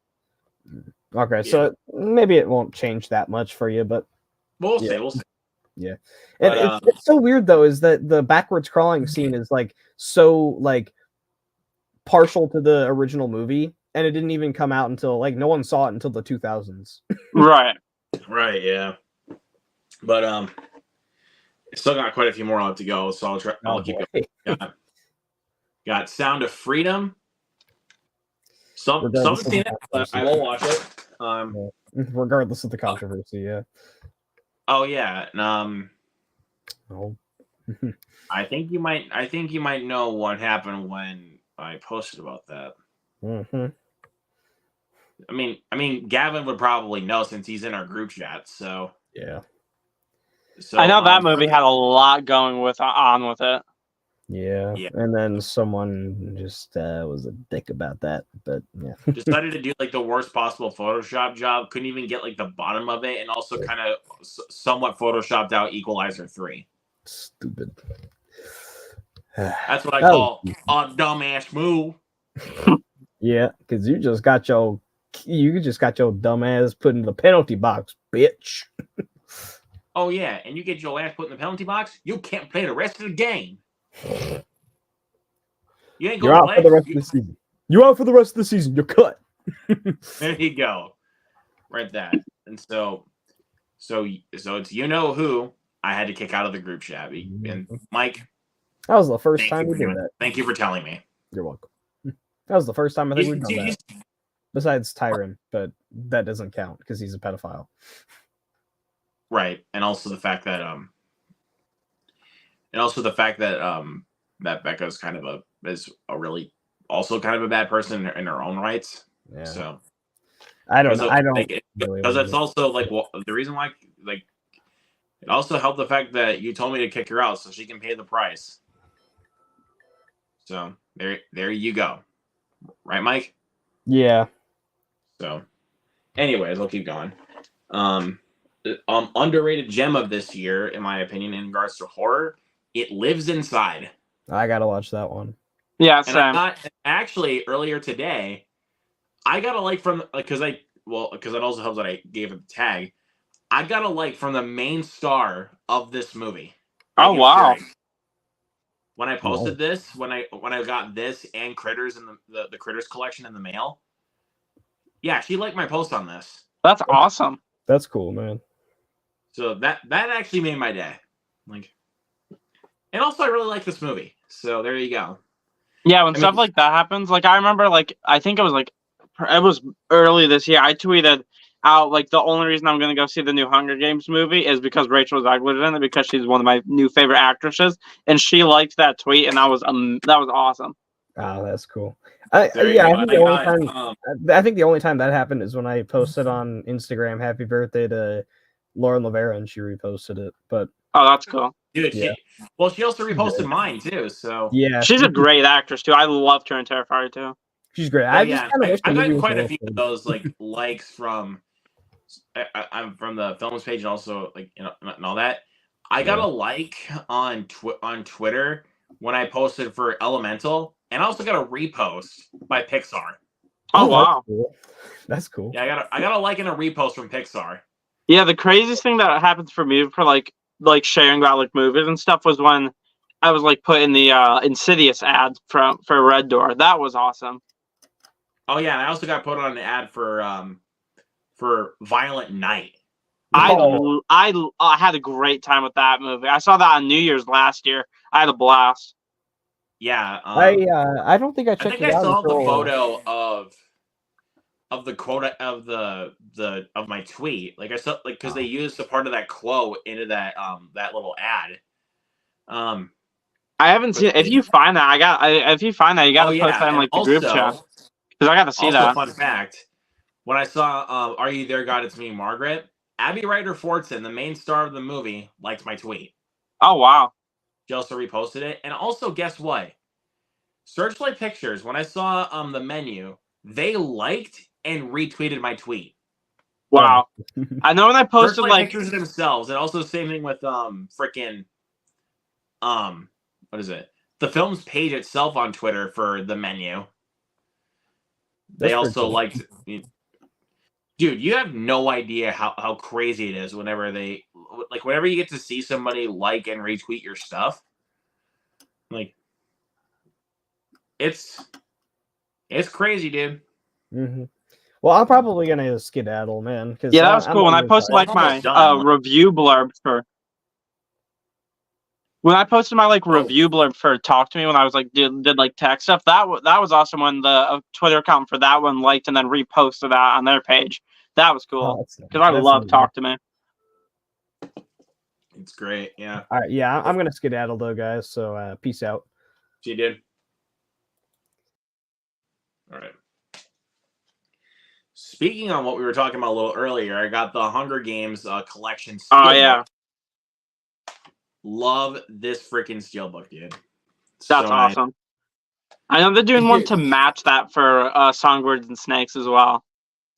Okay, so maybe it won't change that much for you, but we'll see. We'll see. Yeah, and it's so weird though, is that the backwards crawling scene is like so like partial to the original movie, and it didn't even come out until like no one saw it until the 2000s. Right. Right. Yeah. But still got quite a few more left to go, so I'll keep going. Got Sound of Freedom. Someone's seen it, but I will watch it. Regardless of the controversy, yeah. Oh yeah. Oh. I think you might know what happened when I posted about that. Mm-hmm. I mean, Gavin would probably know since he's in our group chat. So yeah. So I know that movie had a lot going on with it. Yeah. And then someone just was a dick about that, but yeah. Decided to do like the worst possible Photoshop job. Couldn't even get like the bottom of it, and also kind of somewhat photoshopped out Equalizer 3. Stupid. That's what I call a dumbass move. Yeah, because you just got your dumb ass put in the penalty box, bitch. Oh yeah, and you get your ass put in the penalty box, you can't play the rest of the game. You're out for the rest of the season. You're out for the rest of the season. You're cut. There you go. Right that. And so it's who I had to kick out of the group chat. And Mike, That was the first Thank time you we for did that. Thank you for telling me. You're welcome. That was the first time I think we've done He's- that. Besides Tyron, but that doesn't count because he's a pedophile. Right, and also the fact that that Becca's kind of is a really also kind of a bad person in her own rights. Yeah. So I don't know. I don't like, really because like it's it. also like the reason why like it also helped the fact that you told me to kick her out so she can pay the price. So there you go, right, Mike? Yeah. So, anyways, we'll keep going. Underrated gem of this year, in my opinion, in regards to horror, It Lives Inside. I gotta watch that one. Yeah, And same. I got actually earlier today, I got a like from because it also helps that I gave it the tag. I got a like from the main star of this movie. Oh, Megan wow. Fury. When I posted this, when I got this and Critters in the Critters collection in the mail, yeah, she liked my post on this. That's awesome. That's cool, man. So that actually made my day. Like, and also I really like this movie. So there you go. Yeah, when stuff like that happens, like I remember, like I think it was early this year. I tweeted out like the only reason I'm gonna go see the new Hunger Games movie is because Rachel Zegler is in it because she's one of my new favorite actresses, and she liked that tweet, and that was awesome. Oh, that's cool. I think the only time that happened is when I posted on Instagram "Happy Birthday" to Lauren Lavera, and she reposted it. But oh, that's cool, dude. Yeah. She also reposted mine too. So yeah, she's a great actress too. I loved her in Terrifier too. She's great. Oh, I yeah, just kind of wish I've the movie gotten was quite a a few little of those like likes from I'm from the films page and also like and all that. I got a like on Twitter when I posted for Elemental, and I also got a repost by Pixar. Oh wow, that's cool. Yeah, I got a like and a repost from Pixar. Yeah, the craziest thing that happened for me for like sharing about like movies and stuff was when I was like put in the Insidious ad for Red Door. That was awesome. Oh yeah, and I also got put on an ad for Violent Night. I had a great time with that movie. I saw that on New Year's last year. I had a blast. Yeah, I don't think I checked. I think I saw the photo of the quote of my tweet. Like I saw because they used a part of that quote into that that little ad. I haven't seen it. If you find that, if you find that, you gotta post that in like the group chat. Because I gotta see that. Fun fact. When I saw Are You There, God? It's Me, Margaret, Abby Ryder Fortson, the main star of the movie, liked my tweet. Oh wow. She also reposted it. And also, guess what? Searchlight Pictures, when I saw the menu, they liked and retweeted my tweet. Wow. I know when I posted Searchlight Pictures themselves, and also same thing with freaking what is it? The film's page itself on Twitter for the menu. They also liked. Dude, you have no idea how crazy it is whenever whenever you get to see somebody like and retweet your stuff. Like, it's crazy, dude. Mm-hmm. Well, I'm probably gonna skedaddle, man. Yeah, that was cool. When I posted like my review blurb for. When I posted my review blurb for Talk to Me, when I was did like tech stuff, that was awesome. When the Twitter account for that one liked and then reposted that on their page, that was cool because I love Talk to Me. It's great, yeah. All right, yeah, I'm gonna skedaddle though, guys. So peace out. She did. All right. Speaking on what we were talking about a little earlier, I got the Hunger Games collection. Oh yeah. Love this freaking steelbook, dude. That's awesome. Nice. I know they're doing one to match that for Songbirds and Snakes as well.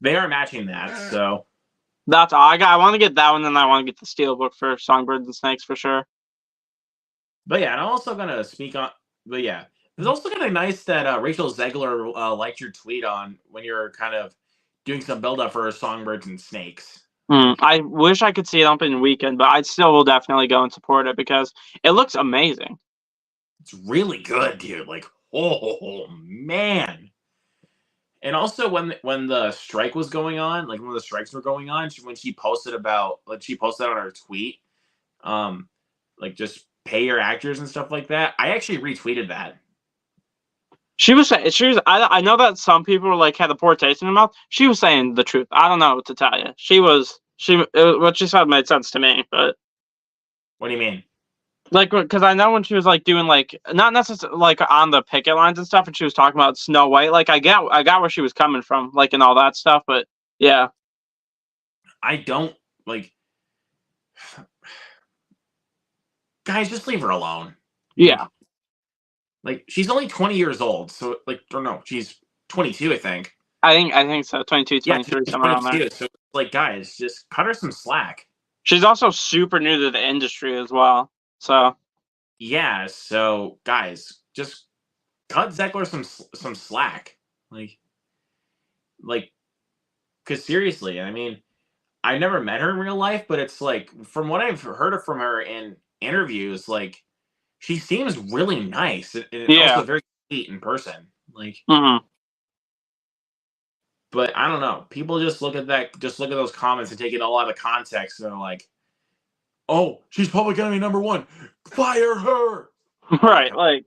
They are matching that, so that's all. I want to get that one, and I want to get the steelbook for Songbirds and Snakes for sure. But yeah, and I'm also gonna speak on. But yeah, it's also kind of nice that Rachel Zegler liked your tweet on when you're kind of doing some build up for Songbirds and Snakes. I wish I could see it opening weekend, but I still will definitely go and support it because it looks amazing. It's really good, dude. Like, oh man. And also when the strike was going on, like when the strikes were going on, when she posted on her tweet, just pay your actors and stuff like that. I actually retweeted that. She was saying, I know that some people like had a poor taste in their mouth. She was saying the truth. I don't know what to tell you. What she said made sense to me, but What do you mean? like, because I know when she was like doing like not necessarily like on the picket lines and stuff, and she was talking about Snow White. Like, I got where she was coming from, like, and all that stuff. But yeah, I don't like. Guys, just leave her alone. yeah, Like, she's only 20 years old, so like, or no, she's 22, I think. I think so. 22, Yeah, 23, she's somewhere around there. 22. So like, guys, just cut her some slack. She's also super new to the industry as well. So Yeah, so guys, just cut Zeckler some slack. Like, because seriously, I mean, I never met her in real life, but it's like from what I've heard from her in interviews, like she seems really nice and Yeah. also very sweet in person. Like, mhm. but I don't know. People just look at those comments and take it all out of context. And they're like, "Oh, she's Public Enemy #1. Fire her!" Right, like,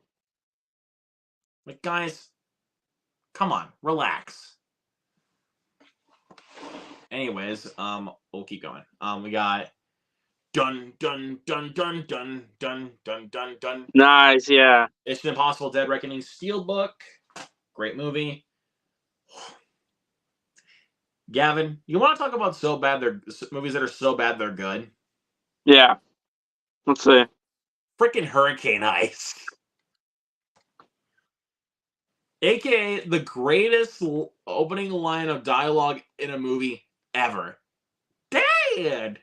Like, guys, come on, relax. Anyways, we'll keep going. We got dun dun dun dun dun dun dun dun dun. nice, yeah. Mission Impossible: Dead Reckoning Steelbook. Great movie. Gavin, you want to talk about movies that are so bad they're good? Yeah. Let's see. Freaking Hurricane Ice. AKA the greatest opening line of dialogue in a movie ever. Dad!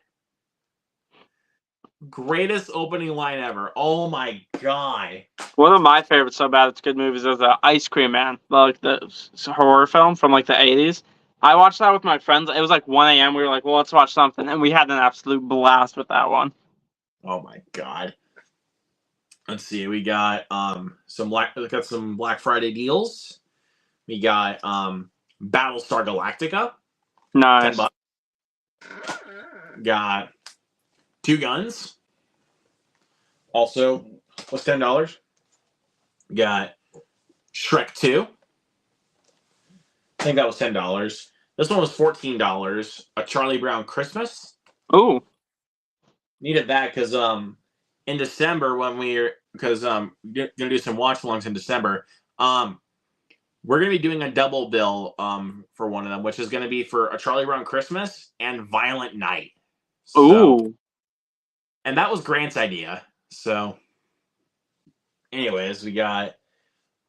Greatest opening line ever. Oh my god. One of my favorite so bad it's good movies is the Ice Cream Man, like the horror film from like the 80s. I watched that with my friends. It was like 1 a.m. We were like, well, let's watch something. And we had an absolute blast with that one. Oh my god. Let's see. We got some Black Friday deals. We got Battlestar Galactica. Nice. $10. Got Two Guns. Also, what's $10? Got Shrek 2. I think that was $10. This one was $14. A Charlie Brown Christmas. Ooh. Needed that because in December gonna do some watch alongs in December. We're gonna be doing a double bill for one of them, which is gonna be for A Charlie Brown Christmas and Violent Night. Ooh. And that was Grant's idea. So, anyways, we got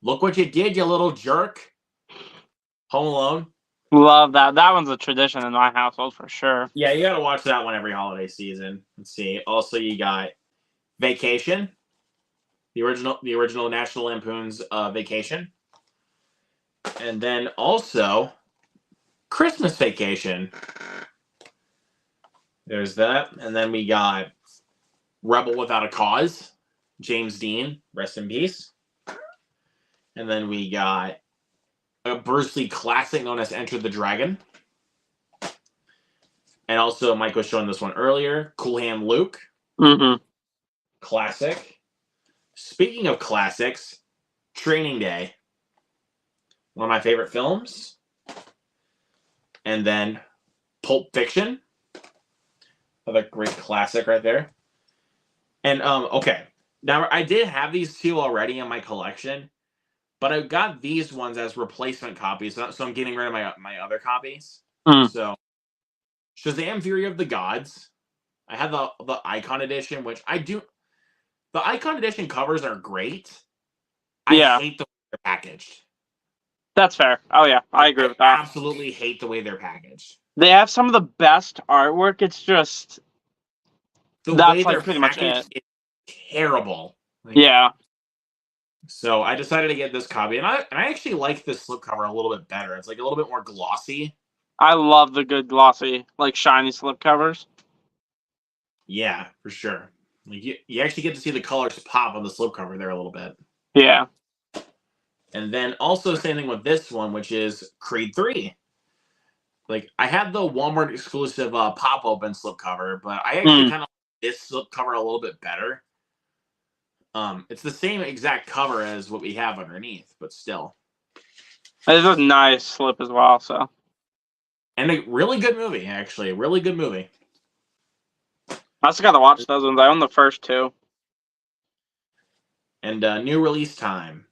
Look What You Did, You Little Jerk. Home Alone. Love that. That one's a tradition in my household for sure. Yeah, you gotta watch that one every holiday season. Let's see. Also, you got Vacation, the original National Lampoon's Vacation, and then also Christmas Vacation. There's that, and then we got Rebel Without a Cause, James Dean, rest in peace. And then we got a Bruce Lee classic known as Enter the Dragon. And also, Mike was showing this one earlier, Cool Hand Luke. Mm-hmm. Classic. Speaking of classics, Training Day. One of my favorite films. And then Pulp Fiction. Another great classic right there. And, okay. Now, I did have these two already in my collection, but I got these ones as replacement copies, so I'm getting rid of my other copies. Mm. So, Shazam! Fury of the Gods. I had the Icon Edition, which I do. The Icon Edition covers are great. I hate the way they're packaged. That's fair. Oh, yeah. I agree with that. Absolutely hate the way they're packaged. They have some of the best artwork. It's just... That's like pretty much it. It's terrible. Yeah. So I decided to get this copy, and I actually like this slipcover a little bit better. It's like a little bit more glossy. I love the good glossy, like shiny slipcovers. Yeah, for sure. Like you actually get to see the colors pop on the slipcover there a little bit. Yeah. And then also same thing with this one, which is Creed 3. Like I had the Walmart exclusive pop open slipcover, but I actually kind of like this slipcover a little bit better. It's the same exact cover as what we have underneath, but still. It's a nice slip as well. So, And a really good movie, actually. A really good movie. I also got to watch those ones. I own the first two. And new release time.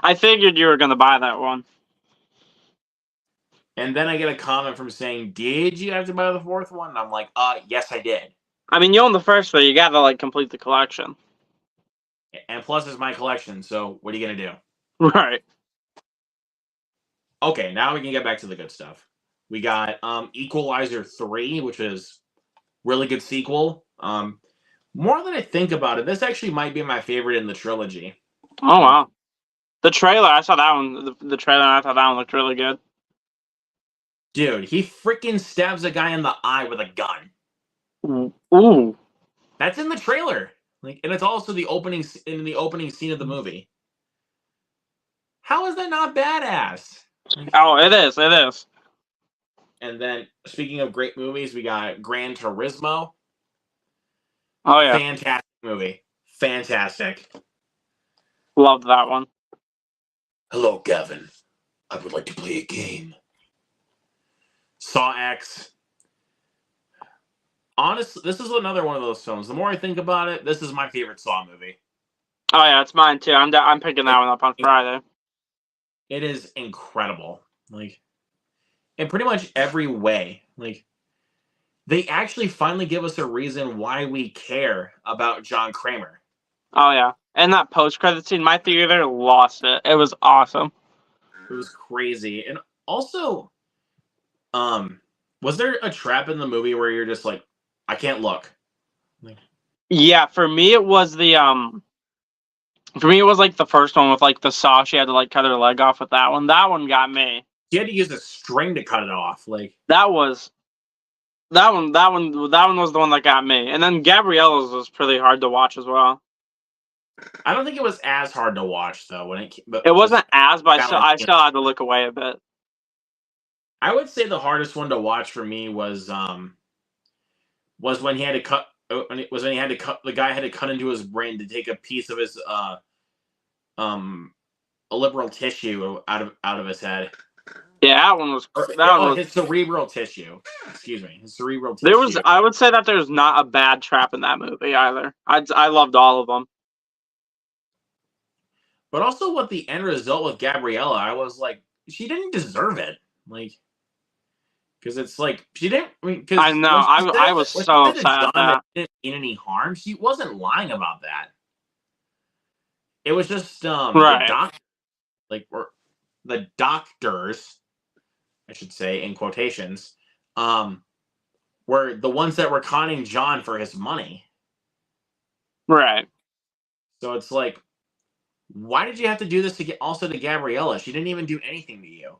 I figured you were gonna buy that one. And then I get a comment from saying, "Did you have to buy the fourth one?" And I'm like, yes, I did. I mean, you own the first, but you gotta like complete the collection. And plus, it's my collection. So what are you gonna do? Right. Okay, now we can get back to the good stuff. We got Equalizer 3, which is really good sequel. More than I think about it, this actually might be my favorite in the trilogy. Oh wow. The trailer, I saw that one. The trailer, I thought that one looked really good. Dude, he freaking stabs a guy in the eye with a gun. Ooh. That's in the trailer. Like, and it's also the opening scene of the movie. How is that not badass? Oh, it is. It is. And then, speaking of great movies, we got Gran Turismo. Oh yeah. Fantastic movie. Fantastic. Loved that one. Hello, Gavin. I would like to play a game. Saw X. Honestly, this is another one of those films. The more I think about it, this is my favorite Saw movie. Oh yeah, it's mine too. I'm picking that one up on Friday. It is incredible. Like, in pretty much every way. Like, they actually finally give us a reason why we care about John Kramer. Oh yeah, and that post-credit scene, my theater lost it. It was awesome. It was crazy. And also, was there a trap in the movie where you're just like, I can't look? Like, Yeah, for me it was the For me, it was like the first one with like the saw. She had to like cut her leg off with that one. That one got me. you had to use a string to cut it off. Like, That was that one. That one was the one that got me. And then Gabriella's was pretty hard to watch as well. I don't think it was as hard to watch though. It wasn't as, but I Balance, still had to look away a bit. I would say the hardest one to watch for me was when he had to cut. When he had to cut. The guy had to cut into his brain to take a piece of his a liberal tissue out of his head. Yeah, that one was. His cerebral tissue. Excuse me, his cerebral tissue. I would say that there's not a bad trap in that movie either. I loved all of them. But also, what the end result with Gabriella, I was like, she didn't deserve it. Like, because it's like she didn't. I mean, I know. I was so upset at that. Didn't mean any harm. She wasn't lying about that. It was just right. The doctors, I should say in quotations, were the ones that were conning John for his money. Right. So it's like, why did you have to do this to Gabriella? She didn't even do anything to you.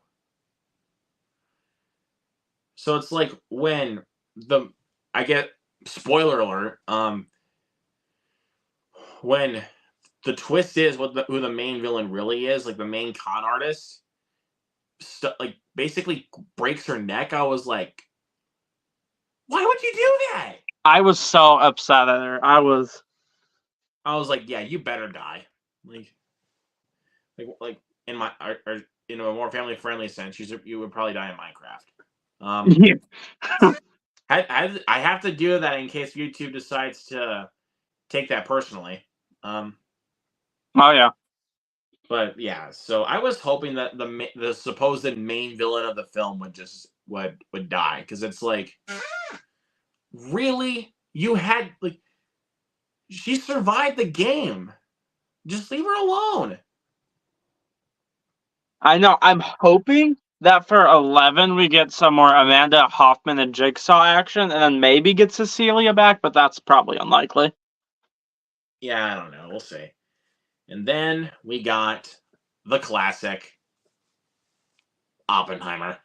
So it's like when I get spoiler alert. When the twist is who the main villain really is, like the main con artist, like basically breaks her neck. I was like, why would you do that? I was so upset at her. I was like, yeah, you better die. Like in my or in a more family friendly sense, you would probably die in Minecraft. Yeah. I have to do that in case YouTube decides to take that personally. Oh yeah. But yeah, so I was hoping that the supposed main villain of the film would die, because it's like, really, you had like, she survived the game, just leave her alone. I know. I'm hoping that for 11 we get some more Amanda Hoffman and Jigsaw action, and then maybe get Cecilia back, but that's probably unlikely. Yeah, I don't know. We'll see. And then we got the classic Oppenheimer.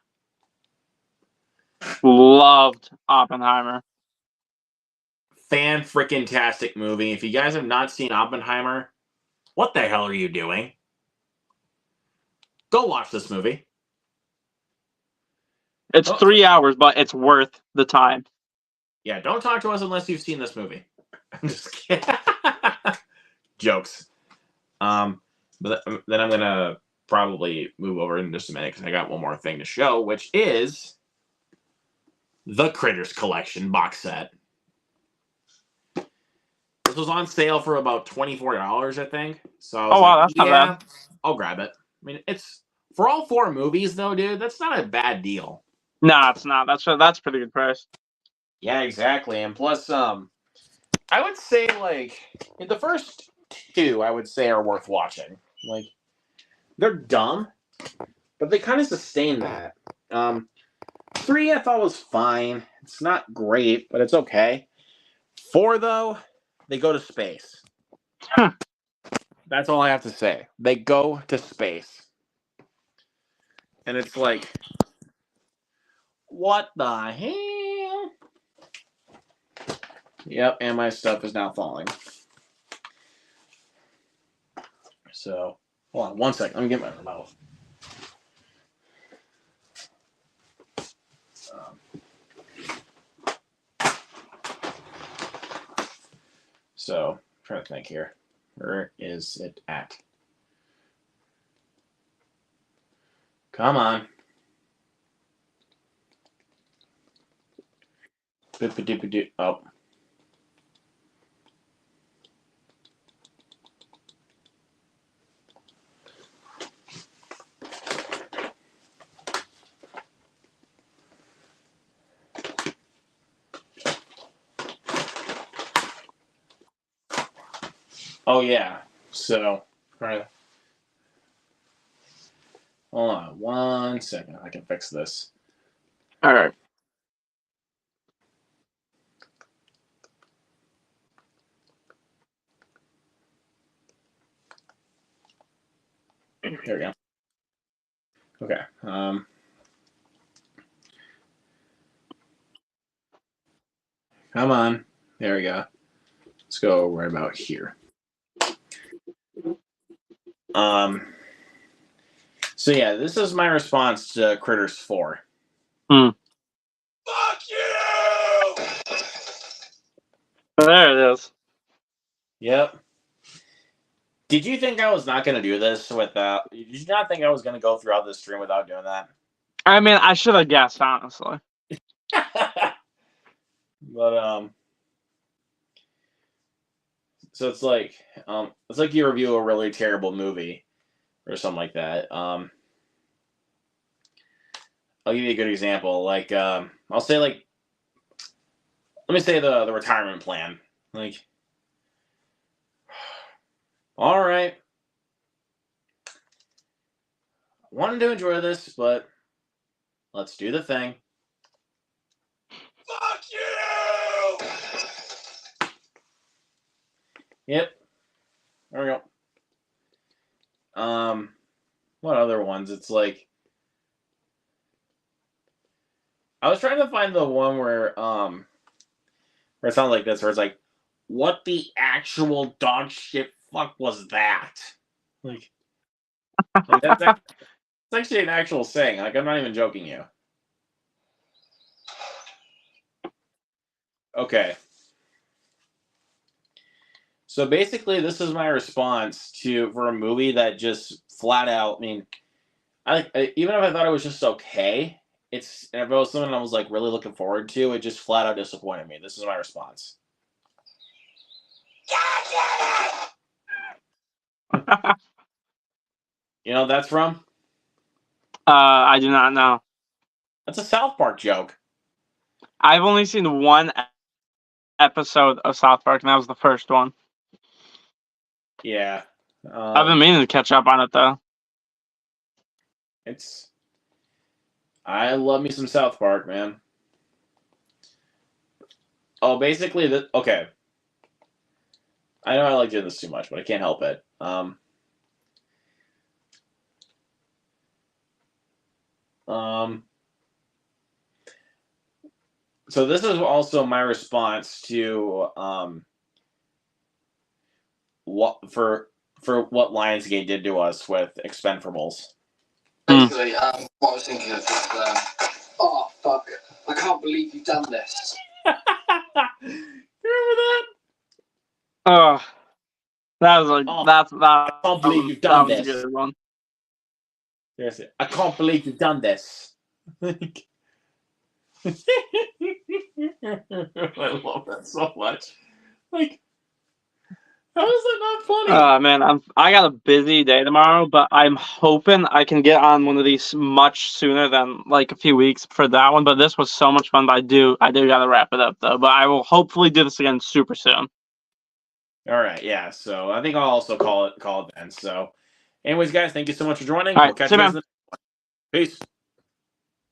Loved Oppenheimer. Fan-freaking-tastic movie. If you guys have not seen Oppenheimer, what the hell are you doing? Go watch this movie. It's 3 hours, but it's worth the time. Yeah, don't talk to us unless you've seen this movie. I'm just kidding. Jokes. But then I'm gonna probably move over in just a minute because I got one more thing to show, which is the Critters Collection box set. This was on sale for about $24, I think. So I was wow, like, that's not bad. I'll grab it. I mean, it's for all 4 movies though, dude. That's not a bad deal. No, it's not. That's a pretty good price. Yeah, exactly. And plus, I would say like the first 2, I would say are worth watching. Like they're dumb, but they kind of sustain that. 3 I thought was fine. It's not great, but it's okay. 4 though, they go to space. That's all I have to say. They go to space. And it's like, what the hell? Yep, and my stuff is now falling. So, hold on 1 second. Let me get my remote. So, I'm trying to think here. Where is it at? Come on. Oh. Oh yeah. So, hold on 1 second. I can fix this. All right. There we go. Okay. Come on. There we go. Let's go right about here. So yeah, this is my response to Critters 4. Fuck you! There it is. Yep. Did you think I was not going to do this without... Did you not think I was going to go throughout this stream without doing that? I mean, I should have guessed, honestly. But, so it's like you review a really terrible movie or something like that. I'll give you a good example. Like, I'll say like, let me say the retirement plan. Like, all right, wanted to enjoy this, but let's do the thing. Fuck you! Yep. There we go. What other ones? It's like, I was trying to find the one where it sounds like this, where it's like, what the actual dog shit fuck was that? Like that's actually an actual saying. Like, I'm not even joking you. Okay. So basically, this is my response for a movie that just flat out. I mean, I even if I thought it was just okay, if it was something I was like really looking forward to, it just flat out disappointed me. This is my response. You know what that's from? I do not know. That's a South Park joke. I've only seen 1 episode of South Park, and that was the first one. Yeah. I've been meaning to catch up on it, though. I love me some South Park, man. Oh, basically, okay. I know I like doing this too much, but I can't help it. So this is also my response to what Lionsgate did to us with Expendables. Basically, what I was thinking of is, oh fuck, I can't believe you've done this. that? Oh, that was like Oh, that. I can't believe you've done that was this. a good one. Seriously, I can't believe you've done this. I love that so much. Like, how is that not funny? Man, I got a busy day tomorrow, but I'm hoping I can get on one of these much sooner than like a few weeks for that one. But this was so much fun. But I do gotta wrap it up though. But I will hopefully do this again super soon. All right, yeah. So I think I'll also call it then. So, anyways, guys, thank you so much for joining. All right, We'll catch see you you, guys. man. Peace.